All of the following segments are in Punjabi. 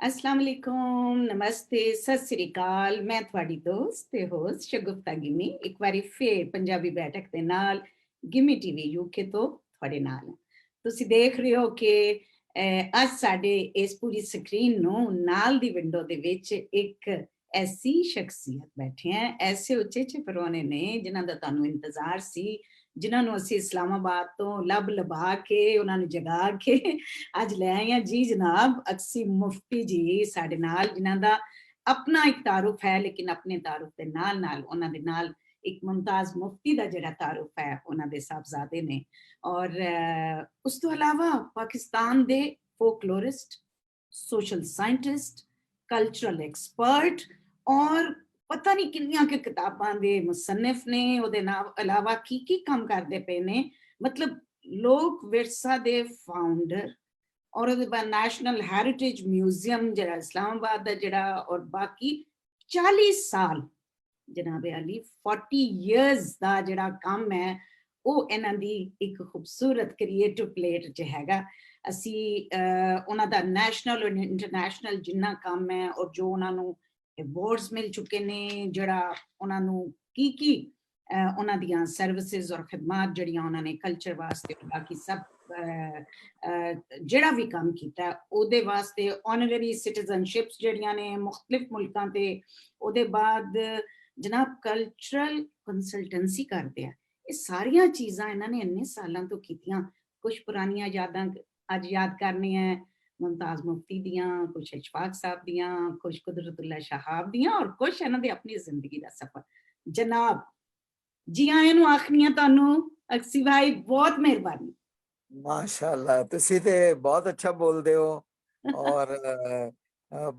अस्सलाम वालेकुम, नमस्ते, सत श्री अकाल। मैं ਤੁਹਾਡੀ ਦੋਸਤ ਤੇ ਹੋਸਟ ਸ਼ਗੁਫਤਾ ਗਿਮੀ ਇੱਕ ਵਾਰੀ ਫੇਰ ਪੰਜਾਬੀ ਬੈਠਕ ਦੇ ਨਾਲ ਗਿਮੀ ਟੀਵੀ ਯੂਕੇ ਤੋਂ ਤੁਹਾਡੇ ਨਾਲ ਹਾਂ। ਤੁਸੀਂ ਦੇਖ ਰਹੇ ਹੋ ਕਿ ਅੱਜ ਸਾਡੇ ਇਸ ਪੂਰੀ ਸਕਰੀਨ ਨੂੰ ਨਾਲ ਦੀ ਵਿੰਡੋ ਦੇ ਵਿੱਚ ਇੱਕ ਐਸੀ ਸ਼ਖਸੀਅਤ ਬੈਠੇ ਹੈ, ਐਸੇ ਉਚੇਚੇ ਪਰਵਾਨੇ ਨੇ ਜਿਨ੍ਹਾਂ ਦਾ ਤੁਹਾਨੂੰ ਇੰਤਜ਼ਾਰ ਸੀ, ਜਿਨ੍ਹਾਂ ਨੂੰ ਅਸੀਂ ਇਸਲਾਮਾਬਾਦ ਤੋਂ ਲੱਭ ਲਭਾ ਕੇ ਉਹਨਾਂ ਨੂੰ ਜਗਾ ਕੇ ਅੱਜ ਲੈ ਆਏ ਹਾਂ। ਜੀ ਜਨਾਬ ਅਕਸੀ ਮੁਫਤੀ ਜੀ ਸਾਡੇ ਨਾਲ, ਜਿਨ੍ਹਾਂ ਦਾ ਆਪਣਾ ਇੱਕ ਤਾਰੁਫ ਹੈ, ਲੇਕਿਨ ਆਪਣੇ ਤਾਰੁਫ ਦੇ ਨਾਲ ਨਾਲ ਉਹਨਾਂ ਦੇ ਨਾਲ ਇੱਕ ਮੁਮਤਾਜ਼ ਮੁਫਤੀ ਦਾ ਜਿਹੜਾ ਤਾਰੁਫ ਹੈ ਉਹਨਾਂ ਦੇ ਸਾਹਿਬਜ਼ਾਦੇ ਨੇ। ਔਰ ਉਸ ਤੋਂ ਇਲਾਵਾ ਪਾਕਿਸਤਾਨ ਦੇ folklorist, social scientist, cultural expert ਔਰ ਪਤਾ ਨਹੀਂ ਕਿੰਨੀਆਂ ਕਿ ਕਿਤਾਬਾਂ ਦੇ ਮੁਸੰਨਿਫ ਨੇ। ਉਹਦੇ ਨਾਲ ਇਲਾਵਾ ਕੀ ਕੰਮ ਕਰਦੇ ਪਏ ਨੇ, ਮਤਲਬ ਲੋਕ ਵਿਰਸਾ ਦੇ ਫਾਊਂਡਰ ਔਰ ਉਹਦੇ ਬਾਅਦ ਨੈਸ਼ਨਲ ਹੈਰੀਟੇਜ ਮਿਊਜ਼ੀਅਮ ਜਿਹੜਾ ਇਸਲਾਮਾਬਾਦ ਦਾ ਜਿਹੜਾ, ਔਰ ਬਾਕੀ 40 ਸਾਲ ਜਨਾਬ ਅਲੀ 40 ਇਅਰਸ ਦਾ ਜਿਹੜਾ ਕੰਮ ਹੈ ਉਹ ਇਹਨਾਂ ਦੀ ਇੱਕ ਖੂਬਸੂਰਤ ਕ੍ਰੀਏਟਿਵ ਪਲੇਟ 'ਚ ਹੈਗਾ। ਅਸੀਂ ਉਹਨਾਂ ਦਾ ਨੈਸ਼ਨਲ ਔਰ ਇੰਟਰਨੈਸ਼ਨਲ ਜਿੰਨਾ ਕੰਮ ਹੈ ਔਰ ਜੋ ਉਹਨਾਂ ਨੂੰ ਅਵਾਰਡਸ ਮਿਲ ਚੁੱਕੇ ਨੇ, ਜਿਹੜਾ ਉਹਨਾਂ ਨੂੰ ਕੀ ਉਹਨਾਂ ਦੀਆਂ ਸਰਵਿਸਿਜ਼ ਔਰ ਖਿਦਮਾਤ ਜਿਹੜੀਆਂ ਉਹਨਾਂ ਨੇ ਕਲਚਰ ਵਾਸਤੇ ਬਾਕੀ ਸਭ ਜਿਹੜਾ ਵੀ ਕੰਮ ਕੀਤਾ ਉਹਦੇ ਵਾਸਤੇ ਆਨਰਰੀ ਸਿਟੀਜ਼ਨਸ਼ਿਪਸ ਜਿਹੜੀਆਂ ਨੇ ਮੁਖਤਲਿਫ ਮੁਲਕਾਂ ਤੇ, ਉਹਦੇ ਬਾਅਦ ਜਨਾਬ ਕਲਚਰਲ ਕੰਸਲਟੈਂਸੀ ਕਰਦੇ ਆ। ਇਹ ਸਾਰੀਆਂ ਚੀਜ਼ਾਂ ਇਹਨਾਂ ਨੇ ਇੰਨੇ ਸਾਲਾਂ ਤੋਂ ਕੀਤੀਆਂ। ਕੁਝ ਪੁਰਾਣੀਆਂ ਯਾਦਾਂ ਅੱਜ ਯਾਦ ਕਰਨੀਆਂ ਮੁਮਤਾਜ਼ ਮੁਫਤੀ ਦੀਆਂ, ਕੁਝ ਇਸ਼ਫਾਕ ਸਾਹਿਬ ਦੀਆਂ, ਕੁਝ ਕੁਦਰਤੁल्लाह ਸ਼ਹਾਬ ਦੀਆਂ ਔਰ ਕੁਝ ਇਹਨਾਂ ਦੀ ਆਪਣੀ ਜ਼ਿੰਦਗੀ ਦਾ ਸਫ਼ਰ। ਜਨਾਬ ਜੀ ਆਇਆਂ ਨੂੰ ਆਖਣੀਆਂ ਤੁਹਾਨੂੰ ਅਕਸੀ ਭਾਈ, ਬਹੁਤ ਮਿਹਰਬਾਨੀ। माशाल्लाह, तुसी ते बहुत अच्छा बोलदे हो और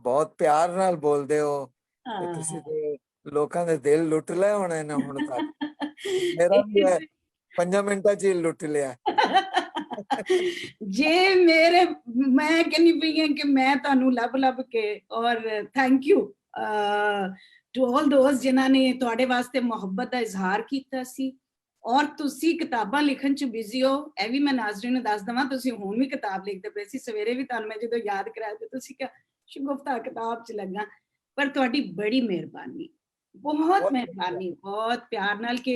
बहुत प्यार नाल बोलदे हो ते तुसी ते लोकां दे दिल लुट लए होने ने हुण तक। मेरा भी 5 मिंटां च ही लुट लिया। जे मेरे मैं कहनी पई हां कि मैं ਤੁਹਾਨੂੰ ਲੱਭ ਕੇ ਔਰ thank you to all those ਜਿਨ੍ਹਾਂ ਨੇ ਤੁਹਾਡੇ ਵਾਸਤੇ ਮੁਹੱਬਤ ਦਾ ਇਜ਼ਹਾਰ ਕੀਤਾ ਸੀ। ਔਰ ਤੁਸੀਂ ਕਿਤਾਬਾਂ ਲਿਖਣ 'ਚ ਬਿਜ਼ੀ ਹੋ, ਇਹ ਵੀ ਮੈਂ ਨਾਜ਼ਰੀਨ ਨੂੰ ਦੱਸ ਦਵਾਂ। ਤੁਸੀਂ ਹੁਣ ਵੀ ਕਿਤਾਬ ਲਿਖਦੇ ਪਏ ਸੀ, ਸਵੇਰੇ ਵੀ ਤੁਹਾਨੂੰ ਮੈਂ ਜਦੋਂ ਯਾਦ ਕਰਾਇਆ ਤੇ ਤੁਸੀਂ ਕਿਹਾ ਸ਼ਗੁਫਤਾ ਕਿਤਾਬ 'ਚ ਲੱਗਾ। ਪਰ ਤੁਹਾਡੀ ਬੜੀ ਮਿਹਰਬਾਨੀ, ਬਹੁਤ ਮਿਹਰਬਾਨੀ, ਬਹੁਤ ਪਿਆਰ ਨਾਲ ਕਿ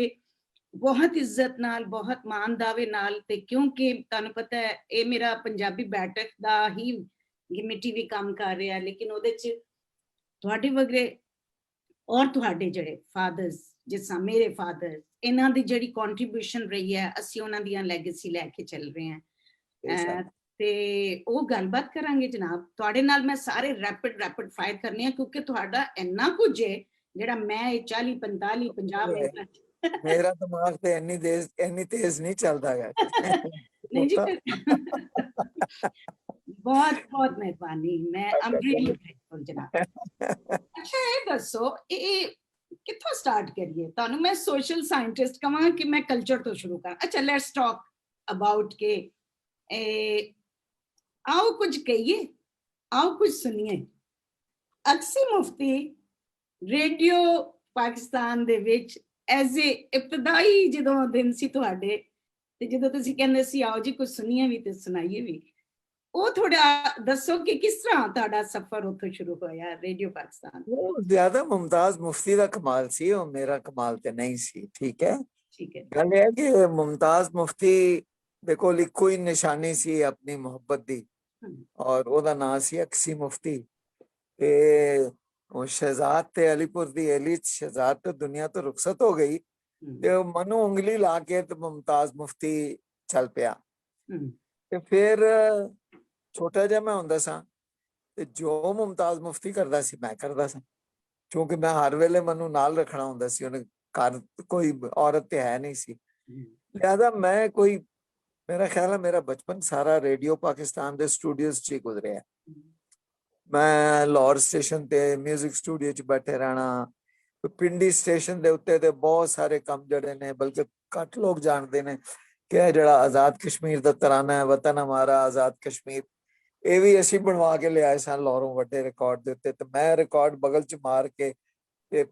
ਬਹੁਤ ਇੱਜ਼ਤ ਨਾਲ, ਬਹੁਤ ਮਾਣ ਦਾਵੇ ਨਾਲ। ਤੇ ਕਿਉਂਕਿ ਤੁਹਾਨੂੰ ਪਤਾ ਹੈ ਇਹ ਮੇਰਾ ਪੰਜਾਬੀ ਬੈਠਕ ਦਾ ਹੀ ਗਿਮੀ ਟੀਵੀ ਕੰਮ ਕਰ ਰਿਹਾ, ਲੇਕਿਨ ਉਹਦੇ 'ਚ ਤੁਹਾਡੇ ਵਗਰੇ ਔਰ ਤੁਹਾਡੇ ਜਿਹੜੇ ਫਾਦਰਸ, ਜਿਸ ਤਰ੍ਹਾਂ ਮੇਰੇ ਫਾਦਰ, ਇਹਨਾਂ ਦੀ ਜਿਹੜੀ ਕੰਟਰੀਬਿਊਸ਼ਨ ਰਹੀ ਹੈ, ਅਸੀਂ ਉਹਨਾਂ ਦੀਆਂ ਲੈਗੇਸੀ ਲੈ ਕੇ ਚੱਲ ਰਹੇ ਹਾਂ। ਤੇ ਉਹ ਗੱਲਬਾਤ ਕਰਾਂਗੇ ਜਨਾਬ ਤੁਹਾਡੇ ਨਾਲ। ਮੈਂ ਸਾਰੇ ਰੈਪਿਡ ਫਾਇਰ ਕਰਨੇ ਆ ਕਿਉਂਕਿ ਤੁਹਾਡਾ ਇੰਨਾ ਕੁਝ ਹੈ ਜਿਹੜਾ ਮੈਂ 40 45 50 ਮਿੰਟਾਂ मेरा दिमाग तो इन्नी तेज नहीं चलता है। नहीं जी, बहुत बहुत मेहरबानी। मैं आई एम रियली ग्रेटफुल जनाब। अच्छा ये दसो ਇਹ ਕਿੱਥੋਂ ਸਟਾਰਟ ਕਰੀਏ? ਤੁਹਾਨੂੰ ਮੈਂ ਸੋਸ਼ਲ ਸਾਇੰਟਿਸਟ ਕਹਾਂ ਕਿ ਮੈਂ ਕਲਚਰ ਤੋਂ ਸ਼ੁਰੂ ਕਰਾਂ? ਅੱਛਾ ਲੈਟਸ ਟਾਕ ਅਬਾਊਟ ਕੇ आओ कुछ कहिए, आओ कुछ सुनिए। ਅਕਸੀ ਮੁਫਤੀ ਰੇਡੀਓ ਪਾਕਿਸਤਾਨ ਦੇ ਵਿੱਚ ਐਜ਼ ਏ ਇਬਤਦਾਈ ਜਦੋਂ ਦਿਨ ਸੀ ਤੁਹਾਡੇ, ਤੇ ਜਦੋਂ ਤੁਸੀਂ ਕਹਿੰਦੇ ਸੀ ਆਓ ਜੀ ਕੁਝ ਸੁਣੀਏ ਵੀ ਤੇ ਸੁਣਾਈਏ ਵੀ, ਉਹ ਥੋੜਾ ਦੱਸੋ ਕਿ ਕਿਸ ਤਰ੍ਹਾਂ ਤੁਹਾਡਾ ਸਫ਼ਰ ਉੱਥੋਂ ਸ਼ੁਰੂ ਹੋਇਆ ਰੇਡੀਓ ਪਾਕਿਸਤਾਨ? ਉਹ ਜ਼ਿਆਦਾ ਮੁਮਤਾਜ਼ ਮੁਫਤੀ ਦਾ ਕਮਾਲ ਸੀ, ਉਹ ਮੇਰਾ ਕਮਾਲ ਤੇ ਨਹੀਂ ਸੀ। ਠੀਕ ਹੈ ਗੱਲ ਇਹ ਹੈ ਕਿ ਮੁਮਤਾਜ਼ ਮੁਫਤੀ ਦੇ ਕੋਲ ਇੱਕੋ ਹੀ ਨਿਸ਼ਾਨੀ ਸੀ ਆਪਣੀ ਮੁਹੱਬਤ ਦੀ, ਔਰ ਉਹਦਾ ਨਾਂ ਸੀ ਅਕਸੀ ਮੁਫਤੀ। ਤੇ ਉਹ ਸ਼ਹਿਜ਼ਾਦ ਤੇ ਅਲੀਪੁਰ ਦੀ ਅਲੀ ਸ਼ਹਿਜ਼ਾਦ ਤੇ ਦੁਨੀਆ ਤੋਂ ਰੁਖਸਤ ਹੋ ਗਈ ਤੇ ਉਹ ਮਨੂੰ ਉਂਗਲੀ ਲਾ ਕੇ ਤੇ ਮੁਮਤਾਜ਼ ਮੁਫਤੀ ਚੱਲ ਪਿਆ। ਤੇ ਫਿਰ ਛੋਟਾ ਜਿਹਾ ਮੈਂ ਹੁੰਦਾ ਸਾਂ ਤੇ ਜੋ ਮੁਮਤਾਜ਼ ਮੁਫਤੀ ਕਰਦਾ ਸੀ ਮੈਂ ਕਰਦਾ ਸਾਂ, ਕਿਉਂਕਿ ਮੈਂ ਹਰ ਵੇਲੇ ਮੈਨੂੰ ਨਾਲ ਰੱਖਣਾ ਹੁੰਦਾ ਸੀ। ਉਹਨੇ ਘਰ ਕੋਈ ਔਰਤ ਤੇ ਹੈ ਨਹੀਂ ਸੀ, ਲਿਹਾਜ਼ਾ ਮੈਂ ਕੋਈ, ਮੇਰਾ ਖਿਆਲ ਹੈ ਮੇਰਾ ਬਚਪਨ ਸਾਰਾ ਰੇਡੀਓ ਪਾਕਿਸਤਾਨ ਦੇ ਸਟੂਡੀਓਜ਼ 'ਚ ਹੀ ਗੁਜ਼ਰਿਆ। ਮੈਂ ਲਾਹੌਰ ਸਟੇਸ਼ਨ ਤੇ ਮਿਊਜ਼ਿਕ ਸਟੂਡੀਓ 'ਚ ਬੈਠੇ ਰਹਿਣਾ, ਪਿੰਡੀ ਸਟੇਸ਼ਨ ਦੇ ਉੱਤੇ ਤੇ ਬਹੁਤ ਸਾਰੇ ਕੰਮ ਜਿਹੜੇ ਨੇ ਬਲਕਿ ਘੱਟ ਲੋਕ ਜਾਣਦੇ ਨੇ ਕਿ ਇਹ ਜਿਹੜਾ ਆਜ਼ਾਦ ਕਸ਼ਮੀਰ ਦਾ ਤਰਾਨਾ ਹੈ, ਵਤਨ ਹਮਾਰਾ ਆਜ਼ਾਦ ਕਸ਼ਮੀਰ, ਇਹ ਵੀ ਅਸੀਂ ਬਣਵਾ ਕੇ ਲਿਆਏ ਸਾਂ ਲਾਹੌਰੋਂ ਵੱਡੇ ਰਿਕਾਰਡ ਦੇ ਉੱਤੇ। ਤੇ ਮੈਂ ਰਿਕਾਰਡ ਬਗਲ 'ਚ ਮਾਰ ਕੇ ਤੇ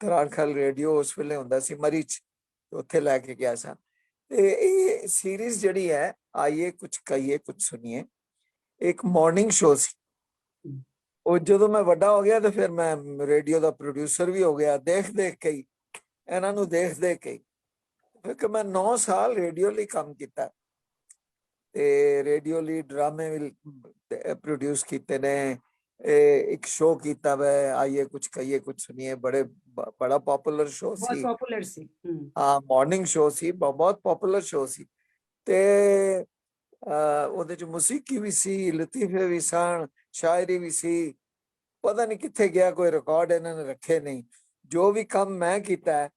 ਤਰਾਨਖਲ ਰੇਡੀਓ ਉਸ ਵੇਲੇ ਹੁੰਦਾ ਸੀ ਮਰੀ 'ਚ, ਉੱਥੇ ਲੈ ਕੇ ਗਿਆ ਸਾਂ। ਤੇ ਇਹ ਸੀਰੀਜ਼ ਜਿਹੜੀ ਹੈ ਆਈਏ ਕੁਛ ਕਹੀਏ ਕੁਛ ਸੁਣੀਏ, ਇੱਕ ਮਾਰਨਿੰਗ ਸ਼ੋ ਸੀ ਉਹ ਜਦੋਂ ਮੈਂ ਵੱਡਾ ਹੋ ਗਿਆ ਤੇ ਫਿਰ ਮੈਂ ਰੇਡੀਓ ਦਾ ਪ੍ਰੋਡਿਊਸਰ ਵੀ ਹੋ ਗਿਆ, ਦੇਖ ਦੇਖ ਕੇ ਹੀ, ਇਹਨਾਂ ਨੂੰ ਦੇਖ ਦੇਖ ਕੇ ਹੀ। ਫਿਰ ਮੈਂ 9 ਸਾਲ ਰੇਡੀਓ ਲਈ ਕੰਮ ਕੀਤਾ ਤੇ ਰੇਡੀਓ ਲਈ ਡਰਾਮੇ ਵੀ ਪ੍ਰੋਡਿਊਸ ਕੀਤੇ ਨੇ। ਇੱਕ ਸ਼ੋਅ ਕੀਤਾ ਵੈ, ਆਈਏ ਕੁਝ ਕਹੀਏ ਕੁਝ ਸੁਣੀਏ, ਬੜਾ ਪਪੂਲਰ ਸ਼ੋਅ ਬਹੁਤ ਸੀ। ਪਪੂਲਰ ਸੀ। ਹਾਂ, ਮਾਰਨਿੰਗ ਸ਼ੋਅ ਸੀ, ਬਹੁਤ ਪਪੂਲਰ ਸ਼ੋਅ ਸੀ। ਤੇ ਉਹਦੇ ਚ ਮੂਸੀਕੀ ਵੀ ਸੀ, ਲਤੀਫੇ ਵੀ ਸਨ, ਸ਼ਾਇਰੀ ਵੀ ਸੀ। ਪਤਾ ਨਹੀਂ ਕਿੱਥੇ ਗਿਆ, ਕੋਈ ਰਿਕਾਰਡ ਇਹਨਾਂ ਨੇ ਰੱਖੇ ਨਹੀਂ। ਜੋ ਵੀ ਕੰਮ ਮੈਂ ਕੀਤਾ,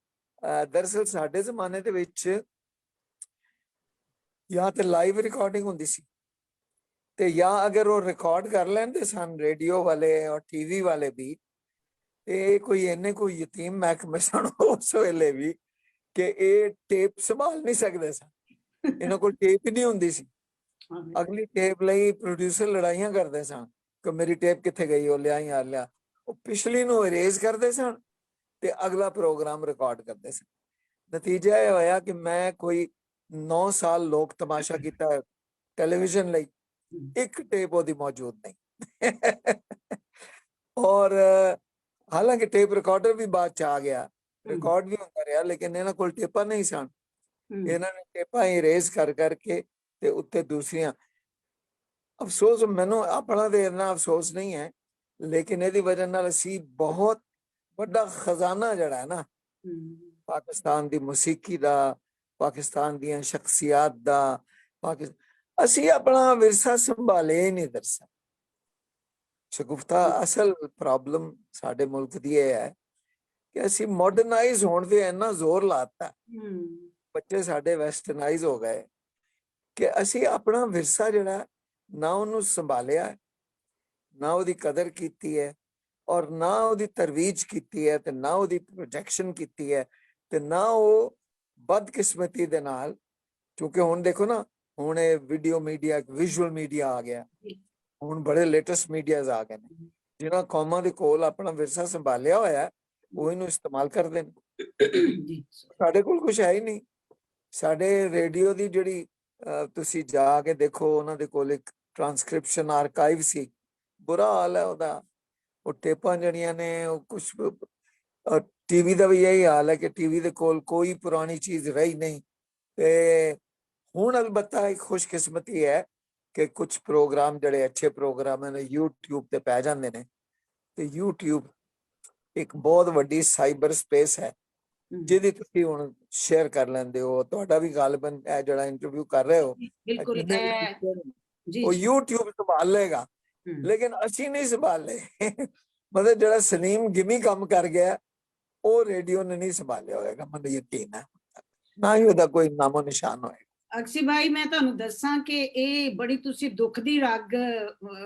ਦਰਅਸਲ ਸਾਡੇ ਜ਼ਮਾਨੇ ਦੇ ਵਿੱਚ ਜਾਂ ਤੇ ਲਾਈਵ ਰਿਕਾਰਡਿੰਗ ਹੁੰਦੀ ਸੀ ਤੇ ਜਾਂ ਅਗਰ ਉਹ ਰਿਕਾਰਡ ਕਰ ਲੈਂਦੇ ਸਨ ਰੇਡੀਓ ਵਾਲੇ ਔਰ ਟੀਵੀ ਵਾਲੇ ਵੀ, ਇਹ ਕੋਈ ਇੰਨੇ ਕੋਈ ਯਤੀਮ ਮਹਿਕਮੇ ਸਨ ਉਸ ਵੇਲੇ ਵੀ ਕਿ ਇਹ ਟੇਪ ਸੰਭਾਲ ਨਹੀਂ ਸਕਦੇ ਸਨ। ਇਹਨਾਂ ਕੋਲ ਟੇਪ ਹੀ ਨਹੀਂ ਹੁੰਦੀ ਸੀ। ਅਗਲੀ ਟੇਪ ਲਈ ਪ੍ਰੋਡਿਊਸਰ ਲੜਾਈਆਂ ਕਰਦੇ ਸਨ ਕਿ ਮੇਰੀ ਟੇਪ ਕਿੱਥੇ ਗਈ, ਉਹ ਲਿਆ ਯਾਰ ਲਿਆ। ਉਹ ਪਿਛਲੀ ਨੂੰ ਇਰੇਜ਼ ਕਰਦੇ ਸਨ ਤੇ ਅਗਲਾ ਪ੍ਰੋਗਰਾਮ ਰਿਕਾਰਡ ਕਰਦੇ ਸਨ। ਨਤੀਜਾ ਇਹ ਹੋਇਆ ਕਿ ਮੈਂ ਕੋਈ 9 ਸਾਲ ਲੋਕ ਤਮਾਸ਼ਾ ਕੀਤਾ ਟੈਲੀਵਿਜ਼ਨ ਲਈ, ਇੱਕ ਟੇਪ ਉਹਦੀ ਮੌਜੂਦ ਨਹੀਂ। ਔਰ ਹਾਲਾਂਕਿ ਟੇਪ ਰਿਕਾਰਡਰ ਵੀ ਬਾਅਦ ਚ ਆ ਗਿਆ, ਰਿਕਾਰਡ ਵੀ ਹੁੰਦਾ ਰਿਹਾ, ਲੇਕਿਨ ਇਹਨਾਂ ਕੋਲ ਟੇਪਾਂ ਨਹੀਂ ਸਨ। ਇਹਨਾਂ ਨੇ ਟੇਪਾਂ ਇਰੇਜ਼ ਕਰ ਕਰਕੇ ਤੇ ਉੱਤੇ ਦੂਸਰੀਆਂ। ਅਫਸੋਸ, ਮੈਨੂੰ ਆਪਣਾ ਤੇ ਇੰਨਾ ਅਫਸੋਸ ਨਹੀਂ ਹੈ, ਲੇਕਿਨ ਇਹਦੀ ਵਜ੍ਹਾ ਨਾਲ ਅਸੀਂ ਬਹੁਤ ਵੱਡਾ ਖਜ਼ਾਨਾ ਜਿਹੜਾ ਹੈ ਨਾ ਪਾਕਿਸਤਾਨ ਦੀ ਮੂਸੀਕੀ ਦਾ, ਪਾਕਿਸਤਾਨ ਦੀਆਂ ਸ਼ਖਸੀਅਤ ਦਾ, ਅਸੀਂ ਆਪਣਾ ਵਿਰਸਾ ਸੰਭਾਲਿਆ ਹੀ ਨਹੀਂ। ਦਰਸਾ ਸ਼ਗੁਫਤਾ, ਅਸਲ ਪ੍ਰੋਬਲਮ ਸਾਡੇ ਮੁਲਕ ਦੀ ਇਹ ਹੈ ਕਿ ਅਸੀਂ ਮਾਡਰਨਾਈਜ਼ ਹੋਣ ਤੇ ਇੰਨਾ ਜ਼ੋਰ ਲਾਤਾ, ਬੱਚੇ ਸਾਡੇ ਵੈਸਟਰਨਾਈਜ਼ ਹੋ ਗਏ ਕਿ ਅਸੀਂ ਆਪਣਾ ਵਿਰਸਾ ਜਿਹੜਾ ਨਾ ਉਹਨੂੰ ਸੰਭਾਲਿਆ, ਨਾ ਉਹਦੀ ਕਦਰ ਕੀਤੀ ਹੈ, ਔਰ ਨਾ ਉਹਦੀ ਤਰਵੀਜ ਕੀਤੀ ਹੈ, ਤੇ ਨਾ ਉਹਦੀ ਪ੍ਰੋਜੈਕਸ਼ਨ ਕੀਤੀ ਹੈ, ਤੇ ਨਾ ਉਹ ਬਦਕਿਸਮਤੀ ਦੇ ਨਾਲ। ਕਿਉਂਕਿ ਹੁਣ ਦੇਖੋ ਨਾ, ਹੁਣ ਇਹ ਵੀਡੀਓ ਮੀਡੀਆ, ਵਿਜ਼ੂਅਲ ਮੀਡੀਆ ਆ ਗਿਆ, ਹੁਣ ਬੜੇ ਲੇਟੈਸਟ ਮੀਡੀਆਜ਼ ਆ ਗਏ ਨੇ, ਜਿਨ੍ਹਾਂ ਕੌਮਾਂ ਦੇ ਕੋਲ ਆਪਣਾ ਵਿਰਸਾ ਸੰਭਾਲਿਆ ਹੋਇਆ ਉਹ ਇਹਨੂੰ ਇਸਤੇਮਾਲ ਕਰਦੇ ਨੇ। ਸਾਡੇ ਕੋਲ ਕੁਝ ਹੈ ਹੀ ਨਹੀਂ। ਸਾਡੇ ਰੇਡੀਓ ਦੀ ਜਿਹੜੀ ਤੁਸੀਂ ਜਾ ਕੇ ਦੇਖੋ, ਉਹਨਾਂ ਦੇ ਕੋਲ ਇੱਕ ਟ੍ਰਾਂਸਕ੍ਰਿਪਸ਼ਨ ਆਰਕਾਈਵ ਸੀ, ਬੁਰਾ ਹਾਲ ਹੈ ਉਹਦਾ। ਉਹ ਟੇਪਾਂ ਜਿਹੜੀਆਂ ਨੇ, ਉਹ ਕੁਝ ਟੀਵੀ ਦਾ ਵੀ ਇਹੀ ਹਾਲ ਹੈ ਕਿ ਟੀਵੀ ਦੇ ਕੋਲ ਕੋਈ ਪੁਰਾਣੀ ਚੀਜ਼ ਰਹੀ ਨਹੀਂ। ਤੇ ਹੁਣ ਅਲਬત્ਤਾ ਇੱਕ ਖੁਸ਼ਕਿਸਮਤੀ ਹੈ ਕਿ ਕੁਝ ਪ੍ਰੋਗਰਾਮ ਜਿਹੜੇ ਅੱਛੇ ਪ੍ਰੋਗਰਾਮ ਨੇ YouTube ਤੇ ਪੈ ਜਾਂਦੇ ਨੇ, ਤੇ YouTube ਇੱਕ ਬਹੁਤ ਵੱਡੀ ਸਾਈਬਰ ਸਪੇਸ ਹੈ ਜਿਹਦੀ ਤੁਸੀਂ ਹੁਣ ਸ਼ੇਅਰ ਕਰ ਲੈਂਦੇ ਹੋ। ਤੁਹਾਡਾ ਵੀ ਗਾਲਬਨ ਇਹ ਜਿਹੜਾ ਇੰਟਰਵਿਊ ਕਰ ਰਹੇ ਹੋ ਬਿਲਕੁਲ ਉਹ YouTube ਸੰਭਾਲ ਲੇਗਾ, ਲੇਕਿਨ ਅਸੀਂ ਨਹੀਂ ਸੰਭਾਲੇ। ਮਤਲਬ ਜਿਹੜਾ ਸਲੀਮ ਗਿਮੀ ਕੰਮ ਕਰ ਗਿਆ ਉਹ ਰੇਡੀਓ ਨੇ ਨਹੀਂ ਸੰਭਾਲਿਆ ਹੋਏਗਾ, ਮੈਨੂੰ ਯਕੀਨ ਹੈ, ਨਾ ਹੀ ਉਹਦਾ ਕੋਈ ਨਾਮੋ ਨਿਸ਼ਾਨ ਹੋਏਗਾ। ਅਕਸ਼ੀ ਭਾਈ, ਮੈਂ ਤੁਹਾਨੂੰ ਦੱਸਾਂ ਕਿ ਇਹ ਬੜੀ ਤੁਸੀਂ ਦੁੱਖ ਦੀ ਰਗ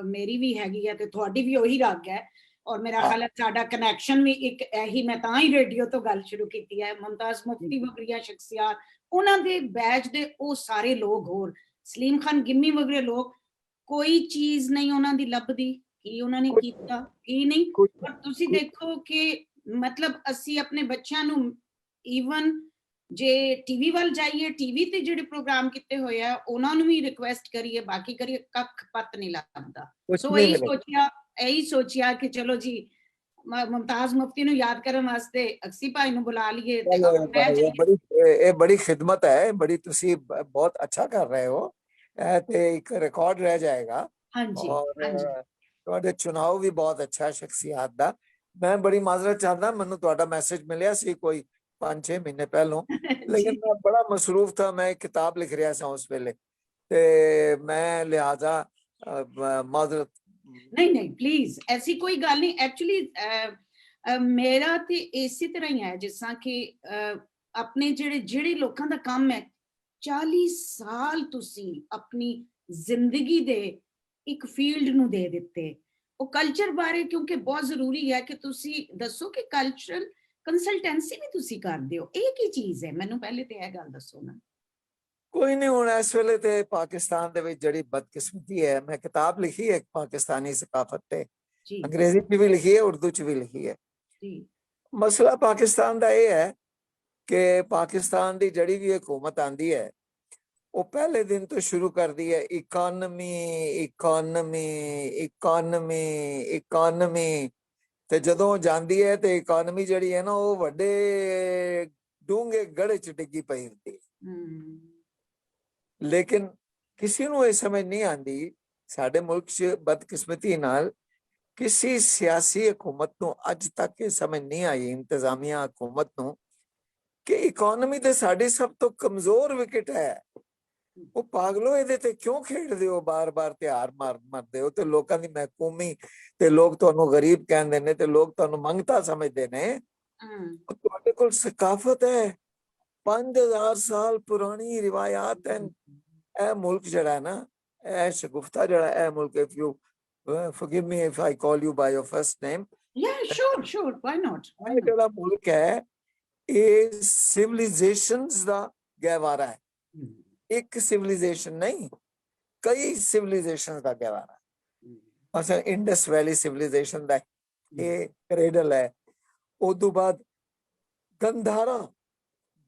ਮੇਰੀ ਵੀ ਹੈਗੀ ਹੈ ਤੇ ਤੁਹਾਡੀ ਵੀ ਉਹੀ ਰਗ ਹੈ, ਔਰ ਮੇਰਾ ਖਿਆਲ ਹੈ ਸਾਡਾ ਕਨੈਕਸ਼ਨ ਵੀ ਇੱਕ ਇਹੀ। ਮੈਂ ਤਾਂ ਹੀ ਰੇਡੀਓ ਤੋਂ ਗੱਲ ਸ਼ੁਰੂ ਕੀਤੀ ਹੈ। ਮੁਮਤਾਜ਼ ਮੁਫਤੀ ਵਗਰੀਆਂ ਸ਼ਖਸੀਅਤ, ਉਹਨਾਂ ਦੇ ਬੈਚ ਦੇ ਉਹ ਸਾਰੇ ਲੋਕ, ਹੋਰ ਸਲੀਮ ਖਾਨ ਗਿੰਮੀ ਵਗਰੇ ਲੋਕ, ਕੋਈ ਚੀਜ਼ ਨਹੀਂ ਉਹਨਾਂ ਦੀ ਲੱਭਦੀ ਕੀ ਉਹਨਾਂ ਨੇ ਕੀਤਾ ਕੀ ਨਹੀਂ। ਪਰ ਤੁਸੀਂ ਦੇਖੋ ਕਿ ਮਤਲਬ ਅਸੀਂ ਆਪਣੇ ਬੱਚਿਆਂ ਨੂੰ ਈਵਨ ਜੇ ਟੀਵੀ ਵੱਲ ਜਾਈਏ, ਟੀਵੀ ਤੇ ਜਿਹੜੇ ਪ੍ਰੋਗਰਾਮ ਕੀਤੇ ਹੋਏ ਆ ਉਹਨਾਂ ਨੂੰ ਵੀ ਰਿਕੁਐਸਟ ਕਰੀਏ, ਬਾਕੀ ਕਰੀਏ, ਕੱਖ ਪੱਤ ਨਹੀਂ ਲੱਭਦਾ। ਸੋ ਇਹੀ ਸੋਚਿਆ ਕਿ ਚਲੋ ਜੀ ਮੁਮਤਾਜ਼ ਮੁਫਤੀ ਨੂੰ ਯਾਦ ਕਰਨ ਵਾਸਤੇ ਅਕਸੀ ਭਾਈ ਨੂੰ ਬੁਲਾ ਲਈਏ। ਇਹ ਬੜੀ ਖਿਦਮਤ ਹੈ, ਬੜੀ ਤੁਸੀਂ ਬਹੁਤ ਅੱਛਾ ਕਰ ਰਹੇ ਹੋ। ਇਹ ਤੇ ਇੱਕ ਰਿਕਾਰਡ ਰਹਿ ਜਾਏਗਾ। ਔਰ ਤੁਹਾਡੇ ਚੁਣਾਵ ਵੀ ਬਹੁਤ ਅੱਛਾ ਸ਼ਖਸੀਅਤ ਦਾ। ਮੈਂ ਬੜੀ ਮਾਜ਼ਰਤ ਚਾਹੁੰਦਾ, ਮੈਨੂੰ ਤੁਹਾਡਾ ਮੈਸੇਜ ਮਿਲਿਆ ਸੀ ਕੋਈ 5-6 ਮਹੀਨੇ ਪਹਿਲੋਂ, ਲੇਕਿਨ ਮੈਂ ਬੜਾ ਮਸਰੂਫ ਥਾ, ਮੈਂ ਇੱਕ ਕਿਤਾਬ ਲਿਖ ਰਿਹਾ ਸੀ ਉਸ ਵੇਲੇ, ਤੇ ਮੈਂ ਲਿਹਾਜ਼ਾ ਮਾਜ਼ਰਤ। ਨਹੀਂ ਪਲੀਜ਼, ਐਸੀ ਕੋਈ ਗੱਲ ਨਹੀਂ। ਐਕਚੁਅਲੀ ਮੇਰਾ ਤੇ ਇਸੇ ਤਰ੍ਹਾਂ ਹੀ ਹੈ, ਜਿਸ ਤਰ੍ਹਾਂ ਕਿ ਆਪਣੇ ਜਿਹੜੇ ਲੋਕਾਂ ਦਾ ਕੰਮ ਹੈ, 40 ਸਾਲ ਤੁਸੀਂ ਆਪਣੀ ਜ਼ਿੰਦਗੀ ਦੇ ਇੱਕ ਫੀਲਡ ਨੂੰ ਦੇ ਦਿੱਤੇ। ਉਹ ਕਲਚਰ ਬਾਰੇ, ਕਿਉਂਕਿ ਬਹੁਤ ਜ਼ਰੂਰੀ ਹੈ ਕਿ ਤੁਸੀਂ ਦੱਸੋ ਕਿ ਕਲਚਰਲ ਕੰਸਲਟੈਂਸੀ ਵੀ ਤੁਸੀਂ ਕਰਦੇ ਹੋ। ਇਹ ਕੀ ਚੀਜ਼ ਹੈ, ਮੈਨੂੰ ਪਹਿਲੇ ਤੇ ਇਹ ਗੱਲ ਦੱਸੋ ਨਾ। ਕੋਈ ਨਹੀਂ, ਹੁਣ ਇਸ ਵੇਲੇ ਤੇ ਪਾਕਿਸਤਾਨ ਦੇ ਵਿੱਚ ਜਿਹੜੀ ਬਦਕਿਸਮਤੀ ਹੈ, ਮੈਂ ਕਿਤਾਬ ਲਿਖੀ ਹੈ ਪਾਕਿਸਤਾਨੀ ਸਕਾਫਤ ਤੇ, ਅੰਗਰੇਜ਼ੀ ਚ ਵੀ ਲਿਖੀ ਹੈ, ਉਰਦੂ ਚ ਵੀ ਲਿਖੀ ਹੈ। ਮਸਲਾ ਪਾਕਿਸਤਾਨ ਦਾ ਇਹ ਹੈ ਕਿ ਪਾਕਿਸਤਾਨ ਦੀ ਜਿਹੜੀ ਵੀ ਹਕੂਮਤ ਆਂਦੀ ਹੈ ਉਹ ਪਹਿਲੇ ਦਿਨ ਤੋਂ ਸ਼ੁਰੂ ਕਰਦੀ ਹੈ ਇਕਨੋਮੀ ਇਕਨੋਮੀ ਇਕਨੋਮੀ ਇਕਨੋਮੀ, ਤੇ ਜਦੋਂ ਜਾਂਦੀ ਹੈ ਤੇ ਇਕਨੋਮੀ ਜਿਹੜੀ ਹੈ ਨਾ ਉਹ ਵੱਡੇ ਡੂੰਘੇ ਗੜੇ ਚ ਡਿੱਗੀ ਪਈ ਹੁੰਦੀ ਹੈ। ਲੇਕਿਨ ਕਿਸੇ ਨੂੰ ਇਹ ਸਮਝ ਨਹੀਂ ਆਉਂਦੀ, ਸਾਡੇ ਮੁਲਕ 'ਚ ਬਦਕਿਸਮਤੀ ਨਾਲ ਕਿਸੇ ਸਿਆਸੀ ਹਕੂਮਤ ਨੂੰ ਅੱਜ ਤੱਕ ਇਹ ਸਮਝ ਨਹੀਂ ਆਈ, ਇੰਤਜ਼ਾਮੀਆ ਹਕੂਮਤ ਨੂੰ, ਕਿ ਇਕਨੋਮੀ ਤੇ ਸਾਡੀ ਸਭ ਤੋਂ ਕਮਜ਼ੋਰ ਵਿਕਟ ਹੈ। ਉਹ ਪਾਗਲੋ, ਇਹਦੇ ਤੇ ਕਿਉਂ ਖੇਡਦੇ ਹੋ, ਬਾਰ-ਬਾਰ ਤਿਉਹਾਰ ਮਾਰਦੇ ਹੋ, ਤੇ ਲੋਕਾਂ ਦੀ ਮਹਿਕੂਮੀ, ਤੇ ਲੋਕ ਤੁਹਾਨੂੰ ਗਰੀਬ ਕਹਿੰਦੇ ਨੇ, ਤੇ ਲੋਕ ਤੁਹਾਨੂੰ ਮੰਗਤਾ ਸਮਝਦੇ ਨੇ। ਤੁਹਾਡੇ ਕੋਲ ਸਕਾਫਤ ਹੈ, 5000 ਸਾਲ ਪੁਰਾਣੀ ਰਿਵਾਇਤ ਹੈ। ਇਹ ਮੁਲਕ ਜਿਹੜਾ ਹੈ ਨਾ, ਇਹ ਸ਼ਗੁਫਤਾ ਜਿਹੜਾ ਇਹ ਮੁਲਕ, if you forgive me if I call you by your first name, yeah, sure, why not, ਇਹ ਜਿਹੜਾ ਮੁਲਕ ਹੈ ਇਹ ਸਿਵਲਾਈਜੇਸ਼ਨਸ ਦਾ ਗਹਿਵਾਰਾ ਹੈ। ਇੱਕ ਸਿਵਲਾਈਜੇਸ਼ਨ ਨਹੀਂ, ਕਈ ਸਿਵਲਾਈਜੇਸ਼ਨਸ ਦਾ ਗਹਿਵਾਰਾ ਹੈ। ਅਸਾਂ ਇੰਡਸ ਵੈਲੀ ਸਿਵਲਾਈਜੇਸ਼ਨ ਦਾ ਇਹ ਕ੍ਰੇਡਲ ਹੈ। ਉਦੋਂ ਬਾਅਦ ਗੰਧਾਰਾ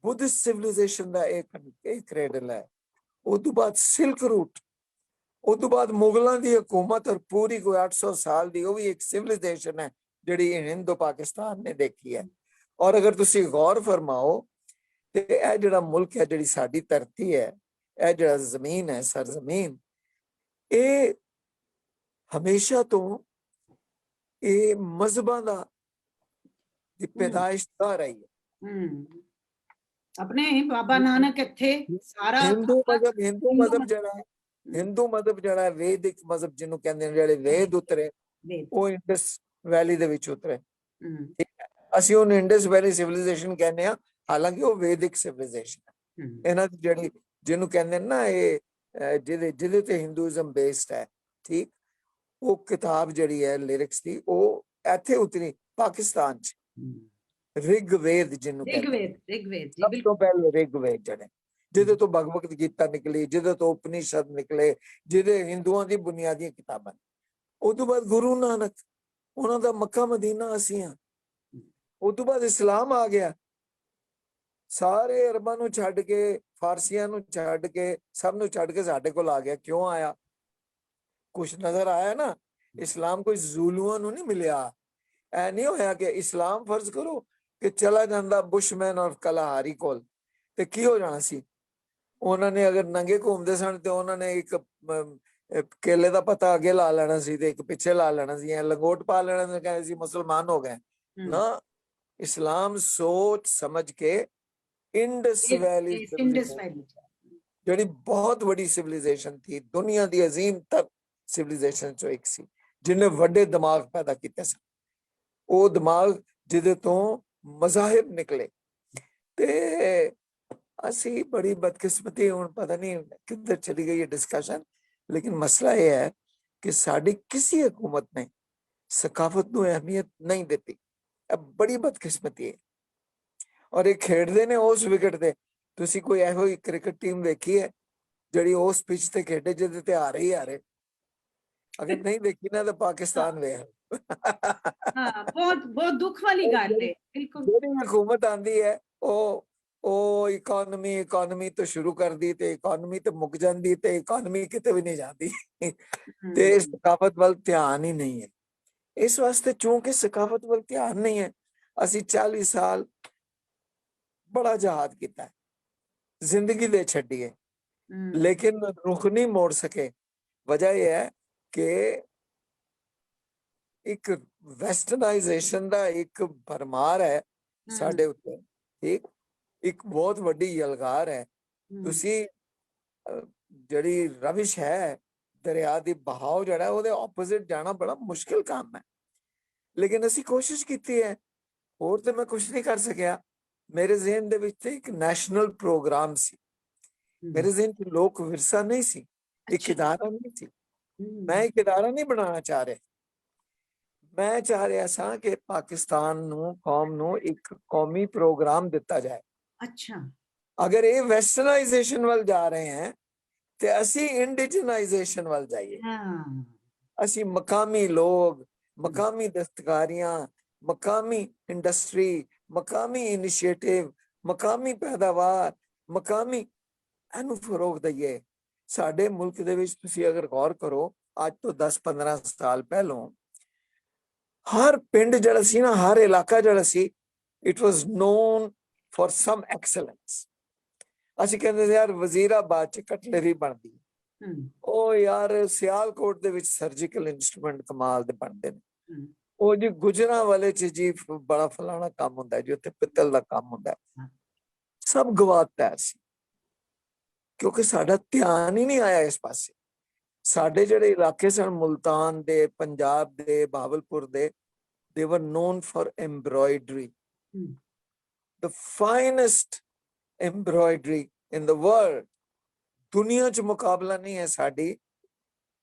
ਬੁੱਧਿਸਟ ਸਿਵਲਾਈਜੇਸ਼ਨ ਦਾ ਇੱਕ ਕ੍ਰੇਡਲ ਹੈ। ਉਦੋਂ ਬਾਅਦ ਸਿਲਕ ਰੂਟ, ਉਦੋਂ ਬਾਅਦ ਮੁਗਲਾਂ ਦੀ ਹਕੂਮਤ, ਔਰ ਪੂਰੀ ਕੋਈ 800 ਸਾਲ ਦੀ, ਉਹ ਵੀ ਇੱਕ ਸਿਵਲਾਈਜੇਸ਼ਨ ਹੈ ਜਿਹੜੀ ਹਿੰਦੋ ਪਾਕਿਸਤਾਨ ਨੇ ਦੇਖੀ ਹੈ। ਔਰ ਅਗਰ ਤੁਸੀਂ ਗੌਰ ਫਰਮਾਓ ਤੇ ਇਹ ਜਿਹੜਾ ਮੁਲਕ ਹੈ, ਜਿਹੜੀ ਸਾਡੀ ਧਰਤੀ ਹੈ, ਇਹ ਜਿਹੜਾ ਜ਼ਮੀਨ ਹੈ, ਸਰਜ਼ਮੀਨ, ਇਹ ਹਮੇਸ਼ਾ ਤੋਂ ਇਹ ਮਜ਼ਹਬਾਂ ਦਾ ਦੀ ਪੈਦਾਇਸ਼ ਦਾ ਰਹੀ ਹੈ। ਆਪਣੇ ਬਾਬਾ ਨਾਨਕ ਇੱਥੇ ਸਾਰਾ ਹਿੰਦੂ ਮਜ਼ਹਬ ਜਿਹੜਾ ਹੈ, ਵੈਦਿਕ ਮਜ਼ਹਬ ਜਿਹਨੂੰ ਕਹਿੰਦੇ ਨੇ, ਜਿਹੜੇ ਵੇਦ ਉਤਰੇ ਉਹ ਇੰਡਸ ਵੈਲੀ ਦੇ ਵਿੱਚ ਉਤਰੇ। ਅਸੀਂ ਉਹਨੂੰ ਇੰਡਸ ਵੈਲੀ ਸਿਵਲਾਈਜੇਸ਼ਨ ਕਹਿੰਦੇ ਆ, ਹਾਲਾਂਕਿ ਉਹ ਵੈਦਿਕ ਸਿਵਲਾਈਜੇਸ਼ਨ ਹੈ। ਇਹਨਾਂ ਦੀ ਜਿਹੜੀ ਜਿਹਨੂੰ ਕਹਿੰਦੇ ਨੇ ਨਾ, ਇਹ ਜਿਹਦੇ ਤੇ ਹਿੰਦੂਇਜ਼ਮ ਬੇਸਡ ਹੈ, ਠੀਕ, ਉਹ ਕਿਤਾਬ ਜਿਹੜੀ ਹੈ ਲਿਰਿਕਸ ਦੀ, ਉਹ ਇੱਥੇ ਉਤਰੀ ਪਾਕਿਸਤਾਨ ਚ। ਰਿਗਵੇਦ ਜਿਹਨੂੰ ਰਿਗਵੇਦ ਸਭ ਤੋਂ ਪਹਿਲੇ ਰਿਗਵੇਦ ਜਿਹੜੇ, ਜਿਹਦੇ ਤੋਂ ਭਗਵਦ ਗੀਤਾ ਨਿਕਲੀ, ਜਿਹਦੇ ਤੋਂ ਉਪਨਿਸ਼ਦ ਨਿਕਲੇ, ਜਿਹਦੇ ਹਿੰਦੂਆਂ ਦੀ ਬੁਨਿਆਦੀ ਕਿਤਾਬਾਂ। ਉਦੋਂ ਬਾਅਦ ਗੁਰੂ ਨਾਨਕ, ਉਹਨਾਂ ਦਾ ਮੱਕਾ ਮਦੀਨਾ ਅਸੀਂ ਹਾਂ। ਉਦੋਂ ਬਾਅਦ ਇਸਲਾਮ ਆ ਗਿਆ, ਸਾਰੇ ਅਰਬਾਂ ਨੂੰ ਛੱਡ ਕੇ, ਫਾਰਸੀਆਂ ਨੂੰ ਛੱਡ ਕੇ, ਸਭ ਨੂੰ ਛੱਡ ਕੇ ਸਾਡੇ ਕੋਲ ਆ ਗਿਆ। ਕਿਉਂ ਆਇਆ? ਕੁਛ ਨਜ਼ਰ ਆਇਆ ਨਾ। ਇਸਲਾਮ ਕੋਈ ਜ਼ੂਲੂਆਂ ਨੂੰ ਨਹੀਂ ਮਿਲਿਆ। ਐ ਨਹੀਂ ਹੋਇਆ ਕਿ ਇਸਲਾਮ ਫਰਜ਼ ਕਰੋ ਕਿ ਚਲਾ ਜਾਂਦਾ ਬੁਸ਼ਮੈਨ ਔਰ ਕਲਾਹਾਰੀ ਕੋਲ, ਤੇ ਕੀ ਹੋ ਜਾਣਾ ਸੀ? ਉਹਨਾਂ ਨੇ ਅਗਰ ਨੰਗੇ ਘੁੰਮਦੇ ਸਨ ਤੇ ਉਹਨਾਂ ਨੇ ਇੱਕ ਕੇਲੇ ਦਾ ਪਤਾ ਅੱਗੇ ਲਾ ਲੈਣਾ ਸੀ ਤੇ ਇੱਕ ਪਿੱਛੇ ਲਾ ਲੈਣਾ ਸੀ, ਲੰਗੋਟ ਪਾ ਲੈਣਾ ਸੀ, ਕਹਿੰਦੇ ਸੀ ਮੁਸਲਮਾਨ ਹੋ ਗਏ ਨਾ। ਇਸਲਾਮ ਸੋਚ ਸਮਝ ਕੇ ਇੰਡਸ ਵੈਲੀ ਜਿਹੜੀ ਬਹੁਤ ਵੱਡੀ ਸਿਵਲਾਈਜੇਸ਼ਨ ਥੀ, ਦੁਨੀਆ ਦੀ ਅਜ਼ੀਮ ਤਰ ਸਿਵਲਾਈਜੇਸ਼ਨ ਚੋਂ ਇੱਕ ਸੀ, ਜਿਹਨੇ ਵੱਡੇ ਦਿਮਾਗ ਪੈਦਾ ਕੀਤੇ ਸਨ। ਉਹ ਦਿਮਾਗ ਜਿਹਦੇ ਤੋਂ ਮਜ਼ਾਹਿਬ ਨਿਕਲੇ। ਤੇ ਅਸੀਂ ਬੜੀ ਬਦਕਿਸਮਤੀ, ਹੁਣ ਪਤਾ ਨਹੀਂ ਕਿੱਧਰ ਚਲੀ ਗਈ ਇਹ ਡਿਸਕਸ਼ਨ, ਲੇਕਿਨ ਮਸਲਾ ਇਹ ਹੈ ਕਿ ਸਾਡੀ ਕਿਸੇ ਹਕੂਮਤ ਨੇ ਸਕਾਫਤ ਨੂੰ ਅਹਿਮੀਅਤ ਨਹੀਂ ਦਿੱਤੀ। ਇਹ ਬੜੀ ਬਦਕਿਸਮਤੀ ਹੈ। ਔਰ ਇਹ ਖੇਡਦੇ ਨੇ ਉਸ ਵਿਕਟ ਤੇ। ਤੁਸੀਂ ਕੋਈ ਇਹੋ ਜਿਹੀ ਕ੍ਰਿਕਟ ਟੀਮ ਵੇਖੀ ਹੈ ਜਿਹੜੀ ਉਸ ਪਿੱਚ ਤੇ ਖੇਡੇ ਜਿਹਦੇ ਤੇ ਹਾਰੇ ਹੀ ਹਾਰੇ? ਅਗਰ ਨਹੀਂ ਦੇਖੀ ਨਾ ਤਾਂ ਪਾਕਿਸਤਾਨ ਵੇਖ। ਹਾਂ, ਬਹੁਤ ਦੁੱਖ ਵਾਲੀ ਗੱਲ ਹੈ। ਬਿਲਕੁਲ, ਜਿਹੜੀ ਹਕੂਮਤ ਆਂਦੀ ਹੈ ਉਹ ਇਕਨੋਮੀ ਤੋਂ ਸ਼ੁਰੂ ਕਰਦੀ ਤੇ ਇਕਨੋਮੀ ਤੇ ਮੁੱਕ ਜਾਂਦੀ, ਤੇ ਇਕਨੋਮੀ ਕਿਤੇ ਵੀ ਨਹੀਂ ਜਾਂਦੀ, ਤੇ ਸਕਾਫਤ ਵੱਲ ਧਿਆਨ ਹੀ ਨਹੀਂ ਹੈ। ਇਸ ਵਾਸਤੇ ਚੂੰਕਿ ਸਕਾਫਤ ਵੱਲ ਧਿਆਨ ਨਹੀਂ ਹੈ, ਅਸੀਂ 40 ਸਾਲ ਬੜਾ ਜਹਾਦ ਕੀਤਾ ਹੈ, ਜ਼ਿੰਦਗੀ ਦੇ ਛੱਡੀਏ, ਲੇਕਿਨ ਰੁਖ ਨਹੀਂ ਮੋੜ ਸਕੇ। ਵਜ੍ਹਾ ਇਹ ਹੈ ਕਿ ਇੱਕ ਵੈਸਟਰਨਾਈਜੇਸ਼ਨ ਦਾ ਇੱਕ ਭਰਮਾਰ ਹੈ ਸਾਡੇ ਉੱਤੇ, ਠੀਕ, ਇੱਕ ਬਹੁਤ ਵੱਡੀ ਯਲਗਾਰ ਹੈ। ਤੁਸੀਂ ਜਿਹੜੀ ਰਵਿਸ਼ ਹੈ ਦਰਿਆ ਦੀ ਬਹਾਵ ਜਿਹੜਾ, ਉਹਦੇ ਆਪੋਜ਼ਿਟ ਜਾਣਾ ਬੜਾ ਮੁਸ਼ਕਿਲ ਕੰਮ ਹੈ। ਲੇਕਿਨ ਅਸੀਂ ਕੋਸ਼ਿਸ਼ ਕੀਤੀ ਹੈ, ਹੋਰ ਤੇ ਮੈਂ ਕੁਛ ਨਹੀਂ ਕਰ ਸਕਿਆ। ਮੇਰੇ ਜ਼ਿਹਨ ਦੇ ਵਿੱਚ ਇੱਕ ਨੈਸ਼ਨਲ ਪ੍ਰੋਗਰਾਮ ਸੀ, ਮੇਰੇ ਜ਼ਿਹਨ ਚ ਲੋਕ ਵਿਰਸਾ ਨਹੀਂ ਸੀ, ਇੱਕ ਇਦਾਰਾ ਨਹੀਂ ਸੀ। ਮੈਂ ਇੱਕ ਇਦਾਰਾ ਨਹੀਂ ਬਣਾਉਣਾ ਚਾਹ ਰਿਹਾ। ਮੈਂ ਚਾਹ ਰਿਹਾ ਸਾਂ ਕਿ ਪਾਕਿਸਤਾਨ ਨੂੰ, ਕੌਮ ਨੂੰ ਇੱਕ ਕੌਮੀ ਪ੍ਰੋਗਰਾਮ ਦਿੱਤਾ ਜਾਏ। ਅੱਛਾ, ਅਗਰ ਇਹ ਵੈਸਟਰਨਾਈਜੇਸ਼ਨ ਵੱਲ ਜਾ ਰਹੇ ਹੈ ਤੇ ਅਸੀਂ ਇੰਡੀਜਨਾਈਜੇਸ਼ਨ ਵੱਲ ਜਾਈਏ। ਅਸੀਂ ਮਕਾਮੀ ਲੋਕ, ਮਕਾਮੀ ਦਸਤਕਾਰੀਆਂ, ਮਕਾਮੀ ਇੰਡਸਟਰੀ, ਮਕਾਮੀ ਇਨੀਸ਼ੀਏਟਿਵ, ਮਕਾਮੀ ਪੈਦਾਵਾਰ, ਮਕਾਮੀ ਇਹਨੂੰ ਫਰੋਗ ਦਈਏ। ਸਾਡੇ ਮੁਲਕ ਦੇ ਵਿੱਚ ਤੁਸੀਂ ਅਗਰ ਗੌਰ ਕਰੋ, ਅੱਜ ਤੋਂ 10-15 ਸਾਲ ਪਹਿਲੋਂ ਹਰ ਪਿੰਡ ਜਿਹੜਾ ਸੀ ਨਾ, ਹਰ ਇਲਾਕਾ ਜਿਹੜਾ ਸੀ, it was known for some excellence. ਅਸੀਂ ਕਹਿੰਦੇ ਸੀ ਯਾਰ ਵਜ਼ੀਰਾਬਾਦ ਚ ਕਟਲਰੀ ਬਣਦੀ, ਉਹ ਯਾਰ ਸਿਆਲਕੋਟ ਦੇ ਵਿੱਚ ਸਰਜੀਕਲ ਇੰਸਟਰੂਮੈਂਟ ਕਮਾਲ ਦੇ ਬਣਦੇ ਨੇ, ਉਹ ਜੀ ਗੁਜਰਾਂਵਾਲੇ ਚ ਜੀ ਬੜਾ ਫਲਾਣਾ ਕੰਮ ਹੁੰਦਾ ਜੀ, ਉੱਥੇ ਪਿੱਤਲ ਦਾ ਕੰਮ ਹੁੰਦਾ। ਸਭ ਗਵਾਤਾ ਸੀ ਕਿਉਂਕਿ ਸਾਡਾ ਧਿਆਨ ਹੀ ਨਹੀਂ ਆਇਆ ਇਸ ਪਾਸੇ। ਸਾਡੇ ਜਿਹੜੇ ਇਲਾਕੇ ਸਨ, ਮੁਲਤਾਨ ਦੇ, ਪੰਜਾਬ ਦੇ, ਬਹਾਵਲਪੁਰ ਦੇ, they were known for embroidery, the finest embroidery in the world। ਦੁਨੀਆ ਚ ਮੁਕਾਬਲਾ ਨਹੀਂ ਹੈ ਸਾਡੀ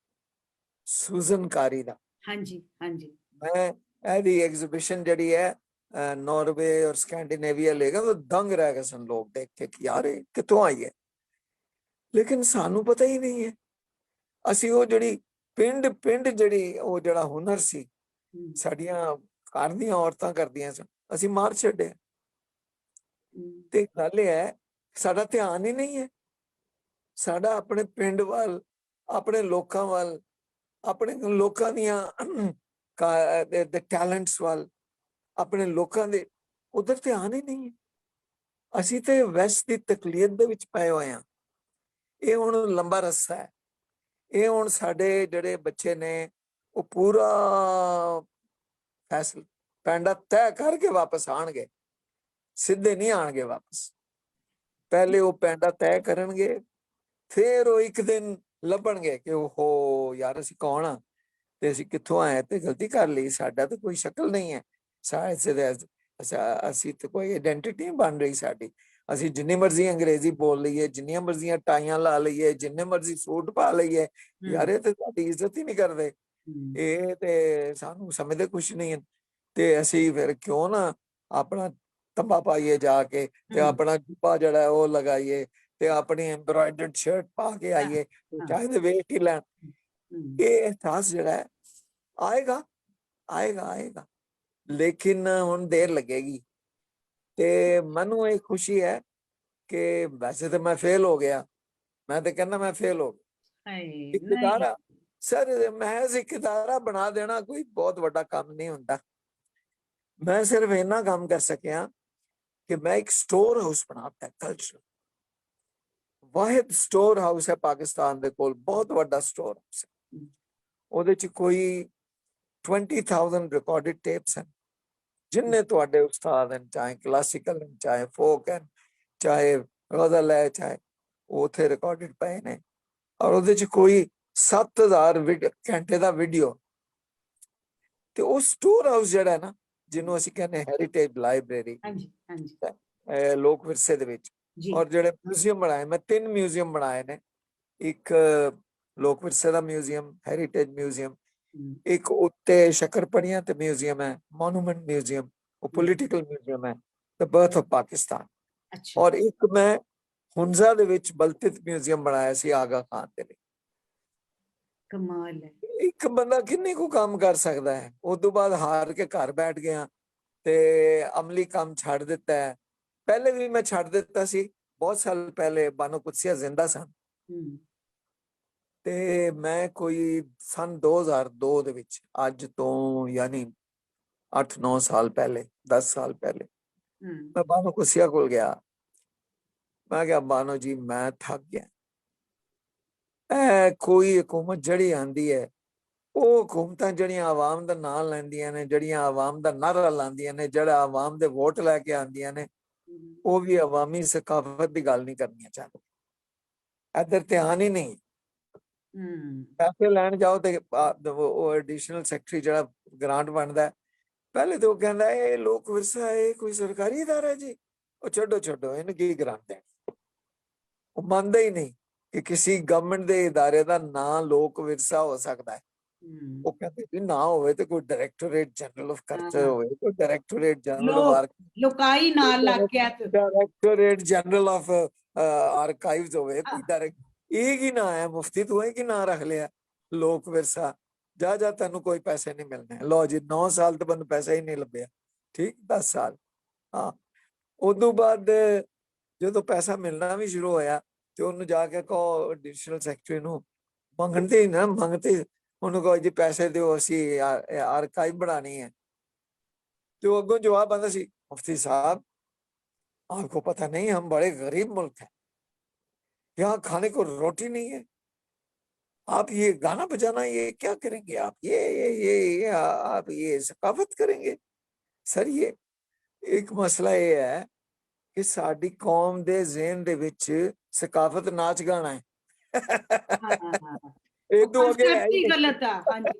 ਸੁਜ਼ਨਕਾਰੀ ਦਾ। ਹਾਂਜੀ ਹਾਂਜੀ, ਮੈਂ ਇਹਦੀ ਐਗਜ਼ੀਬਿਸ਼ਨ ਜਿਹੜੀ ਹੈ ਨਾਰਵੇ ਔਰ ਸਕੈਂਡੀਨੇਵੀਆ ਲੈ ਗਿਆ, ਤਾਂ ਦੰਗ ਰਹਿ ਗਏ ਸਨ ਲੋਕ ਦੇਖ ਕੇ ਕਿ ਯਾਰ ਇਹ ਕਿੱਥੋਂ ਆਈ ਹੈ। ਲੇਕਿਨ ਸਾਨੂੰ ਪਤਾ ਹੀ ਨਹੀਂ ਹੈ। ਅਸੀਂ ਉਹ ਜਿਹੜੀ ਪਿੰਡ ਜਿਹੜੀ ਉਹ ਜਿਹੜਾ ਹੁਨਰ ਸੀ ਸਾਡੀਆਂ ਘਰ ਦੀਆਂ ਔਰਤਾਂ ਕਰਦੀਆਂ ਸਨ, ਅਸੀਂ ਮਾਰ ਛੱਡਿਆ। ਤੇ ਗੱਲ ਇਹ ਹੈ, ਸਾਡਾ ਧਿਆਨ ਹੀ ਨਹੀਂ ਹੈ। ਸਾਡਾ ਆਪਣੇ ਪਿੰਡ ਵੱਲ, ਆਪਣੇ ਲੋਕਾਂ ਵੱਲ, ਆਪਣੇ ਲੋਕਾਂ ਦੀਆਂ ਟੈਲੈਂਟਸ ਵੱਲ, ਆਪਣੇ ਲੋਕਾਂ ਦੇ ਉਧਰ ਧਿਆਨ ਹੀ ਨਹੀਂ ਹੈ। ਅਸੀਂ ਤੇ ਵੈਸਟ ਦੀ ਤਕਲੀਦ ਦੇ ਵਿੱਚ ਪਏ ਹੋਏ ਹਾਂ। ਇਹ ਹੁਣ ਲੰਬਾ ਰਸਤਾ ਹੈ। ਇਹ ਹੁਣ ਸਾਡੇ ਜਿਹੜੇ ਬੱਚੇ ਨੇ ਉਹ ਪੂਰਾ ਫੈਸਲਾ ਪੈਂਡਾ ਤੈਅ ਕਰਕੇ ਵਾਪਸ ਆਣਗੇ, ਸਿੱਧੇ ਨਹੀਂ ਆਣਗੇ ਵਾਪਸ। ਪਹਿਲੇ ਉਹ ਪੈਂਡਾ ਤੈਅ ਕਰਨਗੇ, ਫਿਰ ਉਹ ਇੱਕ ਦਿਨ ਲੱਭਣਗੇ ਕਿ ਉਹ ਯਾਰ ਅਸੀਂ ਕੌਣ ਆ ਤੇ ਅਸੀਂ ਕਿੱਥੋਂ ਆਏ ਤੇ ਗਲਤੀ ਕਰ ਲਈ, ਸਾਡਾ ਤਾਂ ਕੋਈ ਸ਼ਕਲ ਨਹੀਂ ਹੈ, ਅਸੀਂ ਤਾਂ ਕੋਈ ਆਇਡੈਂਟੀਟੀ ਨਹੀਂ ਬਣ ਰਹੀ ਸਾਡੀ। ਅਸੀਂ ਜਿੰਨੀ ਮਰਜ਼ੀ ਅੰਗਰੇਜ਼ੀ ਬੋਲ ਲਈਏ, ਜਿੰਨੀਆਂ ਮਰਜ਼ੀਆਂ ਟਾਈਆਂ ਲਾ ਲਈਏ, ਜਿੰਨੇ ਮਰਜ਼ੀ ਸੂਟ ਪਾ ਲਈਏ, ਯਾਰ ਇਹ ਤੇ ਸਾਡੀ ਇੱਜ਼ਤ ਹੀ ਨਹੀਂ ਕਰਦੇ, ਇਹ ਤੇ ਸਾਨੂੰ ਸਮਝਦੇ ਕੁਛ ਨਹੀਂ। ਤੇ ਅਸੀਂ ਫਿਰ ਕਿਉਂ ਨਾ ਆਪਣਾ ਤੰਬਾ ਪਾਈਏ ਜਾ ਕੇ, ਤੇ ਆਪਣਾ ਜੁੱਬਾ ਜਿਹੜਾ ਉਹ ਲਗਾਈਏ, ਤੇ ਆਪਣੀ ਐਮਬਰਾਇਡਰਡ ਸ਼ਰਟ ਪਾ ਕੇ ਆਈਏ, ਚਾਹੇ ਵੇਖ ਹੀ ਲੈਣ। ਇਹ ਅਹਿਸਾਸ ਜਿਹੜਾ ਹੈ ਆਏਗਾ ਆਏਗਾ ਆਏਗਾ, ਲੇਕਿਨ ਹੁਣ ਦੇਰ ਲੱਗੇਗੀ। ਤੇ ਮੈਨੂੰ ਇਹ ਖੁਸ਼ੀ ਹੈ ਕਿ ਵੈਸੇ ਤਾਂ ਮੈਂ ਫੇਲ ਹੋ ਗਿਆ, ਮੈਂ ਤੇ ਕਹਿੰਦਾ ਮੈਂ ਫੇਲ ਹੋ ਗਿਆ। ਇੱਕ ਇਦਾਰਾ ਸਰ, ਮਹਿਜ਼ ਇੱਕ ਇਦਾਰਾ ਬਣਾ ਦੇਣਾ ਕੋਈ ਬਹੁਤ ਵੱਡਾ ਕੰਮ ਨਹੀਂ ਹੁੰਦਾ। ਮੈਂ ਸਿਰਫ ਇੰਨਾ ਕੰਮ ਕਰ ਸਕਿਆ ਕਿ ਮੈਂ ਇੱਕ ਸਟੋਰ ਹਾਊਸ ਬਣਾਤਾ ਕਲਚਰ। ਵਾਹਿਦ ਸਟੋਰ ਹਾਊਸ ਹੈ ਪਾਕਿਸਤਾਨ ਦੇ ਕੋਲ, ਬਹੁਤ ਵੱਡਾ ਸਟੋਰ ਹਾਊਸ ਹੈ। ਉਹਦੇ ਚ ਕੋਈ 20,000 ਰਿਕਾਰਡਡ ਟੇਪਸ ਹਨ। ਜਿੰਨੇ ਤੁਹਾਡੇ ਉਸਤਾਦ ਹਨ, ਚਾਹੇ ਕਲਾਸੀਕਲ ਹਨ, ਚਾਹੇ ਫੋਕ ਹਨ, ਚਾਹੇ ਗਜ਼ਲ ਹੈ, ਚਾਹੇ ਉਥੇ ਰਿਕਾਰਡਡ ਪਏ ਨੇ। ਔਰ ਉਹਦੇ ਚ ਕੋਈ 7,000 ਘੰਟੇ ਦਾ ਵੀਡੀਓ। ਤੇ ਉਹ ਸਟੋਰ ਹਾਊਸ ਜਿਹੜਾ ਹੈ ਨਾ, ਜਿਹਨੂੰ ਅਸੀਂ ਕਹਿੰਦੇ ਹੈਰੀਟੇਜ ਲਾਇਬ੍ਰੇਰੀ, ਲੋਕ ਵਿਰਸੇ ਦੇ ਵਿੱਚ, ਔਰ ਜਿਹੜੇ ਮਿਊਜ਼ੀਅਮ ਬਣਾਏ, ਮੈਂ 3 ਮਿਊਜ਼ੀਅਮ ਬਣਾਏ ਨੇ। ਇੱਕ ਲੋਕ ਵਿਰਸੇ ਦਾ ਮਿਊਜ਼ੀਅਮ, ਹੈਰੀਟੇਜ ਮਿਊਜ਼ੀਅਮ, ਇੱਕ ਉੱਤੇ ਸ਼ਕਰਪੜੀਆਂ ਤੇ ਮਿਊਜ਼ੀਅਮ ਹੈ, ਮੋਨੂਮੈਂਟ ਮਿਊਜ਼ੀਅਮ, ਉਹ ਪੋਲੀਟੀਕਲ ਮਿਊਜ਼ੀਅਮ ਹੈ, ਦ ਬਰਥ ਆਫ ਪਾਕਿਸਤਾਨ। ਔਰ ਇੱਕ ਮੈਂ ਹੁਨਜ਼ਾ ਦੇ ਵਿੱਚ ਬਲਤਿਤ ਮਿਊਜ਼ੀਅਮ ਬਣਾਇਆ ਸੀ ਆਗਾ ਖਾਨ ਦੇ ਲਈ। ਕਮਾਲ ਹੈ। ਇੱਕ ਬੰਦਾ ਕਿੰਨੇ ਕੁ ਕੰਮ ਕਰ ਸਕਦਾ ਹੈ। ਉਸ ਤੋਂ ਬਾਅਦ ਹਾਰ ਕੇ ਘਰ ਬੈਠ ਗਿਆ ਤੇ ਅਮਲੀ ਕੰਮ ਛੱਡ ਦਿੱਤਾ ਹੈ। ਪਹਿਲੇ ਵੀ ਮੈਂ ਛੱਡ ਦਿੱਤਾ ਸੀ, ਬਹੁਤ ਸਾਲ ਪਹਿਲੇ ਬਾਨੋ ਕੁਦਸੀਆ ਜ਼ਿੰਦਾ ਸਨ। ਤੇ ਮੈਂ ਕੋਈ ਸਨ 2002 ਦੇ ਵਿੱਚ, ਅੱਜ ਤੋਂ ਯਾਨੀ 8-9 ਸਾਲ ਪਹਿਲੇ, 10 ਸਾਲ ਪਹਿਲੇ, ਮੈਂ ਬਾਨੋ ਕੁਦਸੀਆ ਕੋਲ ਗਿਆ। ਮੈਂ ਕਿਹਾ ਬਾਨੋ ਜੀ ਮੈਂ ਥੱਕ ਗਿਆ। ਕੋਈ ਹਕੂਮਤ ਜਿਹੜੀ ਆਂਦੀ ਹੈ, ਉਹ ਹਕੂਮਤਾਂ ਜਿਹੜੀਆਂ ਆਵਾਮ ਦਾ ਨਾਂ ਲੈਂਦੀਆਂ ਨੇ, ਜਿਹੜੀਆਂ ਆਵਾਮ ਦਾ ਨਾਰਾ ਲਾਉਂਦੀਆਂ ਨੇ, ਜਿਹੜਾ ਆਵਾਮ ਦੇ ਵੋਟ ਲੈ ਕੇ ਆਉਂਦੀਆਂ ਨੇ, ਉਹ ਵੀ ਆਵਾਮੀ ਸਕਾਫਤ ਦੀ ਗੱਲ ਨਹੀਂ ਕਰਨੀਆਂ ਚਾਹੁੰਦੇ। ਇੱਧਰ ਧਿਆਨ ਹੀ ਨਹੀਂ। ਪੈਸੇ ਲੈਣ ਜਾਓ ਤੇ ਉਹ ਐਡੀਸ਼ਨਲ ਸੈਕਟਰੀ ਜਿਹੜਾ ਗ੍ਰਾਂਟ ਬਣਦਾ, ਪਹਿਲੇ ਤਾਂ ਉਹ ਕਹਿੰਦਾ ਇਹ ਲੋਕ ਵਿਰਸਾ ਇਹ ਕੋਈ ਸਰਕਾਰੀ ਇਦਾਰਾ ਜੀ, ਉਹ ਛੱਡੋ ਇਹਨੂੰ ਕੀ ਗ੍ਰਾਂਟ ਦੇਣ। ਉਹ ਮੰਨਦਾ ਹੀ ਨਹੀਂ ਕਿ ਕਿਸੇ ਗਵਰਨਮੈਂਟ ਦੇ ਇਦਾਰੇ ਦਾ ਨਾਂ ਲੋਕ ਵਿਰਸਾ ਹੋ ਸਕਦਾ ਹੈ। ਉਹ ਕਹਿੰਦੇ ਵੀ ਨਾ ਹੋਵੇ ਤੇ ਕੋਈ ਡਾਇਰੈਕਟੋਰੇਟ ਜਨਰਲ ਆਫ ਕਲਚਰ ਹੋਵੇ, ਕੋਈ ਡਾਇਰੈਕਟੋਰੇਟ ਜਨਰਲ ਆਫ ਲੋਕਾਈ ਨਾਲ ਲੱਗ ਗਿਆ, ਡਾਇਰੈਕਟੋਰੇਟ ਜਨਰਲ ਆਫ ਆਰਕਾਈਵਸ ਹੋਵੇ, ਕੋਈ ਡਾਇਰੈਕਟ। ਇਹ ਕੀ ਨਾਂ ਹੈ ਮੁਫਤੀ, ਤੂੰ ਇਹ ਕੀ ਨਾਂ ਰੱਖ ਲਿਆ ਲੋਕ ਵਿਰਸਾ। ਜਾ ਤੈਨੂੰ ਕੋਈ ਪੈਸੇ ਨਹੀਂ ਮਿਲਣੇ। ਲਓ ਜੀ 9 ਸਾਲ ਤੋਂ ਮੈਨੂੰ ਪੈਸਾ ਹੀ ਨਹੀਂ ਲੱਭਿਆ। ਠੀਕ, 10 ਸਾਲ। ਹਾਂ, ਉਦੋਂ ਬਾਅਦ ਜਦੋਂ ਪੈਸਾ ਮਿਲਣਾ ਵੀ ਸ਼ੁਰੂ ਹੋਇਆ ਤੇ ਉਹਨੂੰ ਜਾ ਕੇ ਕਹੋ ਐਡੀਸ਼ਨਲ ਸੈਕਟਰੀ ਨੂੰ, ਮੰਗਦੇ ਨਾ ਮੰਗਤੇ, ਉਹਨੂੰ ਕਹੋ ਜੀ ਪੈਸੇ ਦਿਓ, ਅਸੀਂ ਆਰਕਾਈਵ ਬਣਾਣੀ ਹੈ। ਤੇ ਉਹ ਅੱਗੋਂ ਜਵਾਬ ਆਉਂਦਾ ਸੀ, मुफ्ती साहब आपको पता नहीं हम बड़े गरीब मुल्क हैं, यहाँ खाने को रोटी नहीं है, आप ये गाना बजाना ये क्या करेंगे, आप ये आप ये सकाफत करेंगे। सर ये एक मसला ये है कि साडी कौम दे ज़हन दे विच सकाफत नाच गाना है। इदू अगे है ही नहीं। गलत है। हाँ जी,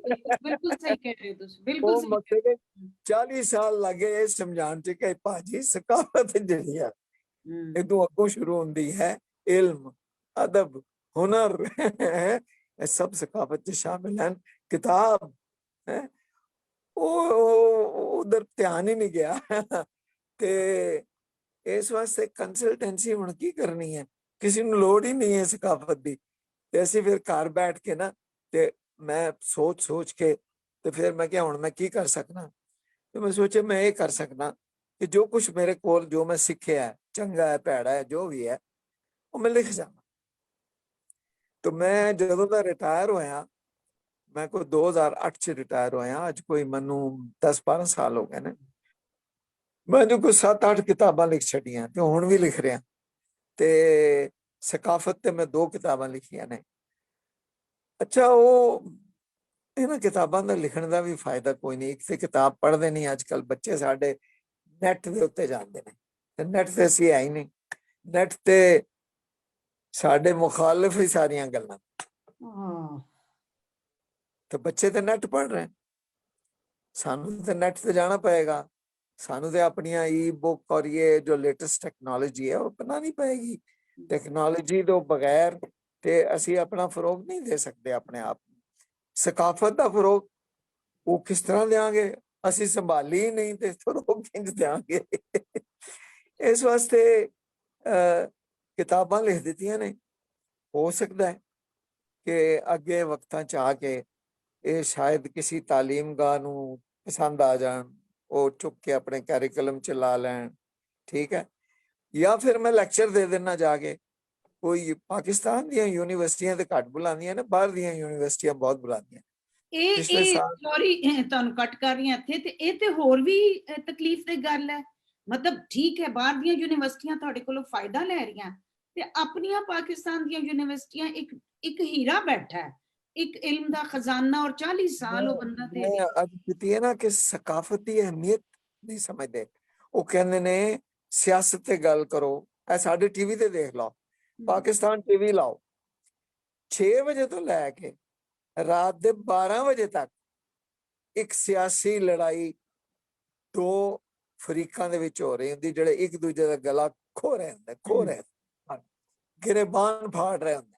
बिल्कुल सही कह रहे हो तुसी, बिल्कुल वो सही मसले दे 40 साल लगे ये समझाण च कि भाजी सकाफत जिहड़ी है इदू अगों शुरू होंदी है, इल्म अदब हुनर ये सब सकाफत च शामिल हैं। किताब है उधर ध्यान ही नहीं गया। ते इस वास्ते कंसल्टेंसी हुण की करनी है, किसी ਨੂੰ ਲੋੜ ਹੀ ਨਹੀਂ ਹੈ ਸਕਾਫਤ ਦੀ। ਤੇ ਅਸੀਂ ਫਿਰ ਘਰ ਬੈਠ ਕੇ ਨਾ, ਤੇ ਮੈਂ ਸੋਚ ਕੇ ਤੇ ਫਿਰ ਮੈਂ ਕਿਹਾ ਹੁਣ ਮੈਂ ਕੀ ਕਰ ਸਕਦਾ। ਤੇ ਮੈਂ ਸੋਚਿਆ ਮੈਂ ਇਹ ਕਰ ਸਕਦਾ ਕਿ ਜੋ ਕੁਝ ਮੇਰੇ ਕੋਲ, ਜੋ ਮੈਂ ਸਿੱਖਿਆ ਹੈ, ਚੰਗਾ ਹੈ ਭੈੜਾ ਹੈ ਜੋ ਵੀ ਹੈ, ਉਹ ਮੈਂ ਲਿਖ ਜਾਵਾਂ। तो मैं ਜਦੋਂ ਦਾ ਰਿਟਾਇਰ ਹੋਇਆ, ਮੈਂ ਕੋਈ 2008 ਚ ਰਿਟਾਇਰ ਹੋਇਆ, ਅੱਜ ਕੋਈ ਮੈਨੂੰ 10-12 ਸਾਲ ਹੋ ਗਏ ਨੇ, ਮੈਂ ਜੋ ਕੋਈ 7-8 ਕਿਤਾਬਾਂ ਲਿਖ ਛੱਡੀਆਂ ਤੇ ਹੁਣ ਵੀ ਲਿਖ ਰਿਹਾ। ਤੇ ਸਕਾਫਤ ਤੇ ਮੈਂ 2 ਕਿਤਾਬਾਂ ਲਿਖੀਆਂ ਨੇ। ਅੱਛਾ, ਉਹ ਇਹਨਾਂ ਕਿਤਾਬਾਂ ਦਾ ਲਿਖਣ ਦਾ ਵੀ ਫਾਇਦਾ ਕੋਈ ਨਹੀਂ। ਇੱਕ ਤੇ ਕਿਤਾਬ ਪੜ੍ਹਦੇ ਨਹੀਂ ਅੱਜ ਕੱਲ ਬੱਚੇ ਸਾਡੇ, ਨੈਟ ਦੇ ਉੱਤੇ ਜਾਂਦੇ ਨੇ, ਤੇ ਨੈਟ ਤੇ ਅਸੀਂ ਹੈ ਹੀ ਨਹੀਂ। ਨੈਟ ਤੇ ਸਾਡੇ ਮੁਖਾਲਿਫ ਹੀ ਸਾਰੀਆਂ ਗੱਲਾਂ, ਤੇ ਬੱਚੇ ਤੇ ਨੈਟ ਪੜ੍ਹ ਰਹੇ, ਸਾਨੂੰ ਤੇ ਨੈਟ ਤੇ ਜਾਣਾ ਪਏਗਾ। ਸਾਨੂੰ ਤੇ ਆਪਣੀਆਂ ई बुक और ये जो लेटेस्ट टेक्नोलॉजी है वो अपनानी पएगी। टेक्नोलॉजी तो बगैर ते ਅਸੀਂ ਆਪਣਾ ਫਰੋਗ ਨਹੀਂ ਦੇ ਸਕਦੇ ਆਪਣੇ ਆਪ ਨੂੰ। ਸਕਾਫਤ ਦਾ ਫਰੋਗ ਉਹ ਕਿਸ ਤਰ੍ਹਾਂ ਦੇਾਂਗੇ, ਅਸੀਂ ਸੰਭਾਲੀ ਹੀ ਨਹੀਂ ਤੇ ਫਰੋਗ ਕਿੰਜ ਦੇਾਂਗੇ। ਇਸ ਵਾਸਤੇ ਕਿਤਾਬਾਂ ਲਿਖ ਦਿੱਤੀਆਂ ਨੇ। ਹੋ ਸਕਦਾ ਹੈ ਕਿ ਅੱਗੇ ਵਕਤਾਂ ਚ ਆ ਕੇ ਇਹ ਸ਼ਾਇਦ ਕਿਸੇ ਤਾਲੀਮਗਾਹ ਨੂੰ ਪਸੰਦ ਆ ਜਾਣ, ਉਹ ਚੁੱਕ ਕੇ ਆਪਣੇ ਕੈਰੀਕੁਲਮ ਚ ਲਾ ਲੈਣ, ਠੀਕ ਹੈ। ਜਾਂ ਫਿਰ ਮੈਂ ਲੈਕਚਰ ਦੇ ਦੇਣਾ ਜਾ ਕੇ। ਕੋਈ ਪਾਕਿਸਤਾਨ ਦੀਆਂ ਯੂਨੀਵਰਸਿਟੀਆਂ ਤੇ ਘੱਟ ਬੁਲਾਉਂਦੀਆਂ ਨੇ, ਬਾਹਰ ਦੀਆਂ ਯੂਨੀਵਰਸਿਟੀਆਂ ਬਹੁਤ ਬੁਲਾਉਂਦੀਆਂ। ਪਿਛਲੇ ਸਾਲ ਸੌਰੀ ਤੁਹਾਨੂੰ ਕੱਟ ਕਰ ਰਹੀ ਹਾਂ ਇੱਥੇ, ਤੇ ਇਹ ਤੇ ਹੋਰ ਵੀ ਤਕਲੀਫ ਦੀ ਗੱਲ ਹੈ। ਮਤਲਬ ਠੀਕ ਹੈ, ਬਾਹਰ ਦੀਆਂ ਯੂਨੀਵਰਸਿਟੀਆਂ ਤੁਹਾਡੇ ਕੋਲੋਂ ਫਾਇਦਾ ਲੈ ਰਹੀਆਂ, ਤੇ ਆਪਣੀਆਂ ਪਾਕਿਸਤਾਨ ਦੀਆਂ ਯੂਨੀਵਰਸਿਟੀਆਂ ਇੱਕ ਹੀਰਾ ਬੈਠਾ ਹੈ, ਇੱਕ ਇਲਮ ਦਾ ਖਜ਼ਾਨਾ, और 40 ਸਾਲ ਉਹ ਬੰਦਾ ਤੇ ਅੱਜ ਕੀਤੀ ਹੈ ਨਾ ਕਿ ਸਕਾਫਤ ਦੀ ਅਹਿਮੀਅਤ ਨਹੀਂ ਸਮਝਦੇ। ਉਹ ਕਹਿੰਦੇ ਨੇ ਸਿਆਸਤ ਤੇ ਗੱਲ ਕਰੋ। ਇਹ ਸਾਡੇ ਟੀਵੀ ਤੇ ਦੇਖ ਲਓ, ਪਾਕਿਸਤਾਨ ਟੀਵੀ ਲਾਓ, 6 ਵਜੇ ਤੋਂ ਲੈ ਕੇ ਰਾਤ ਦੇ 12 ਵਜੇ ਤੱਕ ਇੱਕ ਸਿਆਸੀ ਲੜਾਈ 2 ਫਰੀਕਾਂ ਦੇ ਵਿੱਚ ਹੋ ਰਹੀ ਹੁੰਦੀ, ਜਿਹੜੇ ਇੱਕ ਦੂਜੇ ਦਾ ਗਲਾ ਖੋ ਰਹੇ ਹੁੰਦੇ, ਗਿਰਬਾਨ ਫਾੜ ਰਹੇ ਹੁੰਦੇ।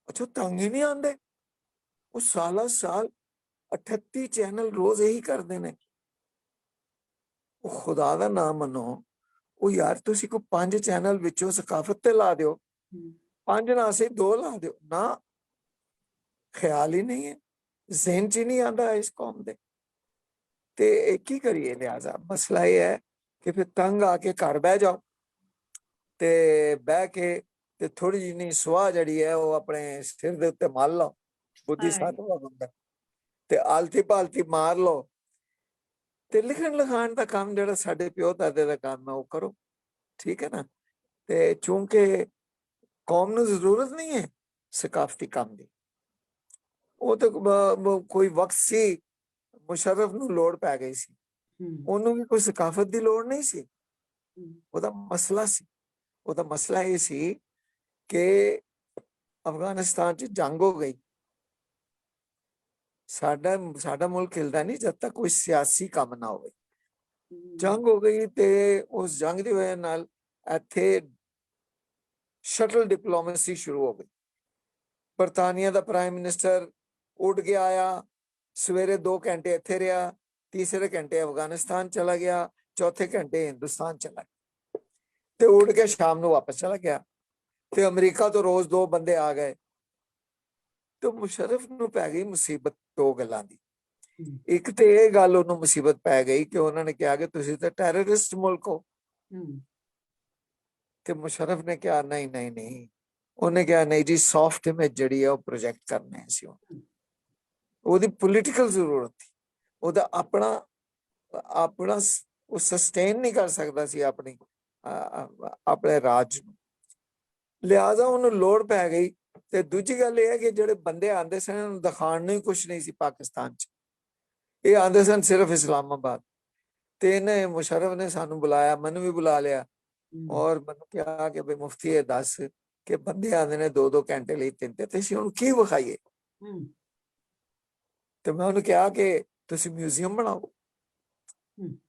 ਅੱਛਾ, ਤੰਗ ਹੀ ਨਹੀਂ ਆਉਂਦੇ। ਉਹ ਸਾਲਾ ਸਾਲ 38 ਚੈਨਲ ਰੋਜ਼ ਇਹੀ ਕਰਦੇ ਨੇ। ਉਹ ਖੁਦਾ ਦਾ ਨਾਮ ਮੰਨੋ, ਉਹ ਯਾਰ ਤੁਸੀਂ ਕੋਈ 5 ਚੈਨਲ ਵਿੱਚੋਂ ਸਕਾਫਤ ਤੇ ਲਾ ਦਿਓ, 5 ਨਾ ਸਹੀ 2 ਲਾ ਦਿਓ ਨਾ। ਖਿਆਲ ਹੀ ਨਹੀਂ ਹੈ, ਜ਼ਿਹਨ ਚ ਹੀ ਨਹੀਂ ਆਉਂਦਾ ਇਸ ਕੌਮ ਦੇ। ਤੇ ਕੀ ਕਰੀਏ? ਲਿਹਾਜ਼ਾ ਮਸਲਾ ਇਹ ਹੈ ਕਿ ਫਿਰ ਤੰਗ ਆ ਕੇ ਘਰ ਬਹਿ ਜਾਓ, ਤੇ ਬਹਿ ਕੇ ਤੇ ਥੋੜੀ ਜਿਹੀ ਸੁਆਹ ਜਿਹੜੀ ਹੈ ਉਹ ਆਪਣੇ ਸਿਰ ਦੇ ਉੱਤੇ ਮਲ ਲਓ। ਬੁੱਧੀ ਸਾਤਵਾਂ ਹੁੰਦਾ, ਤੇ ਆਲਤੀ ਪਾਲਤੀ ਮਾਰ ਲਓ, ਤੇ ਲਿਖਣ ਲਿਖਾਣ ਦਾ ਕੰਮ ਜਿਹੜਾ ਸਾਡੇ ਪਿਓ ਦਾਦੇ ਦਾ ਕੰਮ ਹੈ ਉਹ ਕਰੋ, ਠੀਕ ਹੈ ਨਾ। ਤੇ ਚੂੰਕਿ ਕੌਮ ਨੂੰ ਜ਼ਰੂਰਤ ਨਹੀਂ ਹੈ ਸਕਾਫਤੀ ਕੰਮ ਦੀ, ਉਹ ਤਾਂ ਕੋਈ ਵਕਤ ਸੀ ਮੁਸ਼ਰਫ ਨੂੰ ਲੋੜ ਪੈ ਗਈ ਸੀ, ਉਹਨੂੰ ਵੀ ਕੋਈ ਸਕਾਫਤ ਦੀ ਲੋੜ ਨਹੀਂ ਸੀ। ਉਹਦਾ ਮਸਲਾ ਸੀ, ਉਹਦਾ ਮਸਲਾ ਇਹ ਸੀ ਕਿ ਅਫਗਾਨਿਸਤਾਨ 'ਚ ਜੰਗ ਹੋ ਗਈ। ਸਾਡਾ ਮੁਲਕ ਹਿਲਦਾ ਨਹੀਂ ਜਦ ਤੱਕ ਕੋਈ ਸਿਆਸੀ ਕੰਮ ਨਾ ਹੋਵੇ। ਜੰਗ ਹੋ ਗਈ ਤੇ ਉਸ ਜੰਗ ਦੀ ਵਜ੍ਹਾ ਨਾਲ ਇੱਥੇ ਸ਼ਟਲ ਡਿਪਲੋਮੇਸੀ ਸ਼ੁਰੂ ਹੋ ਗਈ। ਬਰਤਾਨੀਆ ਦਾ ਪ੍ਰਾਈਮ ਮਿਨਿਸਟਰ ਉੱਡ ਕੇ ਆਇਆ, ਸਵੇਰੇ 2 ਘੰਟੇ ਇੱਥੇ ਰਿਹਾ, ਤੀਸਰੇ ਘੰਟੇ ਅਫਗਾਨਿਸਤਾਨ ਚਲਾ ਗਿਆ, ਚੌਥੇ ਘੰਟੇ ਹਿੰਦੁਸਤਾਨ ਚਲਾ ਗਿਆ, ਤੇ ਉੱਡ ਕੇ ਸ਼ਾਮ ਨੂੰ ਵਾਪਸ ਚਲਾ ਗਿਆ। ਤੇ ਅਮਰੀਕਾ ਤੋਂ ਰੋਜ਼ 2 ਬੰਦੇ ਆ ਗਏ। ਤੇ ਮੁਸ਼ਰਫ ਨੂੰ ਪੈ ਗਈ ਮੁਸੀਬਤ 2 ਗੱਲਾਂ ਦੀ। ਇੱਕ ਤੇ ਇਹ ਗੱਲ ਉਹਨੂੰ ਮੁਸੀਬਤ ਪੈ ਗਈ ਕਿ ਉਹਨਾਂ ਨੇ ਕਿਹਾ ਕਿ ਤੁਸੀਂ ਤਾਂ ਟੈਰਰਿਸਟ ਮੁਲਕ ਹੋ। ਤੇ ਮੁਸ਼ਰਫ ਨੇ ਕਿਹਾ ਨਹੀਂ ਨਹੀਂ ਨਹੀਂ, ਉਹਨੇ ਕਿਹਾ ਨਹੀਂ ਜੀ ਸੌਫਟ ਇਮੇਜ ਜਿਹੜੀ ਹੈ ਉਹ ਪ੍ਰੋਜੈਕਟ ਕਰਨੇ ਅਸੀਂ ਉਹਦੀ ਪੋਲੀਟੀਕਲ ਜ਼ਰੂਰਤ ਸੀ, ਉਹਦਾ ਆਪਣਾ ਆਪਣਾ ਉਹ ਸਸਟੇਨ ਨਹੀਂ ਕਰ ਸਕਦਾ ਸੀ ਆਪਣੇ ਰਾਜ ਨੂੰ, ਲਿਹਾਜ਼ਾ ਉਹਨੂੰ ਲੋੜ ਪੈ ਗਈ। ਤੇ ਦੂਜੀ ਗੱਲ ਇਹ ਹੈ ਕਿ ਜਿਹੜੇ ਬੰਦੇ ਆਉਂਦੇ ਸਨ ਉਹਨੂੰ ਦਿਖਾਉਣ ਨੂੰ ਹੀ ਕੁਛ ਨਹੀਂ ਸੀ ਪਾਕਿਸਤਾਨ 'ਚ, ਇਹ ਆਉਂਦੇ ਸਨ ਸਿਰਫ ਇਸਲਾਮਾਬਾਦ। ਤੇ ਇਹਨੇ ਮੁਸ਼ਰਫ ਨੇ ਸਾਨੂੰ ਬੁਲਾਇਆ, ਮੈਨੂੰ ਵੀ ਬੁਲਾ ਲਿਆ ਔਰ ਮੈਨੂੰ ਕਿਹਾ ਕਿ ਬਈ ਮੁਫਤੀ ਇਹ ਦੱਸ ਕਿ ਬੰਦੇ ਆਉਂਦੇ ਨੇ 2-2 ਘੰਟੇ ਲਈ, 3 ਤੇ ਅਸੀਂ ਉਹਨੂੰ ਕੀ ਵਿਖਾਈਏ। ਤੇ ਮੈਂ ਉਹਨੂੰ ਕਿਹਾ ਕਿ ਤੁਸੀਂ ਮਿਊਜ਼ੀਅਮ ਬਣਾਓ,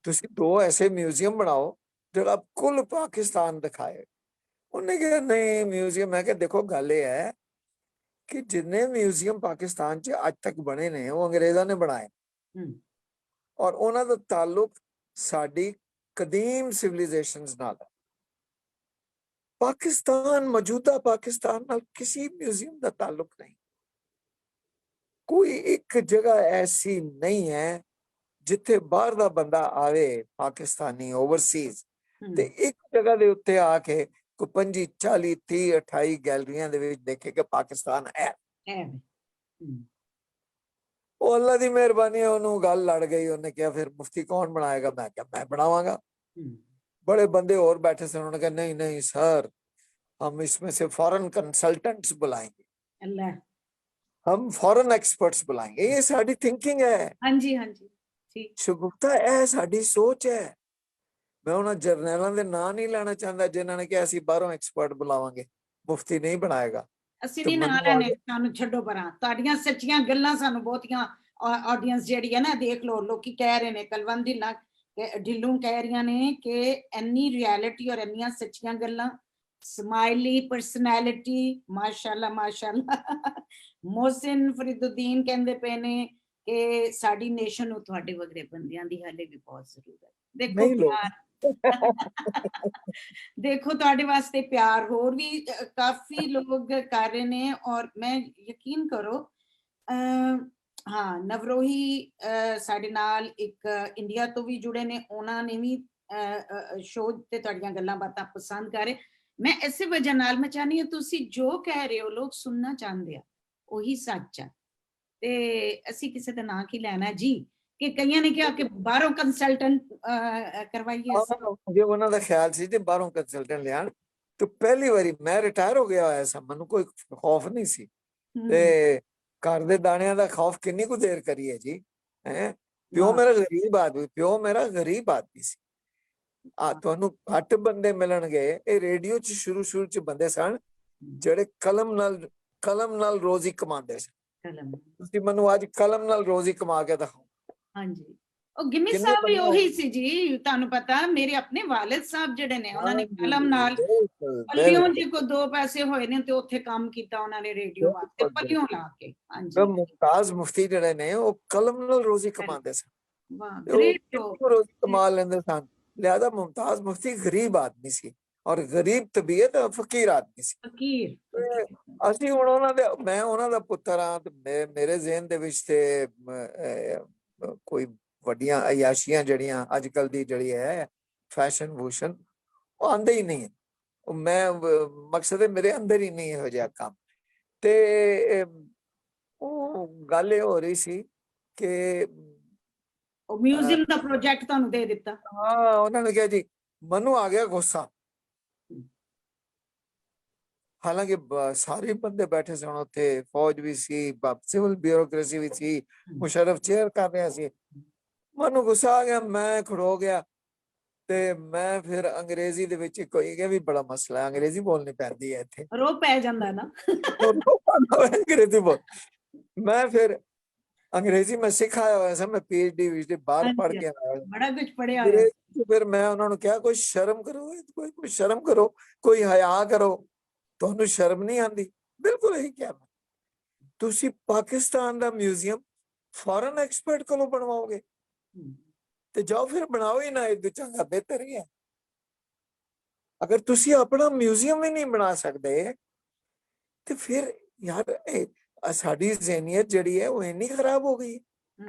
ਤੁਸੀਂ 2 ਐਸੇ ਮਿਊਜ਼ੀਅਮ ਬਣਾਓ ਜਿਹੜਾ ਕੁੱਲ ਪਾਕਿਸਤਾਨ ਦਿਖਾਏ। ਉਹਨੇ ਕਿਹਾ ਨਹੀਂ ਮਿਊਜ਼ੀਅਮ। ਮੈਂ ਕਿਹਾ ਦੇਖੋ ਗੱਲ ਇਹ ਹੈ ਕਿ ਜਿੰਨੇ ਮਿਊਜ਼ੀਅਮ ਪਾਕਿਸਤਾਨ 'ਚ ਅੱਜ ਤੱਕ ਬਣੇ ਨੇ ਉਹ ਅੰਗਰੇਜ਼ਾਂ ਨੇ ਬਣਾਏ ਔਰ ਉਹਨਾਂ ਦਾ ਤਾਲੁਕ ਸਾਡੀ ਕਦੀਮ ਸਿਵਲਾਈਜੇਸ਼ਨਸ ਨਾਲ ਹੈ। ਪਾਕਿਸਤਾਨ ਮੌਜੂਦਾ ਪਾਕਿਸਤਾਨ ਨਾਲ ਕਿਸੇ ਮਿਊਜ਼ੀਅਮ ਦਾ ਤਾਲੁਕ ਨਹੀਂ। ਕੋਈ ਇੱਕ ਜਗ੍ਹਾ ਐਸੀ ਨਹੀਂ ਹੈ ਜਿੱਥੇ ਬਾਹਰ ਦਾ ਬੰਦਾ ਆਵੇ ਪਾਕਿਸਤਾਨੀ ਓਵਰਸੀਜ਼ ਤੇ ਇੱਕ ਜਗ੍ਹਾ ਦੇ ਉੱਤੇ ਆ ਕੇ ਕੋਈ 25, 40, 30, 28 ਗੈਲਰੀਆਂ ਦੇ ਵਿੱਚ ਦੇਖੇ ਕਿ ਪਾਕਿਸਤਾਨ ਹੈ। ਉਹ ਅੱਲਾ ਦੀ ਮਿਹਰਬਾਨੀ ਹੈ, ਉਹਨੂੰ ਗੱਲ ਲੜ ਗਈ। ਉਹਨੇ ਕਿਹਾ ਫਿਰ ਮੁਫਤੀ ਕੌਣ ਬਣਾਏਗਾ? ਮੈਂ ਕਿਹਾ ਮੈਂ ਬਣਾਵਾਂਗਾ। बड़े बंदे और बैठे थे, उन्होंने कहा नहीं नहीं सर हम इसमें से फॉरेन कंसल्टेंट्स बुलाएंगे, हम फॉरेन एक्सपर्ट्स बुलाएंगे। ये साडी थिंकिंग है। हाँ जी ठीक। शगुफ्ता है साडी सोच है। मैं उन्होंने जरनैलों के नाम नहीं लेना चाहता जिन्होंने कहा ਅਸੀਂ ਬਾਹਰੋਂ ਐਕਸਪਰਟ ਬੁਲਾਵਾਂਗੇ, ਮੁਫਤੀ ਨਹੀਂ ਬਣਾਏਗਾ। ਅਸੀਂ ਨਹੀਂ ਨਾ ਲੈਣੇ, ਸਾਨੂੰ ਛੱਡੋ ਪਰਾਂ। ਤੁਹਾਡੀਆਂ ਸੱਚੀਆਂ ਗੱਲਾਂ ਸਾਨੂੰ ਬਹੁਤੀਆਂ ਆਡੀਅנס ਜਿਹੜੀ ਹੈ ਨਾ ਦੇਖ ਲਓ, ਲੋਕੀ ਕਹਿ ਰਹੇ ਨੇ ਕਲਵੰਤ ਢਿੱਲੋਂ ਕਹਿ ਰਹੀਆਂ ਨੇ ਕਿ ਇੰਨੀ ਰਿਐਲਿਟੀ ਔਰ ਇੰਨੀਆਂ ਸੱਚੀਆਂ ਗੱਲਾਂ, ਸਮਾਈਲੀ ਪਰਸਨੈਲਿਟੀ, ਮਾਸ਼ਾਅੱਲਾ ਮਾਸ਼ਾਅੱਲਾ। ਮੋਹਸਿਨ ਫਰੀਦੁੱਦੀਨ ਕਹਿੰਦੇ ਪਏ ਨੇ ਕਿ ਸਾਡੀ ਨੇਸ਼ਨ ਨੂੰ ਤੁਹਾਡੇ ਵਗਰੇ ਬੰਦਿਆਂ ਦੀ ਹਾਲੇ ਵੀ ਬਹੁਤ ਜ਼ਰੂਰਤ ਹੈ। ਦੇਖੋ ਪਿਆਰ ਦੇਖੋ ਤੁਹਾਡੇ ਵਾਸਤੇ ਪਿਆਰ ਹੋਰ ਵੀ ਕਾਫੀ ਲੋਕ ਕਰ ਰਹੇ ਨੇ ਔਰ ਮੈਂ ਯਕੀਨ ਕਰੋ ਹਾਂ ਨਵਰੋਹੀ ਸਾਡੇ ਨਾਲ ਇੱਕ ਇੰਡੀਆ ਤੋਂ ਵੀ ਜੁੜੇ ਨੇ, ਉਹਨਾਂ ਨੇ ਵੀ ਸ਼ੋਅ ਤੇ ਤੁਹਾਡੀਆਂ ਗੱਲਾਂ ਬਾਤਾਂ ਪਸੰਦ ਕਰ ਰਹੇ। ਮੈਂ ਇਸੇ ਵਜ੍ਹਾ ਨਾਲ ਮੈਂ ਚਾਹਨੀ ਹਾਂ ਤੁਸੀਂ ਜੋ ਕਹਿ ਰਹੇ ਹੋ ਲੋਕ ਸੁਣਨਾ ਚਾਹੁੰਦੇ ਆ, ਉਹੀ ਸੱਚ ਆ। ਤੇ ਅਸੀਂ ਕਿਸੇ ਦਾ ਨਾਂ ਕੀ ਲੈਣਾ ਜੀ ਕਿ ਕਈਆਂ ਨੇ ਕਿਹਾ ਕਿ ਬਾਹਰੋਂ ਕੰਸਲਟੈਂਟ ਕਰਵਾਈਏ। ਜੇ ਉਹਨਾਂ ਦਾ ਖਿਆਲ ਸੀ ਤੇ ਬਾਹਰੋਂ ਕੰਸਲਟੈਂਟ ਲਿਆਣ। ਤੇ ਪਹਿਲੀ ਵਾਰੀ ਮੈਂ ਰਿਟਾਇਰ ਹੋ ਗਿਆ ਹੋਇਆ ਸੀ, ਮੈਨੂੰ ਕੋਈ ਖੌਫ ਨਹੀਂ ਸੀ। ਤੇ ਘਰ ਦੇ ਦਾਣਿਆਂ ਦਾ ਖੌਫ ਕਿੰਨੀ ਕੁ ਦੇਰ ਕਰੀਏ ਜੀ। ਪਿਓ ਮੇਰਾ ਗਰੀਬ ਆਦਮੀ ਸੀ। ਤੁਹਾਨੂੰ ਘੱਟ ਬੰਦੇ ਮਿਲਣਗੇ। ਇਹ ਰੇਡੀਓ 'ਚ ਸ਼ੁਰੂ ਚ ਬੰਦੇ ਸਨ ਜਿਹੜੇ ਕਲਮ ਨਾਲ ਰੋਜ਼ੀ ਕਮਾਉਂਦੇ ਸਨ। ਤੁਸੀਂ ਮੈਨੂੰ ਅੱਜ ਕਲਮ ਨਾਲ ਰੋਜ਼ੀ ਕਮਾ ਕੇ ਦਿਖਾਓ। ਹਾਂਜੀ, ਉਹ ਗਿੰਨੀ ਸਾਹਿਬ ਵੀ ਉਹੀ ਸੀ ਜੀ। ਤੁਹਾਨੂੰ ਪਤਾ ਮੇਰੇ ਆਪਣੇ ਵਾਲਿਦ ਸਾਹਿਬ ਜਿਹੜੇ ਨੇ ਉਹਨਾਂ ਨੇ ਕਲਮ ਨਾਲ ਪੱਲਿਓਂ ਜੀ ਕੋ 2 ਪੈਸੇ ਹੋਏ ਨੇ ਤੇ ਉੱਥੇ ਕੰਮ ਕੀਤਾ ਉਹਨਾਂ ਨੇ ਰੇਡੀਓ ਵਾਸਤੇ ਪੱਲਿਓਂ ਲਾ ਕੇ। ਹਾਂਜੀ, ਮੁਮਤਾਜ਼ ਮੁਫਤੀ ਜਿਹੜੇ ਨੇ ਉਹ ਕਲਮ ਨਾਲ ਰੋਜ਼ੀ ਕਮਾਉਂਦੇ ਸਨ। ਵਾਹ ਗ੍ਰੇਟ, ਰੋਜ਼ੀ ਕਮਾ ਲੈਂਦੇ ਸਨ। ਲਿਹਾਜ਼ਾ ਮੁਮਤਾਜ਼ ਮੁਫਤੀ ਗਰੀਬ ਆਦਮੀ ਸੀ ਔਰ ਗਰੀਬ ਤਬੀਅਤ ਫਕੀਰ ਆਦਮੀ ਸੀ। ਅਸੀਂ ਹੁਣ ਮੈਂ ਉਹਨਾਂ ਦਾ ਪੁੱਤਰ ਹਾਂ ਤੇ ਮੇਰੇ ਜ਼ਿਹਨ ਦੇ ਵਿੱਚ ਤੇ ਕੋਈ ਵੱਡੀਆਂ ਅਯਾਸ਼ੀਆਂ ਜਿਹੜੀਆਂ ਅੱਜ ਕੱਲ ਦੀ ਜਿਹੜੀ ਹੈ ਫੈਸ਼ਨ ਵੂਸ਼ਨ ਉਹ ਆਉਂਦੇ ਹੀ ਨਹੀਂ। ਮੈਂ ਮਕਸਦ ਹੈ ਮੇਰੇ ਅੰਦਰ ਹੀ ਨਹੀਂ ਇਹੋ ਜਿਹਾ ਕੰਮ। ਤੇ ਉਹ ਗੱਲ ਇਹ ਹੋ ਰਹੀ ਸੀ ਕਿ ਉਹ ਮਿਊਜ਼ੀਅਮ ਦਾ ਪ੍ਰੋਜੈਕਟ ਤੁਹਾਨੂੰ ਦੇ ਦਿੱਤਾ। ਹਾਂ, ਉਹਨਾਂ ਨੇ ਕਿਹਾ ਜੀ ਮੈਨੂੰ ਆ ਗਿਆ ਗੁੱਸਾ। ਹਾਲਾਂਕਿ ਸਾਰੇ ਬੰਦੇ ਬੈਠੇ ਸਨ ਉੱਥੇ, ਫੌਜ ਵੀ ਸੀ, ਸਿਵਲ ਬਿਊਰੋਕ੍ਰੇਸੀ ਵੀ ਸੀ, ਮੁਸ਼ਰਫ ਚੇਅਰ ਕਰ ਰਿਹਾ ਸੀ। ਮੈਨੂੰ ਗੁੱਸਾ ਆ ਗਿਆ, ਮੈਂ ਖੜੋ ਗਿਆ ਤੇ ਮੈਂ ਫਿਰ ਅੰਗਰੇਜ਼ੀ ਦੇ ਵਿੱਚ ਕੋਈ ਕਿ ਵੀ ਬੜਾ ਮਸਲਾ, ਅੰਗਰੇਜ਼ੀ ਬੋਲਣੀ ਪੈਂਦੀ ਹੈ ਇੱਥੇ, ਰੋ ਪੈ ਜਾਂਦਾ ਨਾ ਅੰਗਰੇਜ਼ੀ ਬੋਲ। ਮੈਂ ਫਿਰ ਅੰਗਰੇਜ਼ੀ ਮੈਂ ਸਿਖਾਇਆ ਹੋਇਆ ਸੀ, ਮੈਂ PhD ਵਿੱਚ ਬਾਹਰ ਪੜ੍ਹ ਕੇ ਆਇਆ, ਬੜਾ ਕੁਝ ਪੜਿਆ ਹੋਇਆ। ਫਿਰ ਮੈਂ ਉਹਨਾਂ ਨੂੰ ਕਿਹਾ ਕੋਈ ਸ਼ਰਮ ਕਰੋ, ਕੋਈ ਸ਼ਰਮ ਕਰੋ, ਕੋਈ ਹਯਾ ਕਰੋ, ਤੁਹਾਨੂੰ ਸ਼ਰਮ ਨਹੀਂ ਆਉਂਦੀ? ਬਿਲਕੁਲ ਇਹੀ ਕਿਹਾ ਮੈਂ। ਤੁਸੀਂ ਪਾਕਿਸਤਾਨ ਦਾ ਮਿਊਜ਼ੀਅਮ ਫੋਰਨ ਐਕਸਪਰਟ ਕੋਲੋਂ ਬਣਵਾਓਗੇ ਤੇ ਜਾਓ ਫਿਰ ਬਣਾਓ ਹੀ ਨਾ, ਇਹ ਚੰਗਾ ਬਿਹਤਰ ਹੀ ਹੈ। ਅਗਰ ਤੁਸੀਂ ਆਪਣਾ ਮਿਊਜ਼ੀਅਮ ਹੀ ਨਹੀਂ ਬਣਾ ਸਕਦੇ ਤੇ ਫਿਰ ਯਾਰ ਸਾਡੀ ਜ਼ਹਿਨੀਅਤ ਜਿਹੜੀ ਹੈ ਉਹ ਇੰਨੀ ਖਰਾਬ ਹੋ ਗਈ।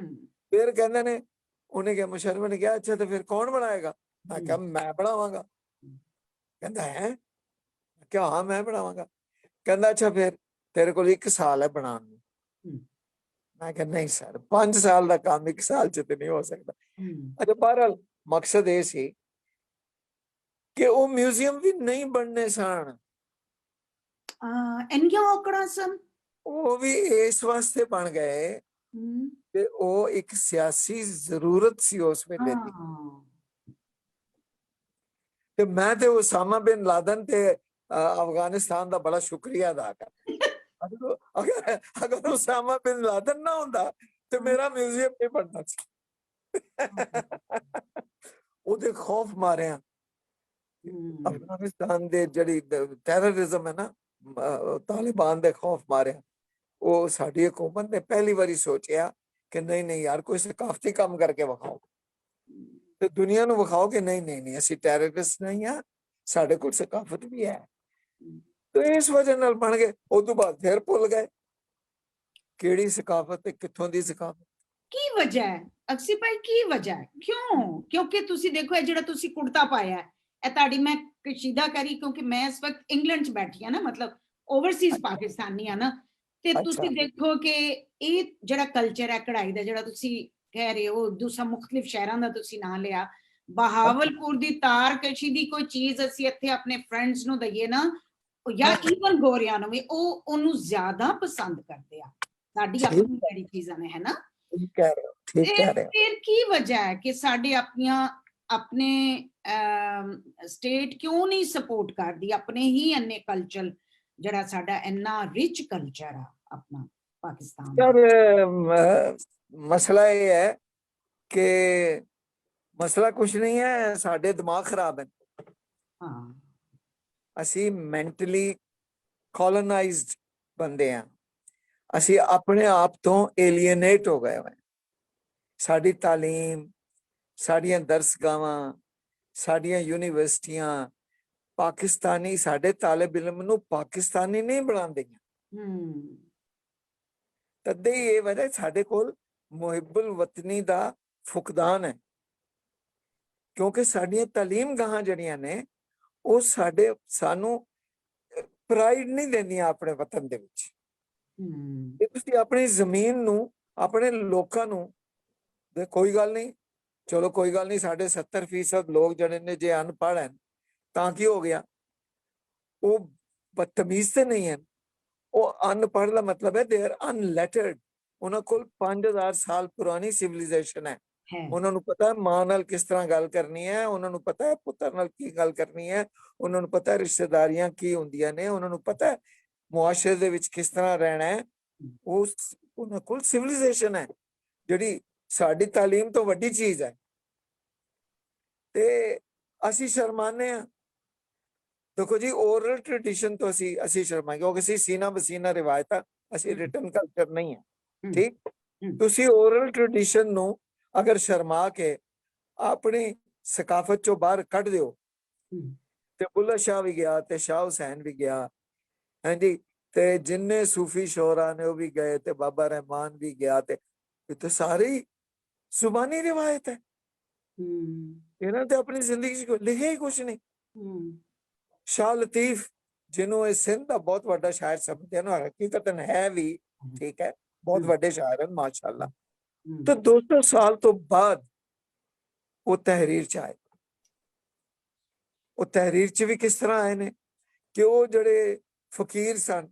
ਫਿਰ ਕਹਿੰਦੇ ਨੇ, ਉਹਨੇ ਕਿਹਾ, ਮੁਸ਼ਰਫ ਨੇ ਕਿਹਾ ਅੱਛਾ ਤੇ ਫਿਰ ਕੌਣ ਬਣਾਏਗਾ? ਮੈਂ ਕਿਹਾ ਮੈਂ ਬਣਾਵਾਂਗਾ। ਕਹਿੰਦਾ ਹੈ? ਕਿਹਾ ਹਾਂ ਮੈਂ ਬਣਾਵਾਂਗਾ। ਕਹਿੰਦਾ ਅੱਛਾ ਫਿਰ ਤੇਰੇ ਕੋਲ 1 ਸਾਲ ਹੈ ਬਣਾਉਣ ਨੂੰ। ਮੈਂ ਕਿਹਾ ਨਹੀਂ ਸਰ 5 ਸਾਲ ਦਾ ਕੰਮ 1 ਸਾਲ ਚ ਤੇ ਨਹੀਂ ਹੋ ਸਕਦਾ। ਅੱਛਾ ਬਹਰਹਾਲ ਮਕਸਦ ਇਹ ਸੀ ਕਿ ਉਹ ਮਿਊਜ਼ੀਅਮ ਵੀ ਨਹੀਂ ਬਣਨੇ ਸਨ, ਇੰਨੀਆਂ ਔਕੜਾਂ ਸਨ। ਉਹ ਵੀ ਇਸ ਵਾਸਤੇ ਬਣ ਗਏ ਕਿ ਉਹ ਇੱਕ ਸਿਆਸੀ ਜ਼ਰੂਰਤ ਸੀ ਉਸ ਵੇਲੇ ਦੀ। ਤੇ ਮੈਂ ਤੇ ਉਸਾਮਾ ਬਿਨ ਲਾਦਨ ਤੇ ਅਫਗਾਨਿਸਤਾਨ ਦਾ ਬੜਾ ਸ਼ੁਕਰੀਆ ਅਦਾ ਕਰਦਾ। ਅਗਰ ਉਸਾਮਾ ਬਿਨ ਲਾਦਨ ਨਾ ਹੁੰਦਾ ਤੇ ਮੇਰਾ ਮਿਊਜ਼ੀਅਮ ਨਹੀਂ ਬਣਨਾ ਸੀ। ਉਹਦੇ ਖੌਫ ਮਾਰਿਆ ਅਫਗਾਨਿਸਤਾਨ ਦੇ ਜਿਹੜੀ ਟੈਰਰਿਜ਼ਮ ਹੈ ਨਾ, ਤਾਲਿਬਾਨ ਦੇ ਖੌਫ ਮਾਰਿਆ, ਉਹ ਸਾਡੀ ਹਕੂਮਤ ਨੇ ਪਹਿਲੀ ਵਾਰੀ ਸੋਚਿਆ ਕਿ ਨਹੀਂ ਨਹੀਂ ਯਾਰ ਕੋਈ ਸਕਾਫਤੀ ਕੰਮ ਕਰਕੇ ਵਿਖਾਓ ਤੇ ਦੁਨੀਆ ਨੂੰ ਵਿਖਾਓ ਕਿ ਨਹੀਂ ਨਹੀਂ ਨਹੀਂ ਅਸੀਂ ਟੈਰਰਿਸਟ ਨਹੀਂ ਆ, ਸਾਡੇ ਕੋਲ ਸਕਾਫਤ ਵੀ ਹੈ। ਤੇ ਇਸ ਵਜ੍ਹਾ ਨਾਲ ਬਣ ਗਏ। ਉਸ ਤੋਂ ਬਾਅਦ ਫਿਰ ਭੁੱਲ ਗਏ ਕਿਹੜੀ ਸਕਾਫਤ ਤੇ ਕਿੱਥੋਂ ਦੀ ਸਕਾਫਤ। ਕੀ ਵਜ੍ਹਾ ਹੈ ਅਕਸੀ ਭਾਈ, ਕੀ ਵਜ੍ਹਾ ਹੈ? ਕਿਉਂ? ਕਿਉਂਕਿ ਤੁਸੀਂ ਦੇਖੋ ਇਹ ਜਿਹੜਾ ਤੁਸੀਂ ਕੁੜਤਾ ਪਾਇਆ ਇਹ ਤੁਹਾਡੀ, ਮੈਂ ਕਸ਼ੀਦਾ ਕਰੀ ਕਿਉਂਕਿ ਮੈਂ ਇਸ ਵਕਤ ਇੰਗਲੈਂਡ ਚ ਬੈਠੀ ਆ ਨਾ, ਮਤਲਬ ਓਵਰਸੀਜ਼ ਪਾਕਿਸਤਾਨੀ ਆ ਨਾ, ਤੇ ਤੁਸੀਂ ਦੇਖੋ ਕਿ ਇਹ ਜਿਹੜਾ ਕਲਚਰ ਹੈ ਕਢਾਈ ਦਾ, ਜਿਹੜਾ ਤੁਸੀਂ ਕਹਿ ਰਹੇ ਹੋ ਦੂਸਰਾ ਮੁxtਲਿਫ ਸ਼ਹਿਰਾਂ ਦਾ ਤੁਸੀਂ ਨਾਂ ਲਿਆ, ਬਹਾਵਲਪੁਰ ਦੀ ਤਾਰਕਸ਼ੀ ਦੀ ਕੋਈ ਚੀਜ਼ ਅਸੀਂ ਇੱਥੇ ਆਪਣੇ ਫਰੈਂਡਸ ਨੂੰ ਦਈਏ ਨਾ, ਜਾਂ ਈਵਨ ਗੋਰਿਆਂ ਨੂੰ ਵੀ, ਉਹ ਉਹਨੂੰ ਜ਼ਿਆਦਾ ਪਸੰਦ ਕਰਦੇ ਆ ਸਾਡੀ ਆਪਣੀ ਜਿਹੜੀ ਚੀਜ਼ਾਂ ਨੇ, ਹੈ ਨਾ। ਫਿਰ ਕੀ ਵਜ੍ਹਾ ਹੈ ਕਿ ਸਾਡੇ ਆਪਣੀਆਂ ਆਪਣੇ ਸਟੇਟ ਕਿਉਂ ਨਹੀਂ ਸਪੋਰਟ ਕਰਦੀ ਆਪਣੇ ਹੀ ਇੰਨੇ ਕਲਚਰ, ਜਿਹੜਾ ਸਾਡਾ ਇੰਨਾ ਰਿਚ ਕਲਚਰ ਆ ਆਪਣਾ ਪਾਕਿਸਤਾਨ ਦਾ? ਮਸਲਾ ਇਹ ਹੈ ਕਿ ਮਸਲਾ ਕੁਛ ਨਹੀਂ ਹੈ, ਸਾਡੇ ਦਿਮਾਗ ਖਰਾਬ ਹੈ। ਹਾਂ, ਅਸੀਂ ਮੈਂਟਲੀ ਕੋਲੋਨਾਈਜ਼ਡ ਬੰਦੇ ਆ, ਅਸੀਂ ਆਪਣੇ ਆਪ ਤੋਂ ਏਲੀਏਨੇਟ ਹੋ ਗਏ ਹੋਏ। ਸਾਡੀ ਤਾਲੀਮ, ਸਾਡੀਆਂ ਦਰਸਗਾਹਾਂ, ਸਾਡੀਆਂ ਯੂਨੀਵਰਸਿਟੀਆਂ ਪਾਕਿਸਤਾਨੀ, ਸਾਡੇ ਤਾਲਿਬ ਇਲਮ ਨੂੰ ਪਾਕਿਸਤਾਨੀ ਨਹੀਂ ਬਣਾਉਂਦੀਆਂ। ਤਦੇ ਹੀ ਇਹ ਵਜ੍ਹਾ ਸਾਡੇ ਕੋਲ ਮੁਹਿਬੁਲ ਵਤਨੀ ਦਾ ਫੁਕਦਾਨ ਹੈ, ਕਿਉਂਕਿ ਸਾਡੀਆਂ ਤਾਲੀਮ ਗਾਹਾਂ ਜਿਹੜੀਆਂ ਨੇ ਉਹ ਸਾਨੂੰ ਪ੍ਰਾਈਡ ਨਹੀਂ ਦਿੰਦੀਆਂ ਆਪਣੇ ਵਤਨ ਦੇ ਵਿੱਚ। ਜੇ ਤੁਸੀਂ ਆਪਣੀ ਜ਼ਮੀਨ ਨੂੰ, ਆਪਣੇ ਲੋਕਾਂ ਨੂੰ, ਕੋਈ ਗੱਲ ਨਹੀਂ, ਚਲੋ ਕੋਈ ਗੱਲ ਨਹੀਂ, ਸਾਡੇ 70% ਲੋਕ ਜਿਹੜੇ ਨੇ ਜੇ ਅਨਪੜ੍ਹ ਹਨ ਤਾਂ ਕੀ ਹੋ ਗਿਆ, ਉਹ ਬਦਤਮੀਜ਼ ਤੇ ਨਹੀਂ ਹਨ। ਉਹ ਅਨਪੜ੍ਹ ਦਾ ਮਤਲਬ ਹੈ ਦੇ ਆਰ ਅਨਲੈਟਰਡ। ਉਹਨਾਂ ਕੋਲ 5000 ਸਾਲ ਪੁਰਾਣੀ ਸਿਵਲਾਈਜੇਸ਼ਨ ਹੈ। ਉਹਨਾਂ ਨੂੰ ਪਤਾ ਹੈ ਮਾਂ ਨਾਲ ਕਿਸ ਤਰ੍ਹਾਂ ਗੱਲ ਕਰਨੀ ਹੈ, ਉਹਨਾਂ ਨੂੰ ਪਤਾ ਹੈ ਪੁੱਤਰ ਨਾਲ ਕੀ ਗੱਲ ਕਰਨੀ ਹੈ, ਉਹਨਾਂ ਨੂੰ ਪਤਾ ਹੈ ਰਿਸ਼ਤੇਦਾਰੀਆਂ ਕੀ ਹੁੰਦੀਆਂ ਨੇ, ਉਹਨਾਂ ਨੂੰ ਪਤਾ ਹੈ ਮੁਆਸ਼ਰੇ ਦੇ ਵਿੱਚ ਕਿਸ ਤਰ੍ਹਾਂ ਰਹਿਣਾ ਹੈ। ਉਹਨਾਂ ਕੋਲ ਸਿਵਲਾਈਜੇਸ਼ਨ ਹੈ ਜਿਹੜੀ ਸਾਡੀ ਤਾਲੀਮ ਤੋਂ ਵੱਡੀ ਚੀਜ਼ ਹੈ। ਤੇ ਅਸੀਂ ਸ਼ਰਮਾਨੇ ਆ। ਦੇਖੋ ਜੀ, ਓਰਲ ਟ੍ਰੈਡੀਸ਼ਨ ਤੋਂ ਅਸੀਂ ਸ਼ਰਮਾਂਗੇ ਕਿਉਂਕਿ ਅਸੀਂ ਸੀਨਾ ਬਸੀਨਾ ਰਿਵਾਇਤਾਂ, ਅਸੀਂ ਰਿਟਨ ਕਲਚਰ ਨਹੀਂ ਹੈ। ਠੀਕ, ਤੁਸੀਂ ਓਰਲ ਟ੍ਰੈਡੀਸ਼ਨ ਨੂੰ ਅਗਰ ਸ਼ਰਮਾ ਕੇ ਆਪਣੀ ਸਕਾਫਤ ਚੋਂ ਬਾਹਰ ਕੱਢ ਦਿਓ, ਤੇ ਬੁੱਲ੍ਹੇ ਸ਼ਾਹ ਵੀ ਗਿਆ ਤੇ ਸ਼ਾਹ ਹੁਸੈਨ ਵੀ ਗਿਆ, ਹਾਂਜੀ, ਤੇ ਜਿੰਨੇ ਸੂਫੀ ਸ਼ੋਰਾ ਨੇ ਉਹ ਵੀ ਗਏ, ਤੇ ਬਾਬਾ ਰਹਿਮਾਨ ਵੀ ਗਿਆ, ਤੇ ਇਹ ਸਾਰੀ ਜ਼ੁਬਾਨੀ ਰਿਵਾਇਤ ਹੈ। ਇਹਨਾਂ ਤੇ ਆਪਣੀ ਜ਼ਿੰਦਗੀ ਚ ਲਿਖਿਆ ਹੀ ਕੁਛ ਨਹੀਂ। ਸ਼ਾਹ ਲਤੀਫ, ਜਿਹਨੂੰ ਇਹ ਸਿੰਧ ਦਾ ਬਹੁਤ ਵੱਡਾ ਸ਼ਾਇਰ ਸਮਝਦੇ ਹਨ, ਹਕੀਕਤਨ ਹੈ ਵੀ, ਠੀਕ ਹੈ, ਬਹੁਤ ਵੱਡੇ ਸ਼ਾਇਰ ਹਨ ਮਾਸ਼ਾਅੱਲਾ, ਤੇ 200 ਸਾਲ ਤੋਂ ਬਾਅਦ ਉਹ ਤਹਿਰੀਰ ਚ ਆਏ। ਉਹ ਤਹਿਰੀਰ ਚ ਵੀ ਕਿਸ ਤਰ੍ਹਾਂ ਆਏ ਨੇ ਕਿ ਉਹ ਜਿਹੜੇ ਫਕੀਰ ਸਨ,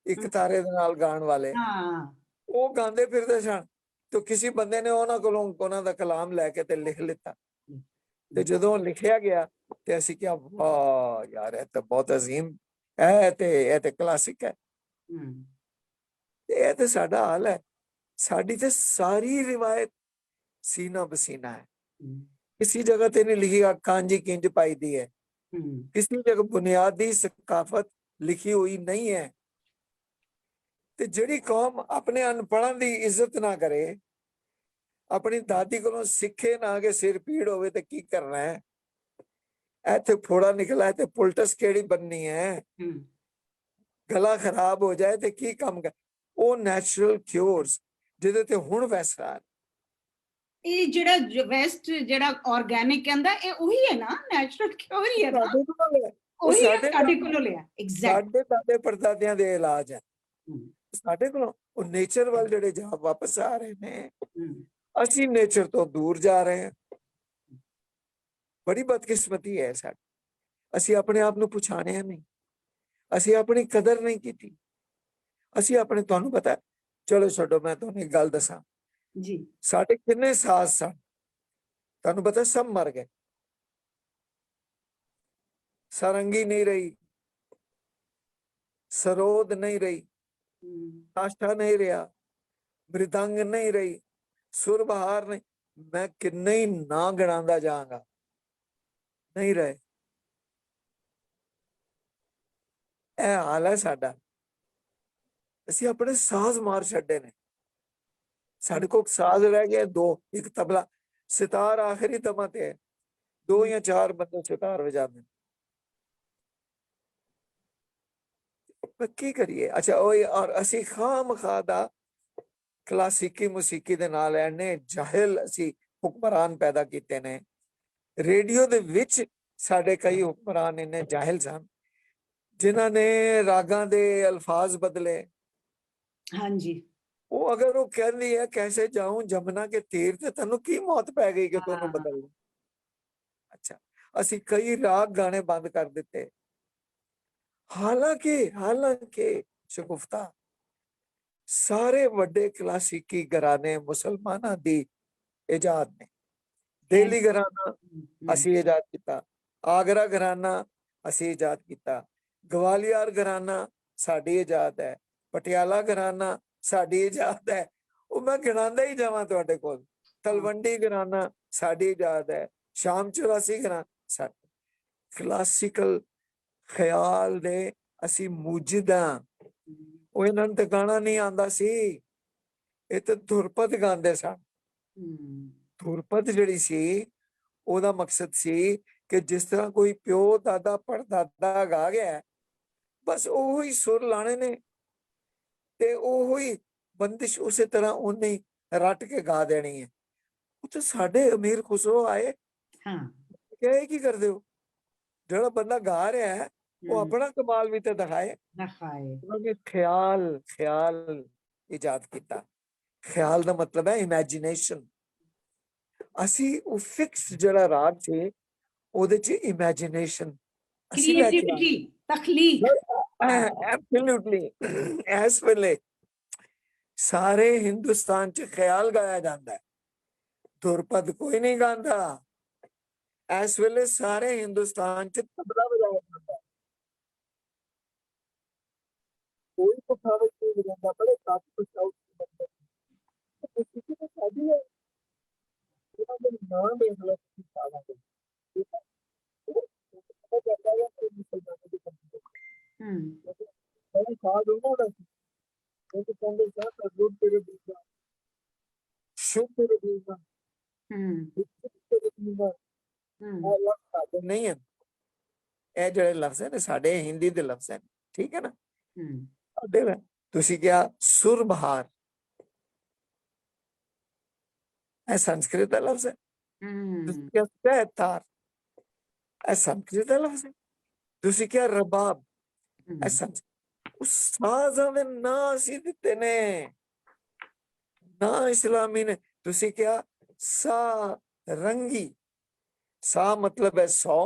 ਇੱਕ ਤਾਰੇ ਦੇ ਨਾਲ ਗਾਣ ਵਾਲੇ, ਉਹ ਗਾਉਂਦੇ ਫਿਰਦੇ ਸਨ, ਤੇ ਕਿਸੇ ਬੰਦੇ ਨੇ ਉਹਨਾਂ ਕੋਲੋਂ ਉਹਨਾਂ ਦਾ ਕਲਾਮ ਲੈ ਕੇ ਤੇ ਲਿਖ ਲਿੱਤਾ। ਤੇ ਜਦੋਂ ਲਿਖਿਆ ਗਿਆ ਤੇ ਅਸੀਂ ਕਿਹਾ ਵਾਹ ਯਾਰ, ਇਹ ਤਾਂ ਬਹੁਤ ਅਜ਼ੀਮ ਹੈ, ਇਹ ਤੇ ਕਲਾਸਿਕ ਹੈ। ਤੇ ਇਹ ਤੇ ਸਾਡਾ ਹਾਲ ਹੈ। ਸਾਡੀ ਤੇ ਸਾਰੀ ਰਿਵਾਇਤ ਸੀਨਾ ਬਸੀਨਾ ਹੈ। ਕਿਸੇ ਜਗ੍ਹਾ ਤੇ ਨਹੀਂ ਲਿਖੀ ਕਾਂਜੀ ਕਿੰਜ ਪਾਈ ਦੀ ਹੈ, ਕਿਸੇ ਜਗ੍ਹਾ ਬੁਨਿਆਦੀ ਸਕਾਫਤ ਲਿਖੀ ਹੋਈ ਨਹੀਂ ਹੈ। ਤੇ ਜਿਹੜੀ ਕੌਮ ਆਪਣੇ ਅਨਪੜ੍ਹਾਂ ਦੀ ਇੱਜ਼ਤ ਨਾ ਕਰੇ, ਆਪਣੀ ਦਾਦੀ ਕੋਲੋਂ ਸਿੱਖੇ ਨਾ ਕਿ ਸਿਰ ਪੀੜ ਹੋਵੇ ਤੇ ਕੀ ਕਰਨਾ ਹੈ, ਇੱਥੇ ਫੋੜਾ ਨਿਕਲਾ ਤੇ ਪੁਲਟਸ ਕਿਹੜੀ ਬੰਨੀ ਹੈ, ਗਲਾ ਖਰਾਬ ਹੋ ਜਾਏ ਤੇ ਕੀ ਕੰਮ ਕਰ। ਉਹ ਨੈਚੁਰਲ ਕਿਉਰਸ ਜਿਹਦੇ ਤੇ ਹੁਣ ਵੈਸਾ, ਇਹ ਜਿਹੜਾ ਵੈਸਟ ਜਿਹੜਾ ਆਰਗੈਨਿਕ ਕਹਿੰਦਾ, ਇਹ ਉਹੀ ਹੈ ਨਾ, ਨੈਚੁਰਲ ਕਿਉਰ ਹੀ ਹੈ ਨਾ। ਉਹੀ ਸਾਡੇ ਕੋਲੋਂ ਲਿਆ ਐਗਜ਼ੈਕਟ ਸਾਡੇ ਦਾਦੇ ਪੜਦਾਦਿਆਂ ਦੇ ਇਲਾਜ ਹੈ ਸਾਡੇ ਕੋਲੋਂ ਉਹ ਨੇਚਰ ਵੱਲ ਜਿਹੜੇ ਜਾ ਵਾਪਸ ਆ ਰਹੇ ਨੇ ਅਸੀਂ ਨੇਚਰ ਤੋਂ ਦੂਰ ਜਾ ਰਹੇ ਹਾਂ ਬੜੀ ਬਦਕਿਸਮਤੀ ਹੈ ਸਾਡੀ ਅਸੀਂ ਆਪਣੇ ਆਪ ਨੂੰ ਪਛਾਣਿਆ ਨਹੀਂ ਅਸੀਂ ਆਪਣੀ ਕਦਰ ਨਹੀਂ ਕੀਤੀ ਅਸੀਂ ਆਪਣੇ ਤੁਹਾਨੂੰ ਪਤਾ ਚਲੋ ਛੱਡੋ ਮੈਂ ਤੁਹਾਨੂੰ ਇੱਕ ਗੱਲ ਦੱਸਾਂ ਜੀ ਸਾਡੇ ਕਿੰਨੇ ਸਾਜ਼ ਸਨ ਤੁਹਾਨੂੰ ਪਤਾ ਸਭ ਮਰ ਗਏ ਸਾਰੰਗੀ ਨਹੀਂ ਰਹੀ ਸਰੋਦ ਨਹੀਂ ਰਹੀ ਆਸ਼ਾ ਨਹੀਂ ਰਿਹਾ ਮ੍ਰਿਦੰਗ ਨਹੀਂ ਰਹੀ ਸੁਰ ਬਹਾਰ ਨਹੀਂ ਮੈਂ ਕਿੰਨੇ ਹੀ ਨਾ ਗਣਾਉਂਦਾ ਜਾਵਾਂਗਾ ਨਹੀਂ ਰਹੇ ਇਹ ਹਾਲ ਹੈ ਸਾਡਾ ਅਸੀਂ ਆਪਣੇ ਸਾਜ਼ ਮਾਰ ਛੱਡੇ ਨੇ ਸਾਡੇ ਕੋਲ ਸਾਜ਼ ਰਹਿ ਗਏ ਦੋ ਇੱਕ ਤਬਲਾ ਸਿਤਾਰ ਆਖਰੀ ਦਮਾਂ ਤੇ 2 ਜਾਂ 4 ਬੰਦੇ ਸਿਤਾਰ ਵਜਾਉਂਦੇ ਕੀ ਕਰੀਏ ਅੱਛਾ ਉਹ ਔਰ ਅਸੀਂ ਖਾਮਖਾ ਦਾ ਕਲਾਸਿਕੀ ਮੂਸੀਕੀ ਦੇ ਨਾਲ ਐਨੇ ਜਾਹਿਲ ਅਸੀਂ ਹੁਕਮਰਾਨ ਪੈਦਾ ਕੀਤੇ ਨੇ ਰੇਡੀਓ ਦੇ ਵਿੱਚ ਸਾਡੇ ਕਈ ਹੁਕਮਰਾਨ ਇੰਨੇ ਜਾਹਿਲ ਸਨ ਜਿਨ੍ਹਾਂ ਨੇ ਰਾਗਾਂ ਦੇ ਅਲਫਾਜ਼ ਬਦਲੇ ਹਾਂਜੀ ਉਹ ਅਗਰ ਉਹ ਕਹਿੰਦੀ ਹੈ ਕੈਸੇ ਜਾऊं ਜਮਨਾ ਕੇ ਤੀਰ ਤੇ ਤੈਨੂੰ ਕੀ ਮੌਤ ਪੈ ਗਈ ਕਿ ਤੈਨੂੰ ਬਦਲ ਅੱਛਾ ਅਸੀਂ ਕਈ ਰਾਗ ਗਾਣੇ ਬੰਦ ਕਰ ਦਿੱਤੇ ਹਾਲਾਂਕਿ ਸ਼ਗੁਫਤਾ ਸਾਰੇ ਵੱਡੇ ਕਲਾਸਿਕੀ ਘਰਾਣੇ ਮੁਸਲਮਾਨਾਂ ਦੀ ਇਜਾਦ ਨੇ ਦਿੱਲੀ ਘਰਾਣਾ ਅਸੀਂ ਇਜਾਦ ਕੀਤਾ ਆਗਰਾ ਘਰਾਣਾ ਅਸੀਂ ਇਜਾਦ ਕੀਤਾ ਗਵਾਲੀਅਰ ਘਰਾਣਾ ਸਾਡੀ ਇਜਾਦ ਹੈ ਪਟਿਆਲਾ ਘਰਾਣਾ ਸਾਡੀ ਇਜਾਦ ਹੈ ਉਹ ਮੈਂ ਗਿਣਾਉਂਦਾ ਹੀ ਜਾਵਾਂ ਤੁਹਾਡੇ ਕੋਲ ਤਲਵੰਡੀ ਘਰਾਣਾ ਸਾਡੀ ਇਜਾਦ ਹੈ ਸ਼ਾਮ 84 ਘਰਾਣਾ ਸਾਡੀ ਕਲਾਸਿਕਲ ਖਿਆਲ ਦੇ ਅਸੀਂ ਮੂਜਿਦਾਂ ਉਹ ਇਹਨਾਂ ਨੂੰ ਤੇ ਗਾਣਾ ਨਹੀਂ ਆਉਂਦਾ ਸੀ ਇਹ ਤੇ ਧੁਰਪਦ ਗਾਉਂਦੇ ਸਨ ਧੁਰਪਦ ਜਿਹੜੀ ਸੀ ਉਹਦਾ ਮਕਸਦ ਸੀ ਕਿ ਜਿਸ ਤਰ੍ਹਾਂ ਕੋਈ ਪਿਓ ਦਾਦਾ ਪੜਦਾਦਾ ਗਾ ਗਿਆ ਬਸ ਉਹੋ ਹੀ ਸੁਰ ਲਾਣੇ ਨੇ ਤੇ ਉਹੋ ਹੀ ਬੰਦਿਸ਼ ਉਸੇ ਤਰ੍ਹਾਂ ਉਹਨੇ ਰੱਟ ਕੇ ਗਾ ਦੇਣੀ ਹੈ ਉਹ ਤੇ ਸਾਡੇ ਅਮੀਰ ਖੁਸਰੋ ਆਏ ਕਿਹਾ ਕੀ ਕਰਦੇ ਹੋ ਜਿਹੜਾ ਬੰਦਾ ਗਾ ਰਿਹਾ ਹੈ ਉਹ ਆਪਣਾ ਕਮਾਲ ਵੀ ਤੇ ਦਿਖਾਏ ਉਹਨੇ ਖਿਆਲ ਇਜਾਦ ਕੀਤਾ ਖਿਆਲ ਦਾ ਮਤਲਬ ਹੈ ਇਮੇਜਿਨੇਸ਼ਨ ਅਸੀਂ ਉਹ ਫਿਕਸ ਜਿਹੜਾ ਰਾਗ ਸੀ ਉਹਦੇ ਚ ਇਮੇਜਿਨੇਸ਼ਨ ਕ੍ਰੀਏਟੀਵਿਟੀ ਤਖਲੀਕ ਐਬਸੋਲੂਟਲੀ ਇਸ ਵੇਲੇ ਸਾਰੇ ਹਿੰਦੁਸਤਾਨ ਚ ਖਿਆਲ ਗਾਇਆ ਜਾਂਦਾ ਹੈ ਧੁਰਪਦ ਕੋਈ ਨਹੀਂ ਗਾਉਂਦਾ ਇਸ ਵੇਲੇ ਸਾਰੇ ਹਿੰਦੁਸਤਾਨ ਚ ਤਬਲਾ ਵਜਾਇਆ ਜਾਂਦਾ ਕੋਈ ਪਖਾਵਤ ਨਹੀਂ ਵਜਾਉਂਦਾ ਬੜੇ ਕਾਫੀ ਪਛਾਉ ਸਾਡੀ ਹੈ ਉਹਨਾਂ ਦੇ ਨਾਮ ਦੇਖ ਲਓ ਤੁਸੀਂ ਸਾਲਾਂ ਦੇ ਨਹੀਂ ਹੈ ਇਹ ਜਿਹੜੇ ਲਫ਼ਜ਼ ਨੇ ਸਾਡੇ ਹਿੰਦੀ ਦੇ ਲਫ਼ਜ਼ ਨੇ ਠੀਕ ਹੈ ਨਾ ਤੁਸੀਂ ਕਿਹਾ ਸੁਰ ਬਹਾਰ ਇਹ ਸੰਸਕ੍ਰਿਤ ਦਾ ਲਫ਼ਜ਼ ਹੈ ਤੁਸੀਂ ਕਿਹਾ ਤਾਰ ਇਹ ਸੰਸਕ੍ਰਿਤ ਦਾ ਲਫ਼ਜ਼ ਹੈ ਤੁਸੀਂ ਕਿਹਾ ਰਬਾਬ ਇਹ ਸੰਸਕ੍ਰਿਤ ਉਸ ਸਾਜ਼ਾਂ ਦੇ ਨਾਂ ਅਸੀਂ ਦਿੱਤੇ ਨੇ ਨਾ ਇਸਲਾਮੀ ਨੇ ਤੁਸੀਂ ਕਿਹਾ ਸਾ ਰੰਗੀ ਸਾ ਮਤਲਬ ਹੈ 100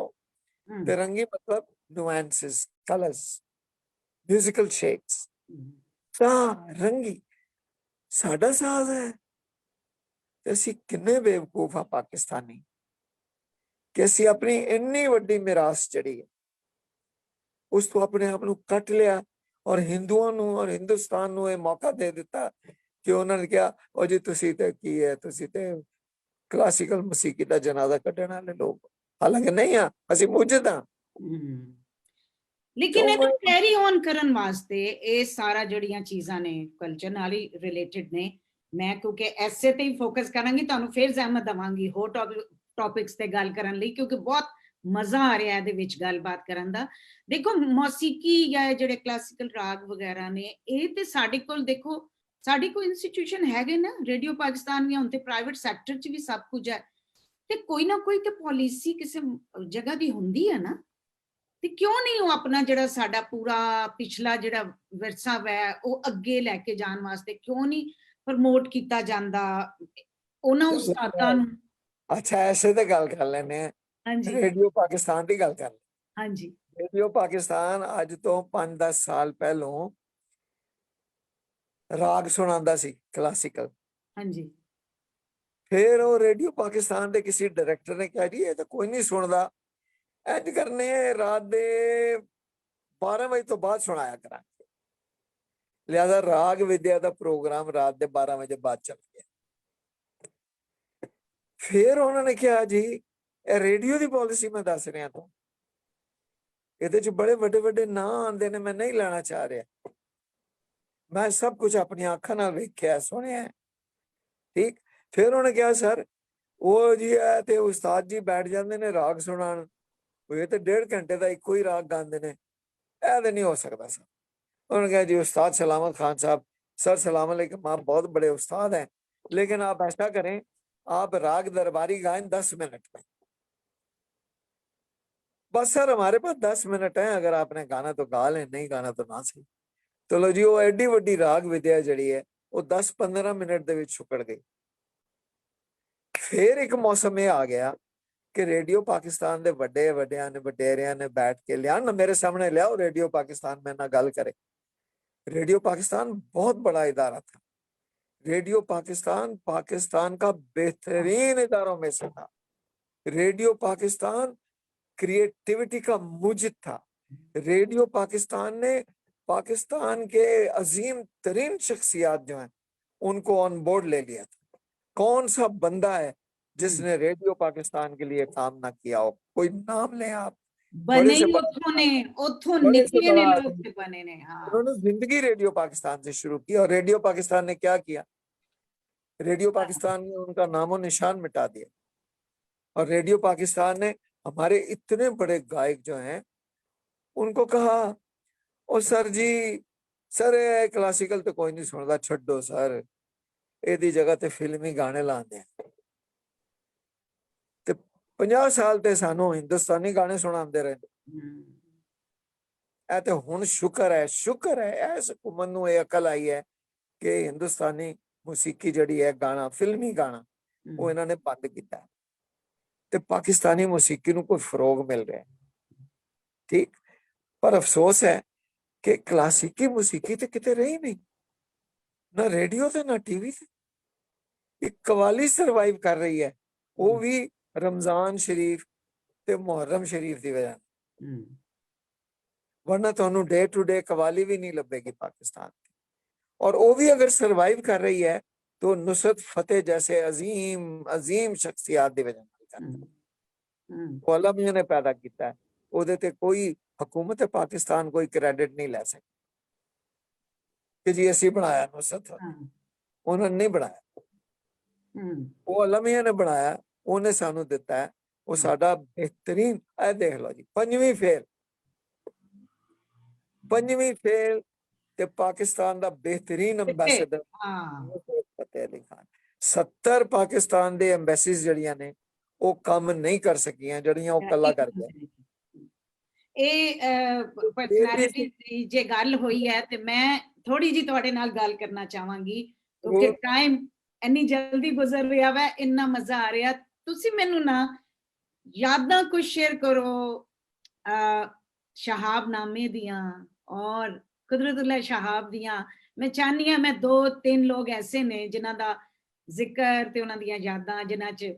ਤੇ ਰੰਗੀ ਮਤਲਬ nuances colors musical shapes ਸਾ ਰੰਗੀ ਸਾਡਾ ਸਾਜ਼ ਹੈ ਤੇ ਅਸੀਂ ਕਿੰਨੇ ਬੇਵਕੂਫ ਆ ਪਾਕਿਸਤਾਨੀ ਕਿ ਅਸੀਂ ਆਪਣੀ ਇੰਨੀ ਵੱਡੀ ਮਿਰਾਸ ਜਿਹੜੀ ਹੈ ਉਸ ਤੋਂ ਆਪਣੇ ਆਪ ਨੂੰ ਕੱਟ ਲਿਆ ਔਰ ਹਿੰਦੂਆਂ ਨੂੰ ਔਰ ਹਿੰਦੁਸਤਾਨ ਨੂੰ ਇਹ ਮੌਕਾ ਦੇ ਦਿੱਤਾ ਕਿ ਉਹਨਾਂ ਨੇ ਕਿਹਾ ਉਹ ਜੀ ਤੁਸੀਂ ਤੇ ਕੀ ਹੈ ਤੁਸੀਂ ਤੇ ਕਲਾਸਿਕਲ ਮੂਸੀਕੀ ਦਾ ਜਨਾਜ਼ਾ ਕੱਢਣ ਵਾਲੇ ਲੋਕ ਹਾਲਾਂਕਿ ਨਹੀਂ ਆ ਅਸੀਂ ਮੁਜਦ ਹਾਂ ਲੇਕਿਨ ਇਹ ਕੈਰੀ ਔਨ ਕਰਨ ਵਾਸਤੇ ਇਹ ਸਾਰਾ ਜਿਹੜੀਆਂ ਚੀਜ਼ਾਂ ਨੇ ਕਲਚਰ ਨਾਲ ਹੀ ਰਿਲੇਟਡ ਨੇ ਮੈਂ ਕਿਉਂਕਿ ਐਸੇ ਤੇ ਹੀ ਫੋਕਸ ਕਰਾਂਗੀ ਤੁਹਾਨੂੰ ਫਿਰ ਜ਼ਹਿਮਤ ਦਵਾਂਗੀ ਹੋਰ ਟੌਪਿਕਸ ਤੇ ਗੱਲ ਕਰਨ ਲਈ ਕਿਉਂਕਿ ਬਹੁਤ ਮਜ਼ਾ ਆ ਰਿਹਾ ਇਹਦੇ ਵਿੱਚ ਗੱਲਬਾਤ ਕਰਨ ਦਾ ਦੇਖੋ ਮੌਸੀਕੀ ਜਾਂ ਜਿਹੜੇ ਕਲਾਸਿਕਲ ਰਾਗ ਵਗੈਰਾ ਨੇ ਇਹ ਤੇ ਸਾਡੇ ਕੋਲ ਦੇਖੋ ਸਾਡੇ ਕੋਲ ਇੰਸਟੀਟਿਊਸ਼ਨ ਹੈਗੇ ਨਾ ਰੇਡੀਓ ਪਾਕਿਸਤਾਨ ਵੀ ਹੁਣ ਤੇ ਪ੍ਰਾਈਵੇਟ ਸੈਕਟਰ 'ਚ ਵੀ ਸਭ ਕੁਝ ਹੈ ਤੇ ਕੋਈ ਨਾ ਕੋਈ ਤੇ ਪਾਲਿਸੀ ਕਿਸੇ ਜਗ੍ਹਾ ਦੀ ਹੁੰਦੀ ਹੈ ਨਾ ਤੇ ਕਿਉਂ ਨਹੀਂ ਉਹ ਆਪਣਾ ਜਿਹੜਾ ਸਾਡਾ ਪੂਰਾ ਪਿਛਲਾ ਜਿਹੜਾ ਵਿਰਸਾ ਹੈ ਉਹ ਅੱਗੇ ਲੈ ਕੇ ਜਾਣ ਵਾਸਤੇ ਕਿਉਂ ਨਹੀਂ ਪ੍ਰਮੋਟ ਕੀਤਾ ਜਾਂਦਾ ਉਹਨਾਂ ਉਸਤਾਦਾਂ ਨੂੰ? ਅੱਛਾ, ਐਸੇ ਤੇ ਗੱਲ ਕਰ ਲੈਨੇ ਆ। ਹਾਂਜੀ ਰੇਡੀਓ ਪਾਕਿਸਤਾਨ ਦੀ ਗੱਲ ਕਰ ਲੈ। ਹਾਂਜੀ ਰੇਡੀਓ ਪਾਕਿਸਤਾਨ ਅੱਜ ਤੋਂ 5-10 ਸਾਲ ਪਹਿਲੋਂ ਰਾਗ ਸੁਣਾਉਂਦਾ ਸੀ ਕਲਾਸੀਕਲ। ਹਾਂਜੀ ਫਿਰ ਉਹ ਰੇਡੀਓ ਪਾਕਿਸਤਾਨ ਦੇ ਕਿਸੇ ਡਾਇਰੈਕਟਰ ਨੇ ਕਿਹਾ ਜੀ ਇਹ ਤਾਂ ਕੋਈ ਨਹੀਂ ਸੁਣਦਾ, ਇੰਜ ਕਰਨੇ ਰਾਤ ਦੇ 12 ਵਜੇ ਤੋਂ ਬਾਅਦ ਸੁਣਾਇਆ ਕਰਾਂਗੇ। ਲਿਹਾਜ਼ਾ ਰਾਗ ਵਿਦਿਆ ਦਾ ਪ੍ਰੋਗਰਾਮ ਰਾਤ ਦੇ 12 ਵਜੇ ਬਾਅਦ ਚੱਲ ਗਿਆ। ਫਿਰ ਉਹਨਾਂ ਨੇ ਕਿਹਾ ਜੀ ਇਹ ਰੇਡੀਓ ਦੀ ਪਾਲਿਸੀ ਮੈਂ ਦੱਸ ਰਿਹਾ ਤੁਹਾਨੂੰ, ਇਹਦੇ ਚ ਬੜੇ ਵੱਡੇ ਵੱਡੇ ਨਾਂ ਆਉਂਦੇ ਨੇ, ਮੈਂ ਨਹੀਂ ਲੈਣਾ ਚਾਹ ਰਿਹਾ, ਮੈਂ ਸਭ ਕੁਝ ਆਪਣੀਆਂ ਅੱਖਾਂ ਨਾਲ ਵੇਖਿਆ ਸੁਣਿਆ। ਠੀਕ। ਫਿਰ ਉਹਨੇ ਕਿਹਾ ਸਰ ਉਹ ਜੀ ਹੈ ਤੇ ਉਸਤਾਦ ਜੀ ਬੈਠ ਜਾਂਦੇ ਨੇ ਰਾਗ ਸੁਣਾਉਣ, ਇਹ ਤੇ 1.5 ਘੰਟੇ ਦਾ ਇੱਕੋ ਹੀ ਰਾਗ ਗਾਉਂਦੇ ਨੇ, ਇਹ ਤੇ नहीं हो सकता सर। उन्होंने कहा जी उस्ताद सलामत खान साहब, सर सलाम अलैकुम, आप बहुत बड़े उस्ताद हैं, लेकिन आप ऐसा करें आप राग दरबारी गाएं 10 मिनट में। बस सर हमारे पास 10 मिनट है, अगर आपने गाना तो गा लें, नहीं गाना तो ना सही। तो लो जी वो एडी वड्डी राग विद्या जड़ी है वो 10-15 मिनट ਦੇ ਵਿੱਚ ਛੁਕੜ ਗਈ। ਫਿਰ ਇੱਕ ਮੌਸਮ ਇਹ ਆ ਗਿਆ ਕਿ ਰੇਡੀਓ ਪਾਕਿਸਤਾਨ ਦੇ ਵੱਡੇ ਵੱਡਿਆਂ ਨੇ ਵਡੇਰਿਆਂ ਨੇ ਬੈਠ ਕੇ ਲਿਆਣ ਨਾ ਮੇਰੇ ਸਾਹਮਣੇ ਲਿਆਓ ਰੇਡੀਓ ਪਾਕਿस्तान में ना गल करे। रेडियो पाकिस्तान बहुत बड़ा इदारा था। रेडियो पाकिस्तान पाकिस्तान का बेहतरीन इदारों में से था। रेडियो पाकिस्तान क्रिएटिविटी का मुजिद था। रेडियो पाकिस्तान ने पाकिस्तान के अजीम तरीन शख्सियात जो हैं उनको ऑन बोर्ड ले लिया था। कौन सा बंदा है जिसने रेडियो पाकिस्तान के लिए काम ना किया हो? कोई नाम लें आप। बने ही उथों निकले ने लोग से बने ने। हाँ, उन्होंने जिंदगी रेडियो पाकिस्तान से शुरू की और रेडियो पाकिस्तान ने क्या किया? रेडियो पाकिस्तान ने उनका नामो निशान मिटा दिया। और रेडियो पाकिस्तान ने हमारे इतने बड़े गायक जो हैं उनको कहा ओ सर जी सर क्लासिकल तो कोई नहीं सुनता, छड्डो सर, ਇਹਦੀ ਜਗ੍ਹਾ ਤੇ ਫਿਲਮੀ ਗਾਣੇ ਲਾਉਂਦੇ ਆ। ਤੇ 50 ਸਾਲ ਤੇ ਸਾਨੂੰ ਹਿੰਦੁਸਤਾਨੀ ਗਾਣੇ ਸੁਣਾਉਂਦੇ ਰਹੇ। ਇਹ ਤੇ ਹੁਣ ਸ਼ੁਕਰ ਹੈ ਇਸ ਹੁਕੂਮਤ ਨੂੰ ਇਹ ਅਕਲ ਆਈ ਹੈ ਕਿ ਹਿੰਦੁਸਤਾਨੀ ਮੌਸੀਕੀ ਜਿਹੜੀ ਹੈ ਗਾਣਾ ਫਿਲਮੀ ਗਾਣਾ ਉਹ ਇਹਨਾਂ ਨੇ ਬੰਦ ਕੀਤਾ ਤੇ ਪਾਕਿਸਤਾਨੀ ਮੌਸੀਕੀ ਨੂੰ ਕੋਈ ਫਰੋਗ ਮਿਲ ਰਿਹਾ। ਠੀਕ। ਪਰ ਅਫਸੋਸ ਹੈ ਕਿ ਕਲਾਸਿਕੀ ਮੌਸੀਕੀ ਤੇ ਕਿਤੇ ਰਹੀ ਨਹੀਂ, ਨਾ ਰੇਡੀਓ ਤੇ ਨਾ ਟੀਵੀ ਤੇ। ਇੱਕ ਕਵਾਲੀ ਸਰਵਾਈਵ ਕਰ ਰਹੀ ਹੈ, ਉਹ ਵੀ ਰਮਜ਼ਾਨ ਸ਼ਰੀਫ ਤੇ ਮੁਹर्रम ਸ਼ਰੀਫ ਦੀ ਵਜ੍ਹਾ। वरना ਤੁਹਾਨੂੰ डे टू डे कवाली भी नहीं लभेगी पाकिस्तान की। और वो भी अगर सरवाइव कर रही है तो नुसरत फतेह जैसे अजीम अजीम शख्सियात की वजह वो अल्लाह मियां ने पैदा किया है। ਉਹਦੇ ਤੇ ਕੋਈ हुकूमत पाकिस्तान कोई क्रेडिट नहीं ले सकती कि जी ਅਸੀਂ ਬਣਾਇਆ नुसरत फतेह, ਉਹਨਾਂ ਨੇ ਨਹੀਂ ਬਣਾਇਆ। ਉਹ ਅੱਲਾਹ ਮਿयां ਨੇ ਬਣਾਇਆ, ਉਹਨੇ ਸਾਨੂੰ ਦਿੱਤਾ ਹੈ, ਉਹ ਸਾਡਾ ਬਿਹਤਰੀਨ। ਇਹ ਦੇਖ ਲਓ ਜੀ पंजवीं फेल ते पाकिस्तान दा बेहतरीन अंबैसडर फतेह अली खान। 70 पाकिस्तान दे एम्बेसीज जड़ियां ने वो काम नहीं कर सकियां जड़ियां वो कला कर गया। पर्सनैलिटी दी जे गल होई है ते मैं थोड़ी जी तुहाडे नाल गल करना चाहांगी क्योंकि टाइम इन्नी जल्दी गुजर रहा है, इन्ना मजा आ रहा। तुसी मैनू ना यादां कुछ शेयर करो शहाबनामे दियां और कुदरतुल्लाह शहाब दियां। मैं चाहनी हां मैं 2-3 लोग ऐसे ने जिन्हां दा जिक्र ते उन्हां दियां यादां जिन्हां च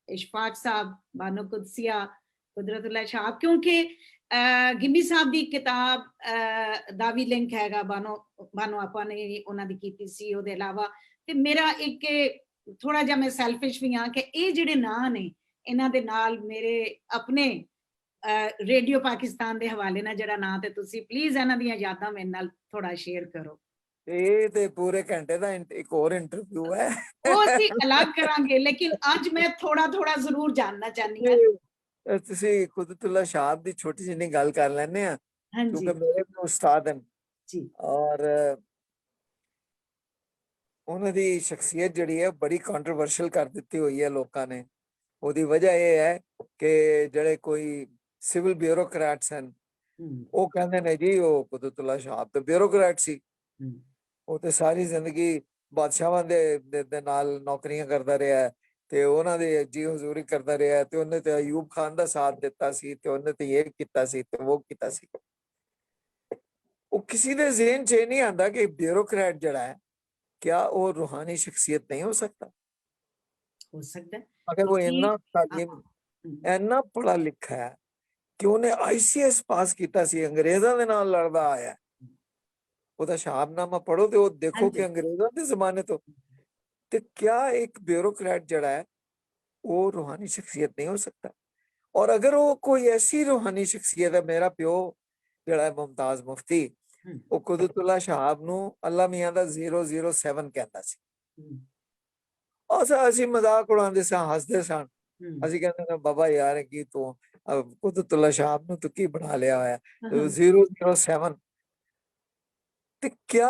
इशफाक साहब, बानो कुदसिया, कुदरतुल्लाह शहाब, क्योंकि गिम्मी साहब दी किताब दा भी लिंक हैगा, बानो आपा ने उन्हां दी कीती सी। ओहदे अलावा ते मेरा एक थोड़ा जिहा मैं सैल्फिश भी हां कि ਇਹ ਜਿਹੜੇ ਨਾਂ ਨੇ ਇਹਨਾਂ ਦੇ ਨਾਲ ਮੇਰੇ ਆਪਣੇ रेडियो पाकिस्तान ਦੇ ਹਵਾਲੇ ਨਾਲ ਜਿਹੜਾ ਨਾਂ ਤੇ ਤੁਸੀਂ ਪਲੀਜ਼ ਇਹਨਾਂ ਦੀਆਂ ਯਾਦਾਂ ਮੇਰੇ ਨਾਲ ਥੋੜਾ ਸ਼ੇਅਰ ਕਰੋ। ਇਹ ਤੇ ਪੂਰੇ ਘੰਟੇ ਦਾ ਇੱਕ ਹੋਰ ਇੰਟਰਵਿਊ ਹੈ, ਉਹ ਅਸੀਂ ਅਲੱਗ ਕਰਾਂਗੇ, ਲੇਕਿਨ ਅੱਜ ਮੈਂ ਥੋੜਾ ਥੋੜਾ ਜ਼ਰੂਰ ਜਾਨਣਾ ਚਾਹਨੀ ਹਾਂ। ਤੁਸੀਂ ਕੁਦਰਤੁल्लाह ਸ਼ਾਹਬ ਦੀ ਛੋਟੀ ਜਿਹੀ ਗੱਲ ਕਰ ਲੈਣੇ ਆ ਕਿਉਂਕਿ ਮੇਰੇ ਵੀ ਉਸਤਾਦ ਹਨ ਜੀ ਔਰ ਉਹਨਾਂ ਦੀ ਸ਼ਖਸੀਅਤ ਜਿਹੜੀ ਹੈ ਬੜੀ ਕੰਟਰੋਵਰਸ਼ੀਅਲ ਕਰ ਦਿੱਤੀ ਹੋਈ ਹੈ ਲੋਕਾਂ ਨੇ। ਉਹਦੀ ਵਜ੍ਹਾ ਇਹ ਹੈ ਕਿ ਜਿਹੜੇ ਕੋਈ ਸਿਵਲ ਬਿਊਰੋਕਰੈਟਸ ਹਨ, ਹਮ, ਉਹ ਕਹਿੰਦੇ ਨੇ ਜੀ ਉਹ ਕੁਦਰਤੁੱਲਾ ਸ਼ਾਹ ਤੇ ਬਿਊਰੋਕਰੈਟ ਸੀ, ਹਮ, ਉਹ ਤੇ ਸਾਰੀ ਜ਼ਿੰਦਗੀ ਬਾਦਸ਼ਾਹਾਂ ਦੇ ਨਾਲ ਨੌਕਰੀਆਂ ਕਰਦਾ ਰਿਹਾ ਹੈ, ਤੇ ਉਹਨਾਂ ਦੀ ਜੀ ਹਜ਼ੂਰੀ ਕਰਦਾ ਰਿਹਾ ਹੈ, ਤੇ ਉਹਨੇ ਤੇ ਅਯੂਬ ਖਾਨ ਦਾ ਸਾਥ ਦਿੱਤਾ ਸੀ, ਤੇ ਉਹਨੇ ਤੇ ਇਹ ਕੀਤਾ ਸੀ ਤੇ ਉਹ ਕੀਤਾ ਸੀ। ਉਹ ਕਿਸੇ ਦੇ ਜ਼ਿਹਨ 'ਚ ਇਹ ਨਹੀਂ ਆਉਂਦਾ ਕਿ ਬਿਊਰੋਕਰੈਟ ਜਿਹੜਾ ਹੈ, क्या वो रूहानी शख्सियत नहीं हो सकता? हो सकता है अगर वो क्योंकि इन्ना हाँ, तालीम, हम्म, इन्ना पढ़ा लिखा है कि ਉਹਨੇ ICS ਪਾਸ ਕੀਤਾ ਸੀ, ਅੰਗਰੇਜ਼ਾਂ ਦੇ ਨਾਲ ਲੜਦਾ ਆਇਆ ਹੈ। ਉਹਦਾ ਸ਼ਹਾਬਨਾਮਾ ਪੜੋ ਤੇ ਉਹ हाँ ਦੇਖੋ जी, ਕਿ ਅੰਗਰੇਜ਼ਾਂ ਦੇ ਜ਼ਮਾਨੇ ਤੋਂ। ਤੇ क्या एक ब्यूरोक्रेट जड़ा है वो रूहानी शख्सियत नहीं हो सकता? और अगर वो कोई ऐसी रूहानी शख्सियत है, मेरा प्यो जड़ा है मुमताज मुफ्ती, हम्म, ਉਹ ਕੁਦਰਤੁੱਲਾ ਸ਼ਹਾਬ ਨੂੰ ਅੱਲਾ ਮੀਆਂ ਦਾ 007 ਕਹਿੰਦਾ ਸੀ। हम्म, ਅਸੀਂ ਮਜ਼ਾਕ ਉਡਾਉਂਦੇ ਸਾਂ, ਹੱਸਦੇ ਸਨ। हम्म, ਅਸੀਂ ਕਹਿੰਦੇ ਨੇ ਬਾਬਾ ਯਾਰ ਕੀ ਤੂੰ ਕੁਦਰਤੁੱਲਾ ਸ਼ਾਹ ਨੂੰ ਤੂੰ ਕੀ ਬਣਾ ਲਿਆ ਹੋਇਆ हाँ, 007। तो क्या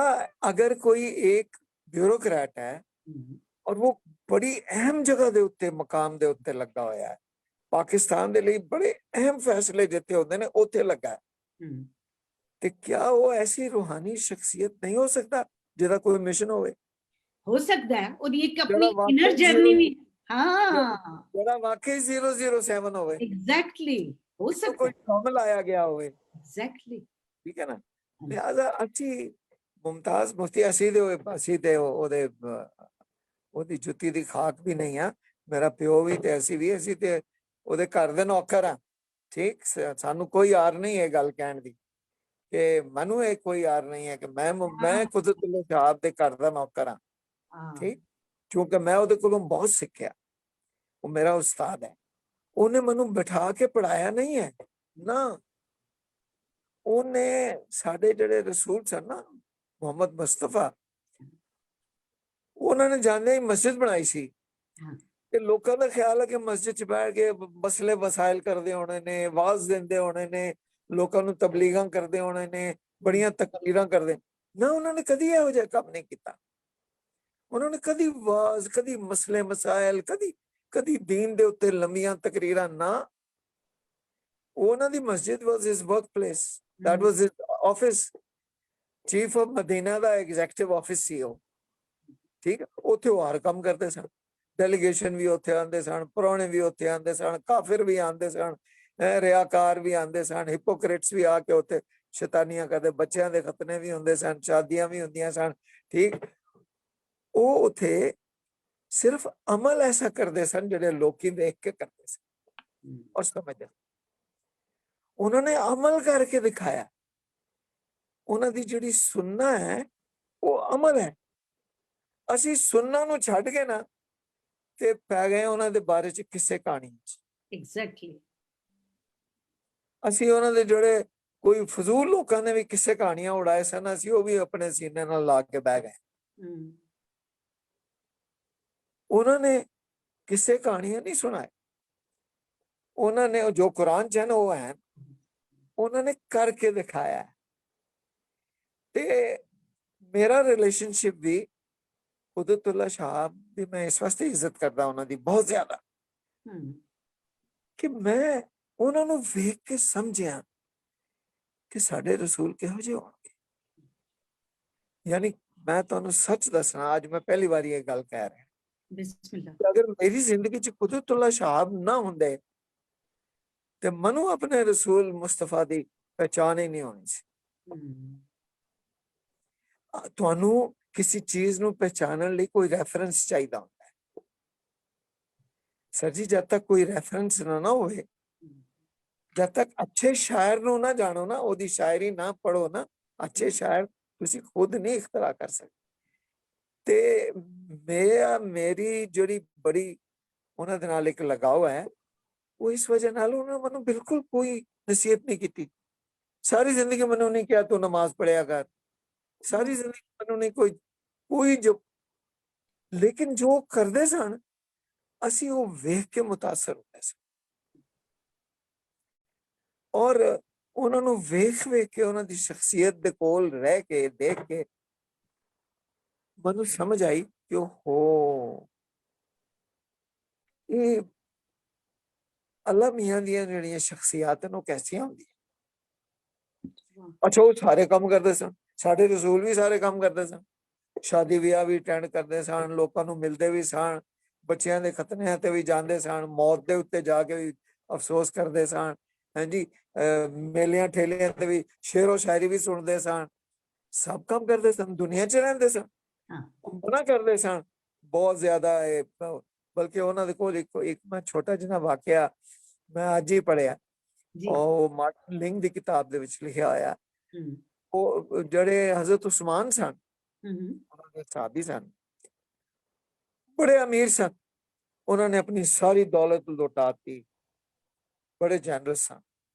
अगर कोई एक ब्यूरोक्रेट है हम्म, और वो बड़ी अहम जगह ਦੇ ਉੱਤੇ ਮਕਾਮ ਦੇ ਉੱਤੇ ਲੱਗਾ ਹੋਇਆ ਹੈ, ਪਾਕਿਸਤਾਨ ਦੇ ਲਈ ਬੜੇ ਅਹਿਮ ਫੈਸਲੇ ਜਿੱਥੇ ਹੁੰਦੇ ਨੇ ਉੱਥੇ ਲੱਗਾ ਹੈ, हम्म, ਤੇ क्या वो ऐसी रूहानी शख्सियत नहीं हो सकता ਜਿਹਦਾ ਕੋਈ ਮਿਸ਼ਨ ਹੋਵੇ, हो सकता है और ये एक अपनी ਜਿਹੜਾ इनर ਵਾਕਈ जर्नी भी हाँ ਜਿਹੜਾ ਵਾਕਈ 007 ਹੋਵੇ, एग्जैक्टली हो तो सकता कोई है काम लाया गया होवे। एग्जैक्टली ठीक है ना? लिहाजा अच्छी मुमताज मुफ्ती ਅਸੀਂ ਤੇ ਉਹਦੀ ਜੁੱਤੀ ਦੀ ਖਾਕ ਵੀ ਨਹੀਂ ਆ। ਮੇਰਾ ਪਿਓ ਵੀ ਤੇ ਅਸੀਂ ਤੇ ਉਹਦੇ ਘਰ ਦੇ ਨੌਕਰ ਆ। ਠੀਕ, ਸਾਨੂੰ ਕੋਈ ਆਰ ਨਹੀਂ ਹੈ ਗੱਲ ਕਹਿਣ ਦੀ ਕਿ ਮੈਨੂੰ ਇਹ ਕੋਈ ਆਰ ਨਹੀਂ ਹੈ ਕਿ ਮੈਂ हाँ ਕੁਦਰਤੁੱਲਾ ਸ਼ਾਹ ਦੇ ਘਰ ਦਾ ਨੌਕਰ ਆ। हाँ ਠੀਕ, ਕਿਉਂਕਿ ਮੈਂ ਉਹਦੇ ਕੋਲੋਂ ਬਹੁਤ ਸਿੱਖਿਆ, ਉਹ ਮੇਰਾ ਉਸਤਾਦ ਹੈ। ਉਹਨੇ ਮੈਨੂੰ ਬਿਠਾ ਕੇ ਪੜਾਇਆ ਨਹੀਂ ਹੈ ਨਾ, ਉਹਨੇ ਸਾਡੇ ਜਿਹੜੇ ਰਸੂਲ ਸਨ ਨਾ ਮੁਹੰਮਦ ਮੁਸਤਫਾ, ਉਹਨਾਂ ਨੇ ਜਾਂਦੇ ਹੀ ਮਸਜਿਦ ਬਣਾਈ ਸੀ। हाँ ਤੇ ਲੋਕਾਂ ਦਾ ਖਿਆਲ ਹੈ ਕਿ ਮਸਜਿਦ 'ਚ ਬੈਠ ਕੇ ਮਸਲੇ ਵਸਾਇਲ ਕਰਦੇ ਹੋਣੇ ਨੇ, ਵਾਜ਼ ਦਿੰਦੇ ਹੋਣੇ ਨੇ, ਲੋਕਾਂ ਨੂੰ ਤਬਲੀਗਾਂ ਕਰਦੇ ਹੋਣੇ ਨੇ, ਬੜੀਆਂ ਤਕਰੀਰਾਂ ਕਰਦੇ ਨਾ। ਉਹਨਾਂ ਨੇ ਕਦੀ ਇਹੋ ਜਿਹਾ ਕੰਮ ਨਹੀਂ ਕੀਤਾ। ਉਹਨਾਂ ਨੇ ਕਦੀ ਵਾਜ਼, ਕਦੀ ਮਸਲੇ ਮਸਾਇਲ, ਕਦੀ ਦੀਨ ਦੇ ਉੱਤੇ ਲੰਮੀਆਂ ਤਕਰੀਰਾਂ ਨਾ। ਉਹਨਾਂ ਦੀ ਮਸਜਿਦ was his work place, that was his office, chief of Medina ਦਾ ਐਗਜ਼ੈਕਟਿਵ ਆਫਿਸ ਸੀ ਉਹ। ਠੀਕ, ਉੱਥੇ ਉਹ ਹਰ ਕੰਮ ਕਰਦੇ ਸਨ। ਡੈਲੀਗੇਸ਼ਨ ਵੀ ਉੱਥੇ ਆਉਂਦੇ ਸਨ, ਪ੍ਰਾਹੁਣੇ ਵੀ ਉੱਥੇ ਆਉਂਦੇ ਸਨ, ਕਾਫਿਰ ਵੀ ਆਉਂਦੇ ਸਨ, ਰਿਆਕਾਰ ਵੀ ਆਉਂਦੇ ਸਨ, ਹਿਪੋਕ੍ਰੇਟਸ ਵੀ ਆ ਕੇ ਉੱਥੇ ਸ਼ੈਤਾਨੀਆਂ ਕਰਦੇ, ਬੱਚਿਆਂ ਦੇ ਖਤਨੇ ਵੀ ਹੁੰਦੇ ਸਨ, ਸ਼ਾਦੀਆਂ ਵੀ ਹੁੰਦੀਆਂ ਸਨ। ਠੀਕ, ਉਹ ਉੱਥੇ ਸਿਰਫ ਅਮਲ ਐਸਾ ਕਰਦੇ ਸਨ ਜਿਹੜੇ ਲੋਕੀ ਦੇਖ ਕੇ ਕਰਦੇ ਸਨ ਔਰ ਸਮਝਦੇ। ਉਹਨਾਂ ਨੇ ਅਮਲ ਕਰਕੇ ਦਿਖਾਇਆ। ਉਹਨਾਂ ਦੀ ਜਿਹੜੀ ਸੁਨਨਾ ਹੈ ਉਹ ਅਮਲ ਹੈ। ਅਸੀਂ ਸੁਨਨਾ ਨੂੰ ਛੱਡ ਕੇ ਨਾ ਤੇ ਪੈ ਗਏ ਉਹਨਾਂ ਦੇ ਬਾਰੇ ਚ ਕਿਸੇ ਕਹਾਣੀ ਚ। एग्जैक्टली ਅਸੀਂ ਉਹਨਾਂ ਦੇ ਜਿਹੜੇ ਕੋਈ ਫਜ਼ੂਲ ਲੋਕਾਂ ਨੇ ਵੀ ਕਿਸੇ ਕਹਾਣੀਆਂ ਉਡਾਏ ਸਨ, ਅਸੀਂ ਉਹ ਵੀ ਆਪਣੇ ਸੀਨੇ ਨਾਲ ਲਾ ਕੇ ਬਹਿ ਗਏ। ਉਹਨਾਂ ਨੇ ਕਿਸੇ ਕਹਾਣੀਆਂ ਨਹੀਂ ਸੁਣਾਏ। ਉਹਨਾਂ ਨੇ ਜੋ ਕੁਰਾਨ ਚ ਹੈ ਨਾ ਉਹ ਹੈ, ਉਹਨਾਂ ਨੇ ਕਰਕੇ ਦਿਖਾਇਆ। ਤੇ ਮੇਰਾ ਰਿਲੇਸ਼ਨਸ਼ਿਪ ਵੀ ਕੁਦਰਤੁੱਲਾ ਸ਼ਾਹ ਦੀ ਮੈਂ ਇਸ ਵਾਸਤੇ ਇੱਜ਼ਤ ਕਰਦਾ ਉਹਨਾਂ ਦੀ ਬਹੁਤ ਜ਼ਿਆਦਾ ਕਿ ਮੈਂ ਉਹਨਾਂ ਨੂੰ ਵੇਖ ਕੇ ਸਮਝਿਆ ਕਿ ਸਾਡੇ ਰਸੂਲ ਕਿਹੋ ਜਿਹੇ ਹੋਣਗੇ। ਯਾਨੀ ਮੈਂ ਤੁਹਾਨੂੰ ਸੱਚ ਦੱਸਣਾ, ਅੱਜ ਮੈਂ ਪਹਿਲੀ ਵਾਰੀ ਇਹ ਗੱਲ ਕਹਿ ਰਿਹਾ, बिस्मिल्लाह अगर मेरी जिंदगी च कुदरतुल्लाह शाह ना होंदे ते मनु अपने रसूल मुस्तफा दी पहचान ही नहीं होनी सी। ਤੁਹਾਨੂੰ किसी चीज ਨੂੰ ਪਹਿਚਾਨਣ ਲਈ ਕੋਈ ਰੈਫਰੈਂਸ ਚਾਹੀਦਾ ਹੁੰਦਾ ਹੈ। ਸਰ ਜੀ ਜਦ ਤੱਕ ਕੋਈ ਰੈਫਰੈਂਸ ਨਾ ਹੋਵੇ, ਜਦ ਤੱਕ ਅੱਛੇ ਸ਼ਾਇਰ ਨੂੰ ਨਾ ਜਾਣੋ ਨਾ, ਉਹਦੀ ਸ਼ਾਇਰੀ ਨਾ ਪੜੋ ਨਾ, ਅੱਛੇ ਸ਼ਾਇਰ ਤੁਸੀਂ ਖੁਦ ਨਹੀਂ ਇਖਤਰਾ ਕਰ ਸਕਦੇ। ਤੇ ਮੇਰੀ ਜਿਹੜੀ ਬੜੀ ਉਹਨਾਂ ਦੇ ਨਾਲ ਇੱਕ ਲਗਾਓ ਹੈ, ਉਹ ਇਸ ਵਜ੍ਹਾ ਨਾਲ ਉਹਨਾਂ ਮੈਨੂੰ ਬਿਲਕੁਲ ਕੋਈ ਨਸੀਹਤ ਨਹੀਂ ਕੀਤੀ। ਸਾਰੀ ਜ਼ਿੰਦਗੀ ਮੈਨੂੰ ਨਹੀਂ ਕਿਹਾ ਤੂੰ ਨਮਾਜ਼ ਪੜਿਆ ਕਰ, ਸਾਰੀ ਜ਼ਿੰਦਗੀ ਮੈਨੂੰ ਨਹੀਂ ਕੋਈ ਜੋ, ਲੇਕਿਨ ਜੋ ਕਰਦੇ ਸਨ ਅਸੀਂ ਉਹ ਵੇਖ ਕੇ ਮੁਤਾਸਰ ਹੁੰਦੇ ਸੀ ਔਰ ਉਹਨਾਂ ਨੂੰ ਵੇਖ ਕੇ ਉਹਨਾਂ ਦੀ ਸ਼ਖਸੀਅਤ ਦੇ ਕੋਲ ਰਹਿ ਕੇ ਦੇਖ ਕੇ ਮੈਨੂੰ ਸਮਝ ਆਈ ਕਿ ਉਹ ਇਹ अल्लाह मियां ਦੀਆਂ ਜਿਹੜੀਆਂ ਸ਼ਖਸੀਅਤਾਂ ਉਹ कैसी ਹੁੰਦੀਆਂ। ਅੱਛਾ, ਉਹ ਸਾਰੇ ਕੰਮ ਕਰਦੇ ਸਨ, ਸਾਡੇ ਰਸੂਲ ਵੀ ਸਾਰੇ ਕੰਮ ਕਰਦੇ ਸਨ, ਸ਼ਾਦੀ ਵਿਆਹ ਵੀ ਅਟੈਂਡ ਕਰਦੇ ਸਨ, ਲੋਕਾਂ ਨੂੰ ਮਿਲਦੇ ਵੀ ਸਨ, ਬੱਚਿਆਂ ਦੇ ਖਤਨਿਆਂ ਤੇ ਵੀ ਜਾਂਦੇ ਸਨ, ਮੌਤ ਦੇ ਉੱਤੇ ਜਾ ਕੇ ਵੀ ਅਫਸੋਸ ਕਰਦੇ ਸਨ, ਹਾਂਜੀ, ਮੇਲਿਆਂ ਠੇਲਿਆਂ ਤੇ ਵੀ ਸ਼ੇਰੋ ਸ਼ਾਇਰੀ ਵੀ ਸੁਣਦੇ ਸਨ, ਸਭ ਕੰਮ ਕਰਦੇ ਸਨ, ਦੁਨੀਆ 'ਚ ਰਹਿੰਦੇ ਸਨ, ਘੁੰਮਣਾ ਕਰਦੇ ਸਨ ਬਹੁਤ ਜ਼ਿਆਦਾ। ਬਲਕਿ ਉਹਨਾਂ ਦੇ ਕੋਲ ਇੱਕ ਮੈਂ ਛੋਟਾ ਜਿਹਾ ਵਾਕਿਆ ਮੈਂ ਅੱਜ ਹੀ ਪੜ੍ਹਿਆ, ਉਹ ਮਾਰਟਨ ਲਿੰਗ ਦੀ ਕਿਤਾਬ ਦੇ ਵਿੱਚ ਲਿਖਿਆ ਹੋਇਆ। ਉਹ ਜਿਹੜੇ ਹਜ਼ਰਤ ਉਸਮਾਨ ਸਨ, ਉਹਨਾਂ ਦੇ ਸਾਹਬੀ ਸਨ, ਬੜੇ ਅਮੀਰ ਸਨ, ਉਹਨਾਂ ਨੇ ਆਪਣੀ ਸਾਰੀ ਦੌਲਤ ਲੁਟਾਤੀ, ਬੜੇ ਜਨਰਸ ਸਨ।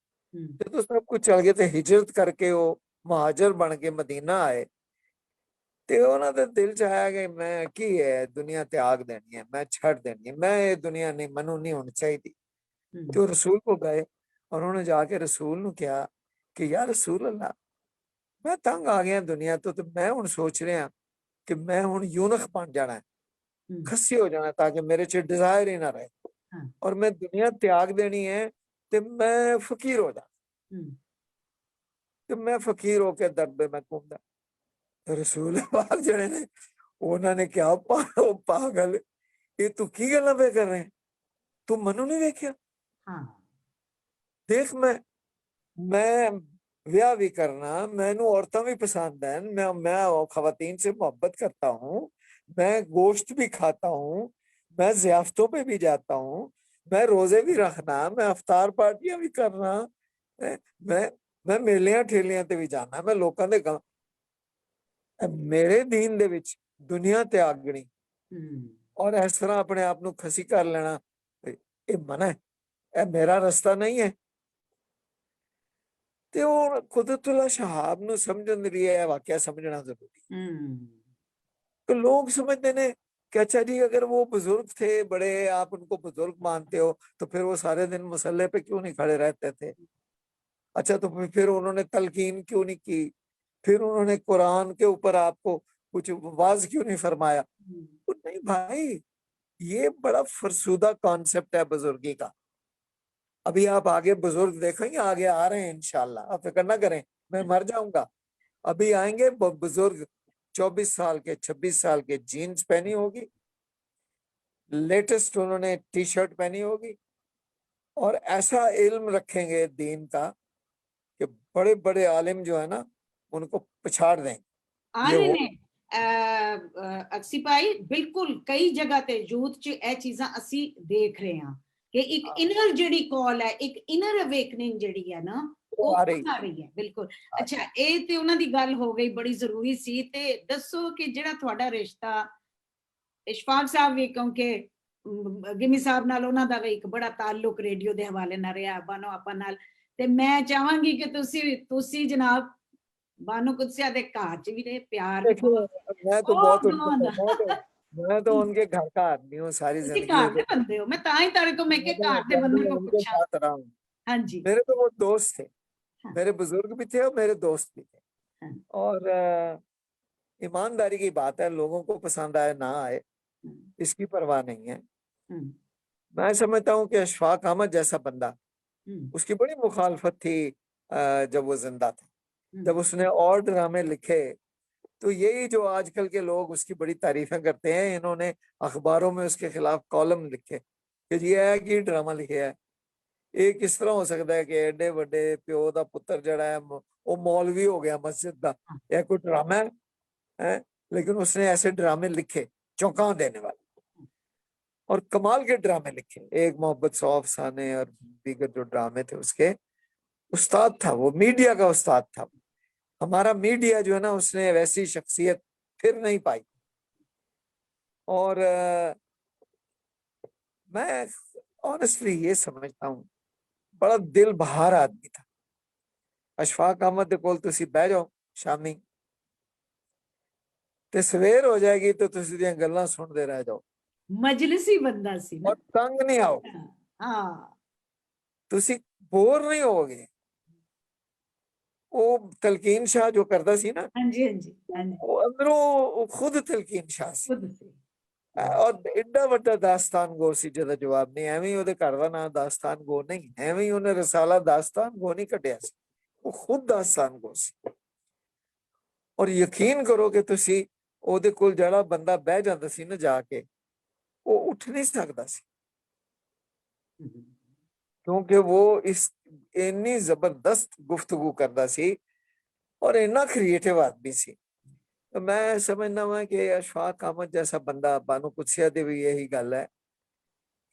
ਜਦੋਂ ਸਭ ਕੁਝ ਚਲ ਗਿਆ ਤੇ ਹਿਜਰਤ ਕਰਕੇ ਉਹ ਮੁਹਾਜਰ ਬਣ ਕੇ ਮਦੀਨਾ ਆਏ, ਤੇ ਉਹਨਾਂ ਦੇ ਦਿਲ 'ਚ ਆਇਆ ਕਿ ਮੈਂ ਕੀ ਹੈ ਦੁਨੀਆ ਤਿਆਗ ਦੇਣੀ ਹੈ, ਮੈਂ ਛੱਡ ਦੇਣੀ ਹੈ, ਮੈਂ ਇਹ ਦੁਨੀਆ ਨਹੀਂ, ਮੈਨੂੰ ਨਹੀਂ ਹੋਣੀ ਚਾਹੀਦੀ। ਤੇ ਉਹ ਰਸੂਲ ਕੋ ਗਏ ਔਰ ਉਹਨੇ ਜਾ ਕੇ ਰਸੂਲ ਨੂੰ ਕਿਹਾ ਕਿ ਯਾ ਰਸੂਲ ਅੱਲਾ, ਮੈਂ ਤੰਗ ਆ ਗਿਆ ਦੁਨੀਆ ਤੋਂ, ਤੇ ਮੈਂ ਹੁਣ ਸੋਚ ਰਿਹਾ ਕਿ ਮੈਂ ਹੁਣ ਯੂਨਖ ਬਣ ਜਾਣਾ ਹੈ, ਖੱਸੀ ਹੋ ਜਾਣਾ, ਤਾਂ ਕਿ ਮੇਰੇ 'ਚ ਡਿਜ਼ਾਇਰ ਹੀ ਨਾ ਰਹੇ, ਔਰ ਮੈਂ ਦੁਨੀਆ ਤਿਆਗ ਦੇਣੀ ਹੈ ਤੇ ਮੈਂ ਫਕੀਰ ਹੋ ਜਾ, ਤੇ ਮੈਂ ਫਕੀਰ ਹੋ ਕੇ ਦਰਬੇ ਮੈਂ ਘੁੰਮਦਾ। ਰਸੂਲ ਪਾਕ ਜਿਹੜੇ ਨੇ ਉਹਨਾਂ ਨੇ ਕਿਹਾ, ਪਾਗਲ, ਇਹ ਤੂੰ ਕੀ ਗੱਲਾਂ ਪੇ ਕਰ ਰਹੇ, ਤੂੰ ਮੈਨੂੰ ਨਹੀਂ ਵੇਖਿਆ? ਦੇਖ, ਮੈਂ ਵਿਆਹ भी करना, मैनू औरतें भी पसंद है, मैं खवातीन से मोहब्बत करता हूँ, मैं गोश्त भी खाता हूँ, मैं ज़ियाफ़तों पे भी जाता हूँ, मैं रोजे भी रखना, मैं अफ्तार पार्टियां भी करना, मैं मेलियां ठेलियां ते भी जाना, मैं लोगों दे मेरे दीन दे विच दुनिया त्यागनी और इस तरह अपने आप नू खसी कर लेना, ये मना है, ये मेरा रास्ता नहीं है। ਤੇ ਉਹ ਕੁਦਰਤੁल्लाह ਸ਼ਹਾਬ ਨੂੰ ਸਮਝਣ ਲਈ ਇਹ ਵਾਕਿਆ ਸਮਝਣਾ ਜ਼ਰੂਰੀ। तो लोग समझते ने कि अच्छा जी, अगर वो बुजुर्ग थे बड़े, आप उनको बुजुर्ग मानते हो, तो फिर वो सारे दिन मुसल्ले पे क्यों नहीं खड़े रहते थे? अच्छा, तो फिर उन्होंने तलकीन क्यों नहीं की? फिर उन्होंने कुरान के ऊपर आपको कुछ वाज क्यों नहीं फरमाया? तो नहीं भाई, ये बड़ा फरसूदा कॉन्सेप्ट है बुजुर्गी का। अभी आप आगे बुजुर्ग देखेंगे, आगे आ रहे हैं इंशाल्लाह, आप फिक्र ना करें, मैं मर जाऊंगा, अभी आएंगे बुजुर्ग, 24 साल के, 26 साल के, जीन्स पहनी होगी, लेटेस्ट उन्होंने टी शर्ट पहनी होगी, और ऐसा इल्म रखेंगे दीन का कि बड़े बड़े आलिम जो है ना उनको पछाड़ देंगे। ਅਕਸੀ ਭਾਈ, ਬਿਲਕੁਲ ਕਈ ਜਗ੍ਹਾ ਤੇ ਯੂਥ 'ਚ ਇਹ ਚੀਜ਼ਾਂ ਅਸੀਂ ਦੇਖ ਰਹੇ ਹਾਂ ਕਿ ਇੱਕ ਇਨਰ ਜਿਹੜੀ ਕਾਲ ਹੈ, ਇੱਕ ਇਨਰ ਅਵੇਕਨਿੰਗ ਜਿਹੜੀ ਹੈ ਨਾ, ਉਹ ਆ ਰਹੀ ਹੈ। ਬਿਲਕੁਲ। ਅੱਛਾ, ਇਹ ਤੇ ਉਹਨਾਂ ਦੀ ਗੱਲ ਹੋ ਗਈ, ਬੜੀ ਜ਼ਰੂਰੀ ਸੀ। ਤੇ ਦੱਸੋ ਕਿ ਜਿਹੜਾ ਤੁਹਾਡਾ ਰਿਸ਼ਤਾ ਇਸ਼ਫਾਕ ਸਾਹਿਬ ਵੀ, ਕਿਉਂਕਿ ਗਿਮੀ ਸਾਹਿਬ ਨਾਲ ਉਹਨਾਂ ਦਾ ਵੀ ਇੱਕ ਬੜਾ ਤਾਲੁਕ ਰੇਡੀਓ ਦੇ ਹਵਾਲੇ ਨਾਲ ਰਿਹਾ, ਬਾਨੋ ਆਪਾਂ ਨਾਲ, ਤੇ ਮੈਂ ਚਾਹਾਂਗੀ ਕਿ ਤੁਸੀਂ ਜਨਾਬ बानो कुदसिया दे घर च भी रहे, प्यार भी मैं तो उनके घर का आदमी हूँ सारी जिंदगी। घर दे बंदे हो, मैं ताई तारे को, मैं के घर दे बंदे को पूछा। हाँ जी, मेरे तो वो दोस्त थे, मेरे बुजुर्ग भी थे और मेरे दोस्त भी थे। और ईमानदारी की बात है, लोगों को पसंद आए ना आए इसकी परवाह नहीं है। मैं समझता हूँ कि अशफाक अहमद जैसा बंदा, उसकी बड़ी मुखालफत थी जब वो जिंदा था। जब उसने और ड्रामे लिखे तो यही जो आजकल के लोग उसकी बड़ी तारीफें करते हैं, इन्होंने अखबारों में उसके खिलाफ कॉलम लिखे कि ये है कि ड्रामा लिखे है। ये किस तरह हो सकता है कि एडे बड़े प्यो दा पुत्र जड़ा है वो मौलवी हो गया मस्जिद दा, यह कोई ड्रामा है? लेकिन उसने ऐसे ड्रामे लिखे चौंका देने वाले, और कमाल के ड्रामे लिखे। एक मोहब्बत सौ अफसाने और दीगर जो ड्रामे थे उसके उस्ताद था वो, मीडिया का उस्ताद था। हमारा मीडिया जो है ना, उसने वैसी शख्सियत फिर नहीं पाई। और मैं ऑनेस्टली ये समझता हूँ बड़ा दिल बहार आदमी था अशफाक अहमद दे कोल। तुसी बह जाओ शामी ते सवेर हो जाएगी तो तुसी दियां गल्लां सुनदे रह जाओ, मजलिसी बंदा सी ना, और तंग नहीं आओगे। हाँ, तुसी बोर नहीं होगे। वो तलकीन शाह जो करता सी ना, हाँ जी, हाँ जी, हाँ जी, वो अंदरों खुद तलकीन शाह सी, ਔਰ ਐਡਾ ਵੱਡਾ ਦਾਸਤਾਨ ਗੋ ਸੀ ਜਿਹਦਾ ਜਵਾਬ ਨਹੀਂ। ਐਵੇਂ ਹੀ ਉਹਦੇ ਘਰ ਦਾ ਨਾਂ ਦਾਸਤਾਨ ਗੋ ਨਹੀਂ, ਐਵੇਂ ਹੀ ਉਹਨੇ ਰਸਾਲਾ ਦਾਸਤਾਨ ਗੋ ਨਹੀਂ ਕੱਢਿਆ ਸੀ, ਉਹ ਖੁਦ ਦਾਸਤਾਨ ਗੋ ਸੀ। ਔਰ ਯਕੀਨ ਕਰੋ ਕਿ ਤੁਸੀਂ ਉਹਦੇ ਕੋਲ ਜਿਹੜਾ ਬੰਦਾ ਬਹਿ ਜਾਂਦਾ ਸੀ ਨਾ ਜਾ ਕੇ, ਉਹ ਉੱਠ ਨਹੀਂ ਸਕਦਾ ਸੀ, ਕਿਉਂਕਿ ਉਹ ਇਸ ਇੰਨੀ ਜ਼ਬਰਦਸਤ ਗੁਫ਼ਤਗੂ ਕਰਦਾ ਸੀ और इतना क्रिएटिव आदमी सी। तो मैं समझना वा कि अशफाक अहमद जैसा बंदा, बानो कुदसिया दे भी यही गल है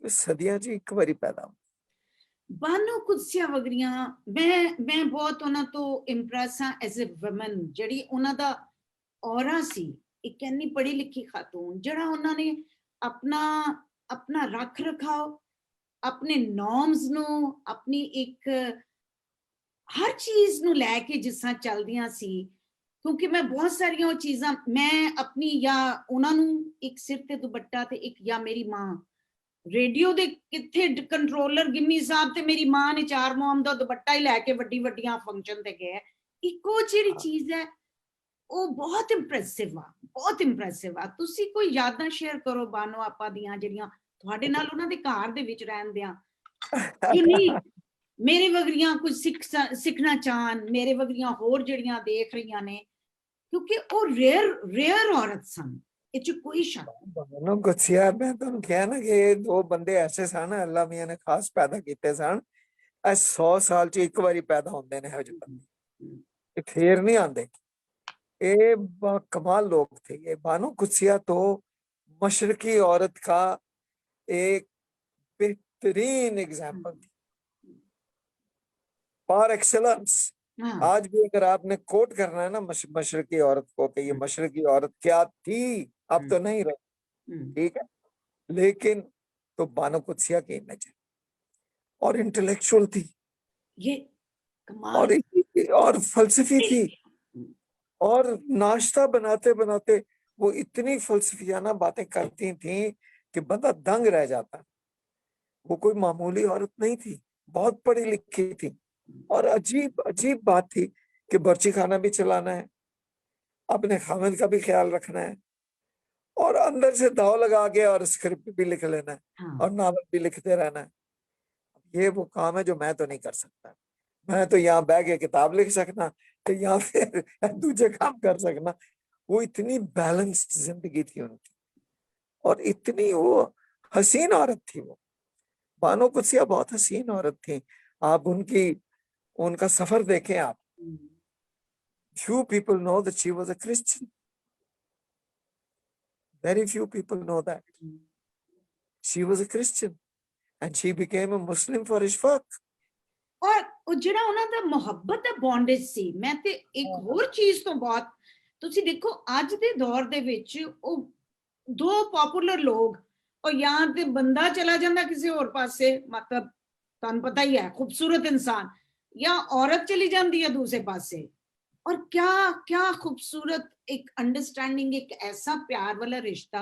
कि सदियां च एक बारी पैदा हो। ਬਾਨੋ ਕੁਦਸੀਆ ਵਗਰੀਆਂ ਮੈਂ ਬਹੁਤ ਉਹਨਾਂ ਤੋਂ ਇੰਪ੍ਰੈਸ ਹਾਂ ਐਜ਼ ਅ ਵੂਮਨ, ਜਿਹੜੀ ਉਹਨਾਂ ਦਾ ਔਰਾ ਸੀ, ਇੱਕ ਇੰਨੀ ਪੜ੍ਹੀ ਲਿਖੀ ਖਾਤੂਨ, ਜਿਹੜਾ ਉਹਨਾਂ ਨੇ ਆਪਣਾ ਰੱਖ ਰਖਾਓ, ਆਪਣੇ ਨੋਰਮਸ ਨੂੰ, ਆਪਣੀ ਇੱਕ ਹਰ ਚੀਜ਼ ਨੂੰ ਲੈ ਕੇ ਜਿਸ ਤਰ੍ਹਾਂ ਚੱਲਦੀਆਂ ਸੀ। ਕਿਉਂਕਿ ਮੈਂ ਬਹੁਤ ਸਾਰੀਆਂ ਉਹ ਚੀਜ਼ਾਂ ਮੈਂ ਆਪਣੀ, ਜਾਂ ਉਹਨਾਂ ਨੂੰ ਇੱਕ ਸਿਰ ਤੇ ਦੁਪੱਟਾ ਤੇ ਇੱਕ, ਜਾਂ ਮੇਰੀ ਮਾਂ ਰੇਡੀਓ ਦੇ ਕਿੱਥੇ ਕੰਟਰੋਲਰ ਗਿੰਮੀ ਸਾਹਿਬ ਤੇ ਮੇਰੀ ਮਾਂ ਨੇ 4 ਮੋਮ ਦਾ ਦੁਪੱਟਾ ਹੀ ਲੈ ਕੇ ਵੱਡੀਆਂ ਫੰਕਸ਼ਨ ਤੇ ਗਏ। ਇੱਕੋ ਜਿਹੜੀ ਚੀਜ਼ ਹੈ ਉਹ ਬਹੁਤ ਇੰਪ੍ਰੈਸਿਵ ਆ, ਬਹੁਤ ਇੰਪ੍ਰੈਸਿਵ ਆ। ਤੁਸੀਂ ਕੋਈ ਯਾਦਾਂ ਸ਼ੇਅਰ ਕਰੋ ਬਾਨੋ ਆਪਾਂ ਦੀਆਂ, ਜਿਹੜੀਆਂ ਤੁਹਾਡੇ ਨਾਲ ਉਹਨਾਂ ਦੇ ਘਰ ਦੇ ਵਿੱਚ ਰਹਿੰਦਿਆਂ ਯੂਨੀਕ, ਮੇਰੇ ਵਗਰੀਆਂ ਕੁਝ ਸਿੱਖਣਾ ਚਾਹਣ, ਮੇਰੇ ਵਗਰੀਆਂ ਹੋਰ ਜਿਹੜੀਆਂ ਦੇਖ ਰਹੀਆਂ ਨੇ, ਕਿਉਂਕਿ ਉਹ ਰੇਅਰ ਔਰਤ ਸਨ, ਇਹ ਚ ਕੋਈ ਸ਼ੱਕ बानो कुदसिया, मैं तुहानू कहा ना कि दो बंदे ऐसे सन अल्लाह मियां ने खास पैदा किए सन। 100 साल च एक बारी पैदा होंदे ने हज बंदे, फिर नहीं आंदे। ये कमाल लोग थे ये। बानो कुदसिया तो मशरकी औरत का एक बेहतरीन एग्जाम्पल थी, पार एक्सेलेंस। आज भी अगर आपने कोट करना है ना मशरकी औरत को कि ये मशरकी औरत क्या थी, अब तो नहीं रही, ठीक है, लेकिन तो बानो कुदसिया की इमेज है। और इंटेलेक्चुअल थी ये कमाल, और फलसफी थी, और नाश्ता बनाते बनाते वो इतनी फलसफियाना बातें करती थी कि बंदा दंग रह जाता। वो कोई मामूली औरत नहीं थी, बहुत पढ़ी लिखी थी। और अजीब अजीब बात थी कि बर्ची खाना भी चलाना है, अपने खामिद का भी ख्याल रखना है, और अंदर से दाव लगा के और स्क्रिप्ट भी लिख लेना है और नावल भी लिखते रहना है। ये वो काम है जो मैं तो नहीं कर सकता। मैं तो यहाँ बैठ के किताब लिख सकना, तो यहाँ फिर दूसरे काम कर सकना। वो इतनी बैलेंस्ड जिंदगी थी उनकी, और इतनी वो हसीन औरत थी वो। बानो कुदसिया बहुत हसीन औरत थी। आप उनका सफर देखें आप। Few people know that she was a Christian. Very few people know that. She was a Christian and she became a Muslim for Ishfaq. और ਉਹ ਜਿਹੜਾ ਉਹਨਾਂ ਦਾ ਮੁਹੱਬਤ ਦਾ ਬੌਂਡੇਜ ਸੀ। ਮੈਂ ਤੇ ਇੱਕ ਹੋਰ ਚੀਜ਼ ਤੋਂ ਬਹੁਤ, ਤੁਸੀਂ ਦੇਖੋ ਅੱਜ ਦੇ ਦੌਰ ਦੇ ਵਿੱਚ ਉਹ ਦੋ ਪਪੂਲਰ ਲੋਕ, ਉਹ ਜਾਂ ਤੇ ਬੰਦਾ ਚਲਾ ਜਾਂਦਾ ਕਿਸੇ ਹੋਰ ਪਾਸੇ, ਮਤਲਬ ਤੁਹਾਨੂੰ ਪਤਾ ਹੀ ਹੈ ਖੂਬਸੂਰਤ ਇਨਸਾਨ, ਜਾਂ ਔਰਤ ਚਲੀ ਜਾਂਦੀ ਹੈ ਦੂਸਰੇ ਪਾਸੇ। और क्या खूबसूरत एक अंडरस्टैंडिंग, एक ऐसा प्यार वाला रिश्ता,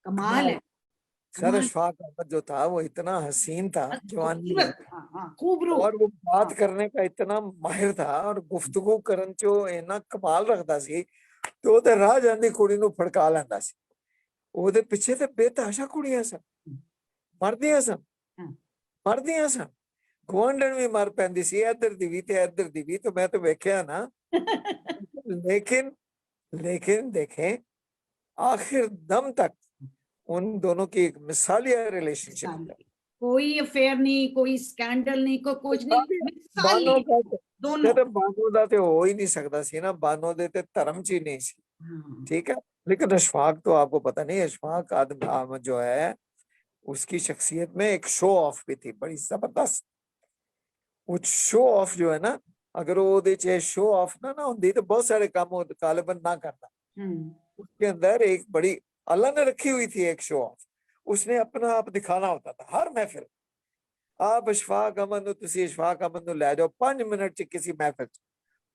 कमाल है। सर अशफाक अहमद जो था वो इतना हसीन था जवानी में, खूबरू, और वो बात करने का इतना माहिर था, और गुफ्तगू करन चो इना कमाल रखता सी तो ओदे राह जांदी कुड़ी नूं फड़का लैंदा सी। ओदे पिछे ते बेतहाशा कुड़ियां सन, मरदियां सन, गुआंढण भी मर पैंदी सी, इधर दी भी ते इधर दी भी। तो मैं तो वेख्या ना लेकिन देखें आखिर दम तक उन दोनों की एक मिसालिया रिलेशनशिप, कोई अफेयर नहीं, कोई स्कैंडल नहीं, कोई कुछ नहीं, बानो दोनों बानो दा ते हो ही नहीं सकता सी ना, बानो दे ते धर्म च ही नहीं सी, ठीक है। लेकिन अशफाक तो आपको पता नहीं, अशफाक आदम जो है उसकी शख्सियत में एक शो ऑफ भी थी बड़ी जबरदस्त। वो शो ऑफ जो है ना, अगर वो शो ऑफ ना होती तो बहुत सारे काम गालिबन ना करता। उसके अंदर एक बड़ी अल्लाह ने रखी हुई थी एक शो ऑफ, उसने अपना आप दिखाना होता था हर महफिल। आप अशफाक अहमद अशफाक अहमद नु लै जाओ 5 मिनट च किसी महफिल च,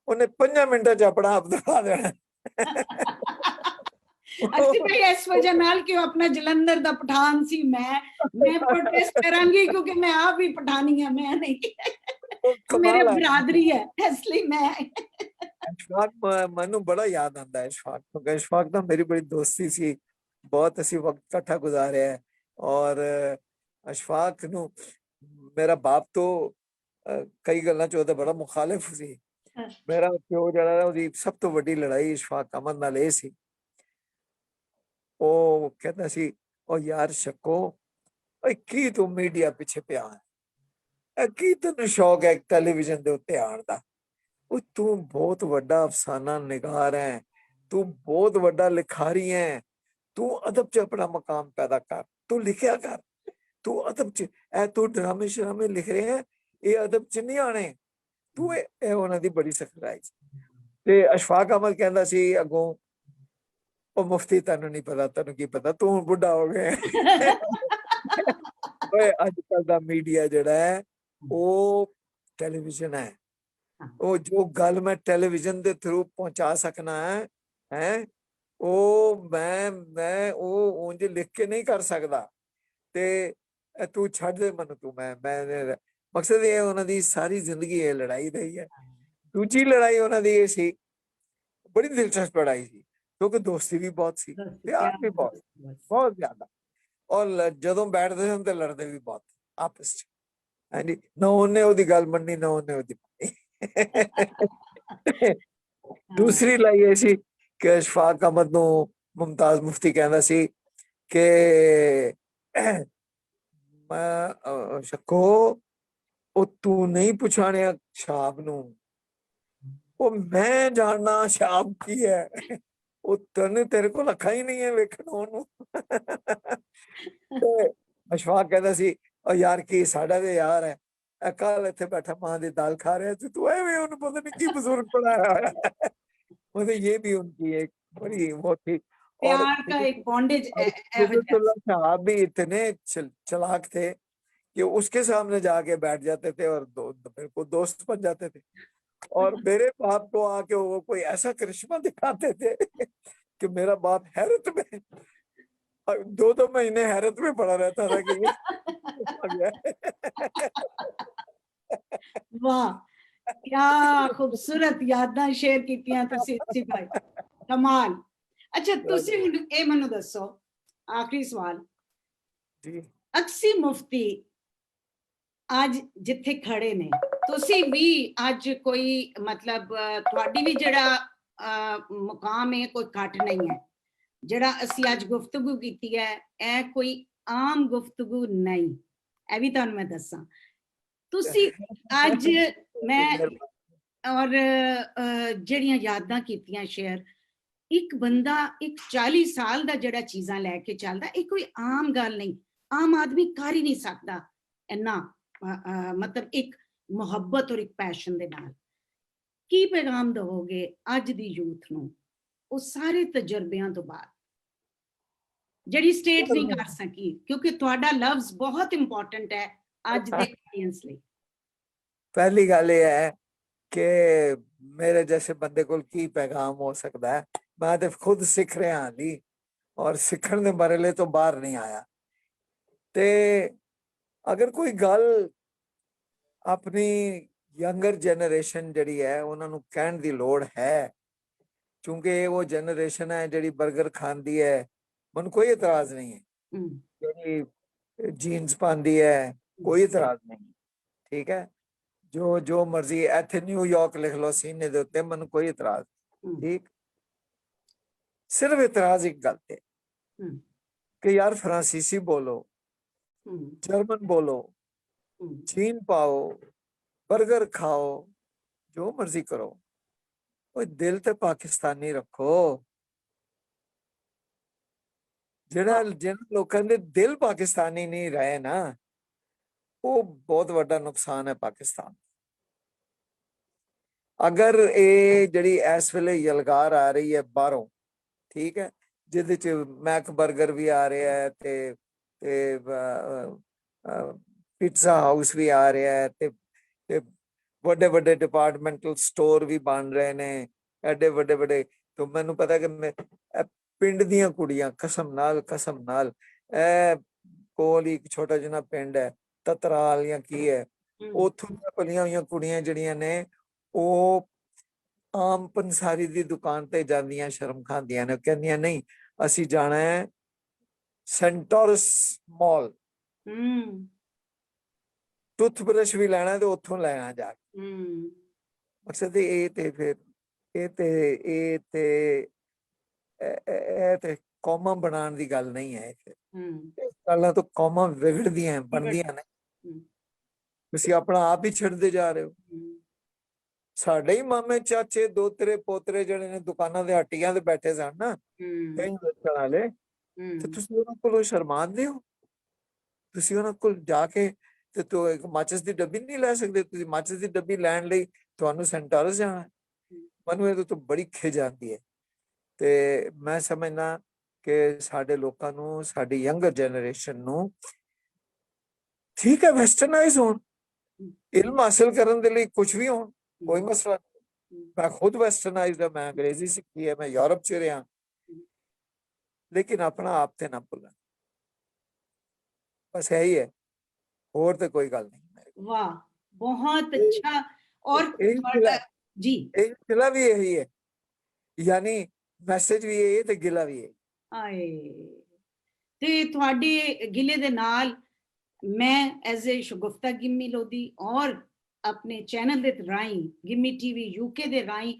उन्हें 5 मिनट च अपना आप दिखा देना। ਅਸੀਂ ਭਾਈ ਇਸ ਵਜ੍ਹਾ ਨਾਲ ਕਿ ਆਪਣਾ ਜਲੰਧਰ ਦਾ ਪਠਾਨ ਸੀ। ਮੈਂ ਪ੍ਰੋਟੈਸਟ ਕਰਾਂਗੀ ਕਿਉਂਕਿ ਮੈਂ ਆਪ ਹੀ ਪਠਾਨੀ ਹਾਂ, ਮੈਂ ਨਹੀਂ, ਮੇਰੇ ਬਰਾਦਰੀ ਹੈ, ਇਸ ਲਈ ਮੈਂ अशफाक मैनू बड़ा याद आता है अशफाक, क्योंकि अशफाक ना मेरी बड़ी दोस्ती सी बहुत ਅਸੀਂ ਵਕਤ ਇਕੱਠਾ ਗੁਜ਼ਾਰਿਆ ਹੈ। ਔਰ ਅਸ਼ਫਾਕ ਨੂੰ ਮੇਰਾ ਬਾਪ ਤੋਂ ਕਈ ਗੱਲਾਂ 'ਚ ਉਹਦਾ ਬੜਾ ਮੁਖਾਲਿਫ ਸੀ। ਮੇਰਾ ਪਿਓ ਜਿਹੜਾ ਉਹਦੀ ਸਭ ਤੋਂ ਵੱਡੀ ਲੜਾਈ ਇਸ਼ਫਾਕ ਅਹਿਮਦ ਨਾਲ ਇਹ ਸੀ, ਉਹ ਕਹਿੰਦਾ ਸੀ ਉਹ ਯਾਰ ਸ਼ੱਕੋ ਓਏ ਕੀ ਤੂੰ ਮੀਡੀਆ ਪਿੱਛੇ ਪਿਆ ਹੈ, ਕੀ ਤੈਨੂੰ ਸ਼ੌਕ ਹੈ ਟੈਲੀਵਿਜ਼ਨ ਦੇ ਉੱਤੇ ਆਉਣ ਦਾ, ਉਹ ਤੂੰ ਬਹੁਤ ਵੱਡਾ ਅਫਸਾਨਾ ਨਿਗਾਰ ਹੈ, ਤੂੰ ਬਹੁਤ ਵੱਡਾ ਲਿਖਾਰੀ ਹੈ, ਤੂੰ ਅਦਬ 'ਚ ਆਪਣਾ ਮਕਾਮ ਪੈਦਾ ਕਰ, ਤੂੰ ਲਿਖਿਆ ਕਰ, ਤੂੰ ਅਦਬ 'ਚ ਇਹ ਤੂੰ ਡਰਾਮੇ ਸ਼ਰਾਮੇ ਲਿਖ ਰਿਹਾ ਇਹ ਅਦਬ 'ਚ ਨਹੀਂ ਆਣੇ, ਤੂੰ ਇਹ ਉਹਨਾਂ ਦੀ ਬੜੀ ਸਖਤਾਈ। ਤੇ ਅਸ਼ਫਾਕ ਅਹਿਮਦ ਕਹਿੰਦਾ ਸੀ ਅੱਗੋਂ ਉਹ ਮੁਫਤੀ ਤੈਨੂੰ ਨਹੀਂ ਪਤਾ, ਤੈਨੂੰ ਕੀ ਪਤਾ ਤੂੰ ਬੁੱਢਾ ਹੋ ਗਿਆ। ਓਏ ਅੱਜ ਕੱਲ ਦਾ ਮੀਡੀਆ ਜਿਹੜਾ ਹੈ ਉਹ ਟੈਲੀਵਿਜ਼ਨ ਹੈ, ਉਹ ਜੋ ਗੱਲ ਮੈਂ ਟੈਲੀਵਿਜ਼ਨ ਦੇ ਥਰੂ ਪਹੁੰਚਾ ਸਕਣਾ ਹੈ ਉਹ ਮੈਂ ਉਹ ਉਂਝ ਲਿਖ ਕੇ ਨਹੀਂ ਕਰ ਸਕਦਾ। ਤੇ ਤੂੰ ਛੱਡ ਦੇ ਮੈਨੂੰ, ਤੂੰ ਮੈਂ ਮਕਸਦ ਇਹ ਉਹਨਾਂ ਦੀ ਸਾਰੀ ਜ਼ਿੰਦਗੀ ਇਹ ਲੜਾਈ ਰਹੀ ਹੈ। ਦੂਜੀ ਲੜਾਈ ਉਹਨਾਂ ਦੀ ਇਹ ਸੀ, ਬੜੀ ਦਿਲਚਸਪ ਲੜਾਈ ਸੀ, ਕਿਉਂਕਿ ਦੋਸਤੀ ਵੀ ਬਹੁਤ ਸੀ, ਪਿਆਰ ਵੀ ਬਹੁਤ ਜ਼ਿਆਦਾ, ਔਰ ਜਦੋਂ ਬੈਠਦੇ ਸਨ ਤੇ ਲੜਦੇ ਵੀ ਬਹੁਤ ਆਪਸ 'ਚ। ਹਾਂਜੀ, ਨਾ ਉਹਨੇ ਉਹਦੀ ਗੱਲ ਮੰਨੀ ਨਾ ਉਹਨੇ ਉਹਦੀ ਮੰਨੀ। ਦੂਸਰੀ ਲੜਾਈ ਇਹ ਸੀ ਕਿ ਅਸ਼ਫਾਕ ਅਹਿਮਦ ਨੂੰ ਮੁਮਤਾਜ਼ ਮੁਫਤੀ ਕਹਿੰਦਾ ਸੀ ਕਿ ਮੈਂ ਸ਼ੱਕੋ ਉਹ ਤੂੰ ਨਹੀਂ ਪਛਾਣਿਆ ਸ਼ਾਬ ਨੂੰ, ਉਹ ਮੈਂ ਜਾਣਨਾ ਸ਼ਾਬ ਕੀ ਹੈ, ਉਹ ਤੇਰੇ ਕੋਲ ਅੱਖਾਂ ਹੀ ਨਹੀਂ ਹੈ ਵੇਖਣ ਉਹਨੂੰ। ਤੇ ਅਸ਼ਫਾਕ ਕਹਿੰਦਾ ਸੀ ਉਹ ਯਾਰ ਕੀ ਸਾਡਾ ਤੇ ਯਾਰ ਹੈ, ਕੱਲ ਇੱਥੇ ਬੈਠਾ ਮਾਂ ਦੀ ਦਾਲ ਖਾ ਰਿਹਾ ਸੀ, ਤੂੰ ਐਵੇਂ ਉਹਨੂੰ ਪਤਾ नहीं ਕੀ ਬਜ਼ੁਰਗ बनाया होया है। मतलब ये भी उनकी एक बड़ी वो थी। और प्यार का एक बॉन्डेज साहब भी इतने चालाक थे कि उसके सामने जाके बैठ जाते थे और मेरे को दोस्त बन जाते थे, और मेरे बाप को आके वो कोई ऐसा करिश्मा दिखाते थे कि मेरा बाप हैरत में 2-2 महीने हैरत में पड़ा रहता था कि वाह क्या खूबसूरत यादां शेयर कीतियां तुसी अच्छी भाई, कमाल। अच्छा तुसी ਇਹ ਮੈਨੂੰ ਦੱਸੋ, ਆਖਰੀ ਸਵਾਲ ਜੀ, ਅਕਸੀ ਮੁਫਤੀ ਅੱਜ ਜਿੱਥੇ ਖੜੇ ਨੇ, ਤੁਸੀਂ ਵੀ ਅੱਜ ਕੋਈ ਮਤਲਬ ਤੁਹਾਡੀ ਵੀ ਜਿਹੜਾ ਮੁਕਾਮ ਹੈ ਕੋਈ ਘੱਟ ਨਹੀਂ ਹੈ, ਜਿਹੜਾ ਅਸੀਂ ਅੱਜ ਗੁਫ਼ਤਗੂ ਕੀਤੀ ਹੈ ਇਹ ਕੋਈ ਆਮ ਗੁਫ਼ਤਗੂ ਨਹੀਂ, ਇਹ ਵੀ ਤੁਹਾਨੂੰ ਮੈਂ ਦੱਸਾਂ। ਤੁਸੀਂ ਅੱਜ ਮੈਂ ਔਰ ਜਿਹੜੀਆਂ ਯਾਦਾਂ ਕੀਤੀਆਂ ਸ਼ੇਅਰ, ਇੱਕ ਬੰਦਾ ਇੱਕ 40 ਸਾਲ ਦਾ ਜਿਹੜਾ ਚੀਜ਼ਾਂ ਲੈ ਕੇ ਚੱਲਦਾ, ਇਹ ਕੋਈ ਆਮ ਗੱਲ ਨਹੀਂ, ਆਮ ਆਦਮੀ ਕਰ ਹੀ ਨਹੀਂ ਸਕਦਾ ਇੰਨਾ, ਮਤਲਬ ਇੱਕ ਮੁਹੱਬਤ ਔਰ ਇੱਕ ਪੈਸ਼ਨ ਦੇ ਨਾਲ। ਕੀ ਪੈਗਾਮ ਦਵੋਗੇ ਅੱਜ ਦੀ ਯੂਥ ਨੂੰ ਉਹ ਸਾਰੇ ਤਜਰਬਿਆਂ ਤੋਂ ਬਾਅਦ, ਜਿਹੜੀ ਸਟੇਟ ਨਹੀਂ ਕਰ ਸਕੀ, ਕਿਉਂਕਿ ਤੁਹਾਡਾ ਲਫ਼ਜ਼ ਬਹੁਤ ਇੰਪੋਰਟੈਂਟ ਹੈ ਅੱਜ ਦੇ ਆਡੀਅנס ਲਈ। ਪਹਿਲੀ ਗੱਲ ਇਹ ਹੈ ਕਿ ਮੇਰੇ ਜੈਸੇ ਬੰਦੇ ਕੋਲ ਕੀ ਪੈਗਾਮ ਹੋ ਸਕਦਾ ਹੈ, ਮੈਂ ਤੇ ਖੁਦ ਸਿੱਖ ਰਿਹਾ ਹਾਂ ਜੀ, ਔਰ ਸਿੱਖਣ ਦੇ ਮਰਹਲੇ ਤੋਂ ਬਾਹਰ ਨਹੀਂ ਆਇਆ। ਤੇ ਅਗਰ ਕੋਈ ਗੱਲ ਆਪਣੀ ਯੰਗਰ ਜਨਰੇਸ਼ਨ ਜਿਹੜੀ ਹੈ ਉਹਨਾਂ ਨੂੰ ਕਹਿਣ ਦੀ ਲੋੜ ਹੈ, ਕਿਉਂਕਿ ਇਹ ਉਹ ਜਨਰੇਸ਼ਨ ਹੈ ਜਿਹੜੀ 버ਗਰ ਖਾਂਦੀ ਹੈ, ਮੈਨੂੰ ਕੋਈ ਇਤਰਾਜ਼ ਨਹੀਂ ਹੈ, ਜਿਹੜੀ ਜੀਨਸ ਪਾਉਂਦੀ ਹੈ ਕੋਈ ਇਤਰਾਜ਼ ਨਹੀਂ, ਠੀਕ ਹੈ, ਜੋ ਮਰਜ਼ੀ ਇੱਥੇ ਨਿਊਯਾਰਕ ਲਿਖ ਲਓ ਸੀਨੇ ਦੇ ਉੱਤੇ, ਮੈਨੂੰ ਕੋਈ ਇਤਰਾਜ਼, ਠੀਕ। ਸਿਰਫ ਇਤਰਾਜ਼ ਇੱਕ ਗੱਲ ਤੇ ਕਿ ਯਾਰ ਫਰਾਂਸੀਸੀ ਬੋਲੋ, ਜਰਮਨ ਬੋਲੋ, ਚੀਨ ਪਾਓ, 버ਗਰ ਖਾਓ, ਜੋ ਮਰਜ਼ੀ ਕਰੋ, ਉਹ ਦਿਲ ਤੇ ਪਾਕਿਸਤਾਨੀ ਰੱਖੋ। ਜਿਹਨਾਂ ਲੋਕਾਂ ਦੇ ਦਿਲ ਪਾਕਿਸਤਾਨੀ ਨਹੀਂ ਰਹੇ ਨਾ, ਉਹ ਬਹੁਤ ਵੱਡਾ ਨੁਕਸਾਨ ਹੈ ਪਾਕਿਸਤਾਨ। ਅਗਰ ਇਹ ਜਿਹੜੀ ਇਸ ਵੇਲੇ ਯਲਗਾਰ ਆ ਰਹੀ ਹੈ ਬਾਹਰੋਂ, ਠੀਕ ਹੈ, ਜਿਹਦੇ ਚ ਮੈਕ 버ਗਰ ਵੀ ਆ ਰਿਹਾ ਹੈ ਤੇ ਪਿੱਜ਼ਾ ਹਾਊਸ ਵੀ ਆ ਰਿਹਾ ਹੈ ਤੇ ਵੱਡੇ ਵੱਡੇ ਡਿਪਾਰਟਮੈਂਟਲ ਸਟੋਰ ਵੀ ਬਣ ਰਹੇ ਨੇ, ਐਡੇ ਵੱਡੇ ਵੱਡੇ। ਤੇ ਮੈਨੂੰ ਪਤਾ ਕਿ ਪਿੰਡ ਦੀਆਂ ਕੁੜੀਆਂ ਕਸਮ ਨਾਲ ਇਹ ਕੋਲ ਇੱਕ ਛੋਟਾ ਜਿਹਾ ਪਿੰਡ ਹੈ ਤਤਰਾਲ ਜਾਂ ਕੀ ਹੈ, ਉੱਥੋਂ ਦੀਆਂ ਪਲੀਆਂ ਹੋਈਆਂ ਕੁੜੀਆਂ ਜਿਹੜੀਆਂ ਨੇ ਉਹ ਆਮ ਪੰਸਾਰੀ ਦੀ ਦੁਕਾਨ ਤੇ ਜਾਂਦੀਆਂ ਸ਼ਰਮ ਖਾਂਦੀਆਂ ਨੇ, ਕਹਿੰਦੀਆਂ ਨਹੀਂ ਅਸੀਂ ਜਾਣਾ ਹੈ ਸੈਂਟੋਰਸ ਮਾਲ ਟੁੱਥਬ੍ਰਸ਼ ਵੀ ਲੈਣਾ ਤੇ ਉੱਥੋਂ ਲੈਣਾ ਜਾ ਕੇ। ਮਕਸਦ ਇਹ ਤੇ ਫਿਰ ਇਹ ਤੇ ਕੌਮਾਂ ਬਣਾਉਣ ਦੀ ਗੱਲ ਨਹੀਂ ਹੈ। ਇਸ ਗੱਲਾਂ ਤੋਂ ਕੌਮਾਂ ਵਿਗੜਦੀਆਂ ਬਣਦੀਆਂ ਨੇ। ਤੁਸੀਂ ਆਪਣਾ ਆਪ ਹੀ ਛੱਡਦੇ ਜਾ ਰਹੇ ਹੋ। ਸਾਡੇ ਹੀ ਮਾਮੇ ਚਾਚੇ ਦੋਤਰੇ ਪੋਤਰੇ ਜਿਹੜੇ ਨੇ ਦੁਕਾਨਾਂ ਦੇ ਹੱਟੀਆਂ ਤੇ ਬੈਠੇ ਸਨ ਨਾ ਵੇਚਣ ਵਾਲੇ, ਤੇ ਤੁਸੀਂ ਉਹਨਾਂ ਕੋਲੋਂ ਸ਼ਰਮਾਉਂਦੇ ਹੋ। ਤੁਸੀਂ ਉਹਨਾਂ ਕੋਲ ਜਾ ਕੇ ਤੇ ਤੂੰ ਇੱਕ ਮਾਚਿਸ ਦੀ ਡੱਬੀ ਨਹੀਂ ਲੈ ਸਕਦੇ। ਤੁਸੀਂ ਮਾਚਿਸ ਦੀ ਡੱਬੀ ਲੈਣ ਲਈ ਤੁਹਾਨੂੰ ਸੈਂਟੋਰਸ ਜਾਣਾ। ਮੈਨੂੰ ਇਹਦੇ ਤੋਂ ਬੜੀ ਖਿਝ ਆਉਂਦੀ ਹੈ। ਤੇ ਮੈਂ ਸਮਝਦਾ ਕਿ ਸਾਡੇ ਲੋਕਾਂ ਨੂੰ, ਸਾਡੀ ਯੰਗਰ ਜਨਰੇਸ਼ਨ ਨੂੰ, ਠੀਕ ਹੈ ਵੈਸਟਰਨਾਈਜ਼ ਹੋਣ, ਇਲਮ ਹਾਸਿਲ ਕਰਨ ਦੇ ਲਈ ਕੁਝ ਵੀ ਹੋਣ, ਕੋਈ ਮਸਲਾ ਨਹੀਂ। ਮੈਂ ਖੁਦ ਵੈਸਟਰਨਾਈਜ਼ਡ ਹਾਂ, ਮੈਂ ਅੰਗਰੇਜ਼ੀ ਸਿੱਖੀ ਹੈ, ਮੈਂ ਯੂਰਪ ਚ ਰਿਹਾ, ਲੇਕਿਨ ਆਪਣਾ ਆਪ ਤੇ ਨਾ ਭੁੱਲਣ। ਬਸ ਇਹੀ ਹੈ, ਹੋਰ ਤੇ ਕੋਈ ਗੱਲ ਨਹੀਂ। ਵਾਹ, ਬਹੁਤ ਅੱਛਾ। ਔਰ ਜੀ ਇਹ ਗਿਲਾ ਵੀ ਇਹੀ ਹੈ, ਯਾਨੀ ਮੈਸੇਜ ਵੀ ਇਹ ਤੇ ਗਿਲਾ ਵੀ ਇਹ। ਆਏ ਤੇ ਤੁਹਾਡੇ ਗਿਲੇ ਦੇ ਨਾਲ ਮੈਂ ਐਜ਼ ਏ ਸ਼ਗੁਫਤਾ ਗਿੰਮੀ ਲੋਧੀ ਔਰ ਆਪਣੇ ਚੈਨਲ ਦੇ ਰਾਹੀਂ ਗਿੰਮੀ ਟੀਵੀ ਯੂਕੇ ਦੇ ਰਾਹੀਂ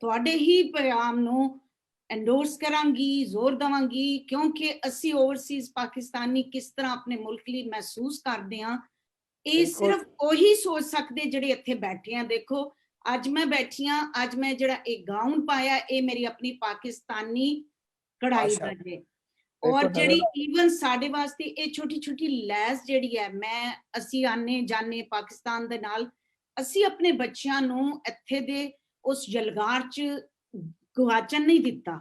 ਤੁਹਾਡੇ ਹੀ ਪਿਆਰ ਨੂੰ ਐਂਡੋਰਸ ਕਰਾਂਗੀ, ਜ਼ੋਰ ਦਵਾਂਗੀ, ਕਿਉਂਕਿ ਅਸੀਂ ਓਵਰਸੀਜ਼ ਪਾਕਿਸਤਾਨੀ ਕਿਸ ਤਰ੍ਹਾਂ ਆਪਣੇ ਮੁਲਕ ਲਈ ਮਹਿਸੂਸ ਕਰਦੇ ਹਾਂ, ਇਹ ਸਿਰਫ ਉਹੀ ਸੋਚ ਸਕਦੇ ਜਿਹੜੇ ਇੱਥੇ ਬੈਠੇ ਆ। ਦੇਖੋ ਅੱਜ ਮੈਂ ਬੈਠੀ ਹਾਂ, ਅੱਜ ਮੈਂ ਜਿਹੜਾ ਇਹ ਗਾਊਨ ਪਾਇਆ ਇਹ ਮੇਰੀ ਆਪਣੀ ਪਾਕਿਸਤਾਨੀ ਕਢਾਈ ਦਾ ਜੇ। ਔਰ ਜਿਹੜੀ ਈਵਨ ਸਾਡੇ ਵਾਸਤੇ ਇਹ ਛੋਟੀ ਛੋਟੀ ਲੈਸ ਜਿਹੜੀ ਹੈ, ਅਸੀਂ ਆਨੇ ਜਾਣੇ ਪਾਕਿਸਤਾਨ ਦੇ ਨਾਲ, ਅਸੀਂ ਆਪਣੇ ਬੱਚਿਆਂ ਨੂੰ ਇੱਥੇ ਦੇ ਉਸ ਜਲਗਾਰ ਚ ਗੁਆਚਣ ਨਹੀਂ ਦਿੱਤਾ।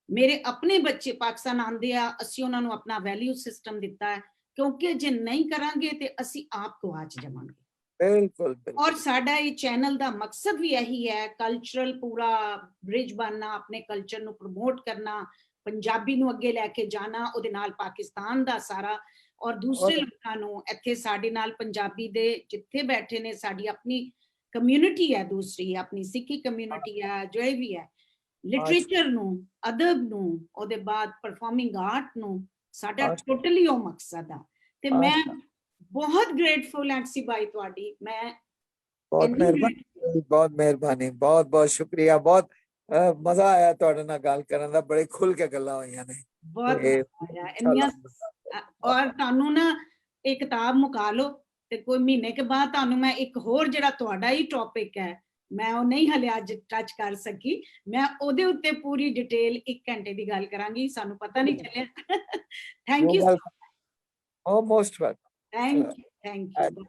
ਮੇਰੇ ਆਪਣੇ ਬੱਚੇ ਪਾਕਿਸਤਾਨ ਆਉਂਦੇ ਆ, ਅਸੀਂ ਉਹਨਾਂ ਨੂੰ ਆਪਣਾ ਵੈਲਿਊ ਸਿਸਟਮ ਦਿੱਤਾ ਹੈ, ਕਿਉਂਕਿ ਜੇ ਨਹੀਂ ਕਰਾਂਗੇ ਤੇ ਅਸੀਂ ਆਪ ਗੁਆਚ ਜਾਵਾਂਗੇ। ਬਿਲਕੁਲ। ਔਰ ਸਾਡਾ ਇਹ ਚੈਨਲ ਦਾ ਮਕਸਦ ਵੀ ਇਹੀ ਹੈ, ਕਲਚਰਲ ਪੂਰਾ ਬ੍ਰਿਜ ਬਣਨਾ, ਆਪਣੇ ਕਲਚਰ ਨੂੰ ਪ੍ਰਮੋਟ ਕਰਨਾ, ਪੰਜਾਬੀ ਨੂੰ ਅੱਗੇ ਲੈ ਕੇ ਜਾਣਾ, ਉਹਦੇ ਨਾਲ ਪਾਕਿਸਤਾਨ ਦਾ ਸਾਰਾ, ਔਰ ਦੂਸਰੇ ਲੋਕਾਂ ਨੂੰ ਇੱਥੇ ਸਾਡੇ ਨਾਲ ਪੰਜਾਬੀ ਦੇ ਜਿੱਥੇ ਬੈਠੇ ਨੇ, ਸਾਡੀ ਆਪਣੀ ਕਮਿਊਨਿਟੀ ਹੈ, ਦੂਸਰੀ ਆਪਣੀ ਸਿੱਖੀ ਕਮਿਊਨਿਟੀ ਹੈ, ਜੋ ਵੀ ਹੈ, ਲਿਟਰੇਚਰ ਨੂੰ, ਅਦਬ ਨੂੰ, ਉਹਦੇ ਬਾਅਦ ਪਰਫਾਰਮਿੰਗ ਆਰਟ ਨੂੰ, ਸਾਡਾ ਟੋਟਲੀ ਉਹ ਮਕਸਦ ਆ। ਤੇ ਮੈਂ ਬਹੁਤ ਗ੍ਰੇਟਫੁਲ ਹਾਂ ਸੀ ਬਾਈ ਤੁਹਾਡੀ। ਮੈਂ ਬਹੁਤ ਮਿਹਰਬਾਨੀ, ਬਹੁਤ ਬਹੁਤ ਸ਼ੁਕਰੀਆ। ਬਹੁਤ ਮਜ਼ਾ ਆਇਆ ਤੁਹਾਡੇ ਨਾਲ ਗੱਲ ਕਰਨ ਦਾ, ਬੜੇ ਖੁੱਲ ਕੇ ਗੱਲਾਂ ਹੋਈਆਂ ਨੇ। ਬਹੁਤ ਮਜ਼ਾ ਆਇਆ। ਔਰ ਤੁਹਾਨੂੰ ਨਾ ਇਹ ਕਿਤਾਬ ਮੁਕਾ ਲਓ ਤੇ ਕੋਈ ਮਹੀਨੇ ਕੇ ਬਾਅਦ ਤੁਹਾਨੂੰ ਮੈਂ ਇੱਕ ਹੋਰ ਜਿਹੜਾ ਤੁਹਾਡਾ ਹੀ ਟੌਪਿਕ ਹੈ, ਮੈਂ ਉਹ ਨਹੀਂ ਹਲੇ ਅੱਜ ਟੱਚ ਕਰ ਸਕੀ, ਮੈਂ ਉਹਦੇ ਉੱਤੇ ਪੂਰੀ ਡਿਟੇਲ 1 ਘੰਟੇ ਦੀ ਗੱਲ ਕਰਾਂਗੀ, ਸਾਨੂੰ ਪਤਾ ਨਹੀਂ ਚੱਲਿਆ। Thank you. Most welcome. Thank you.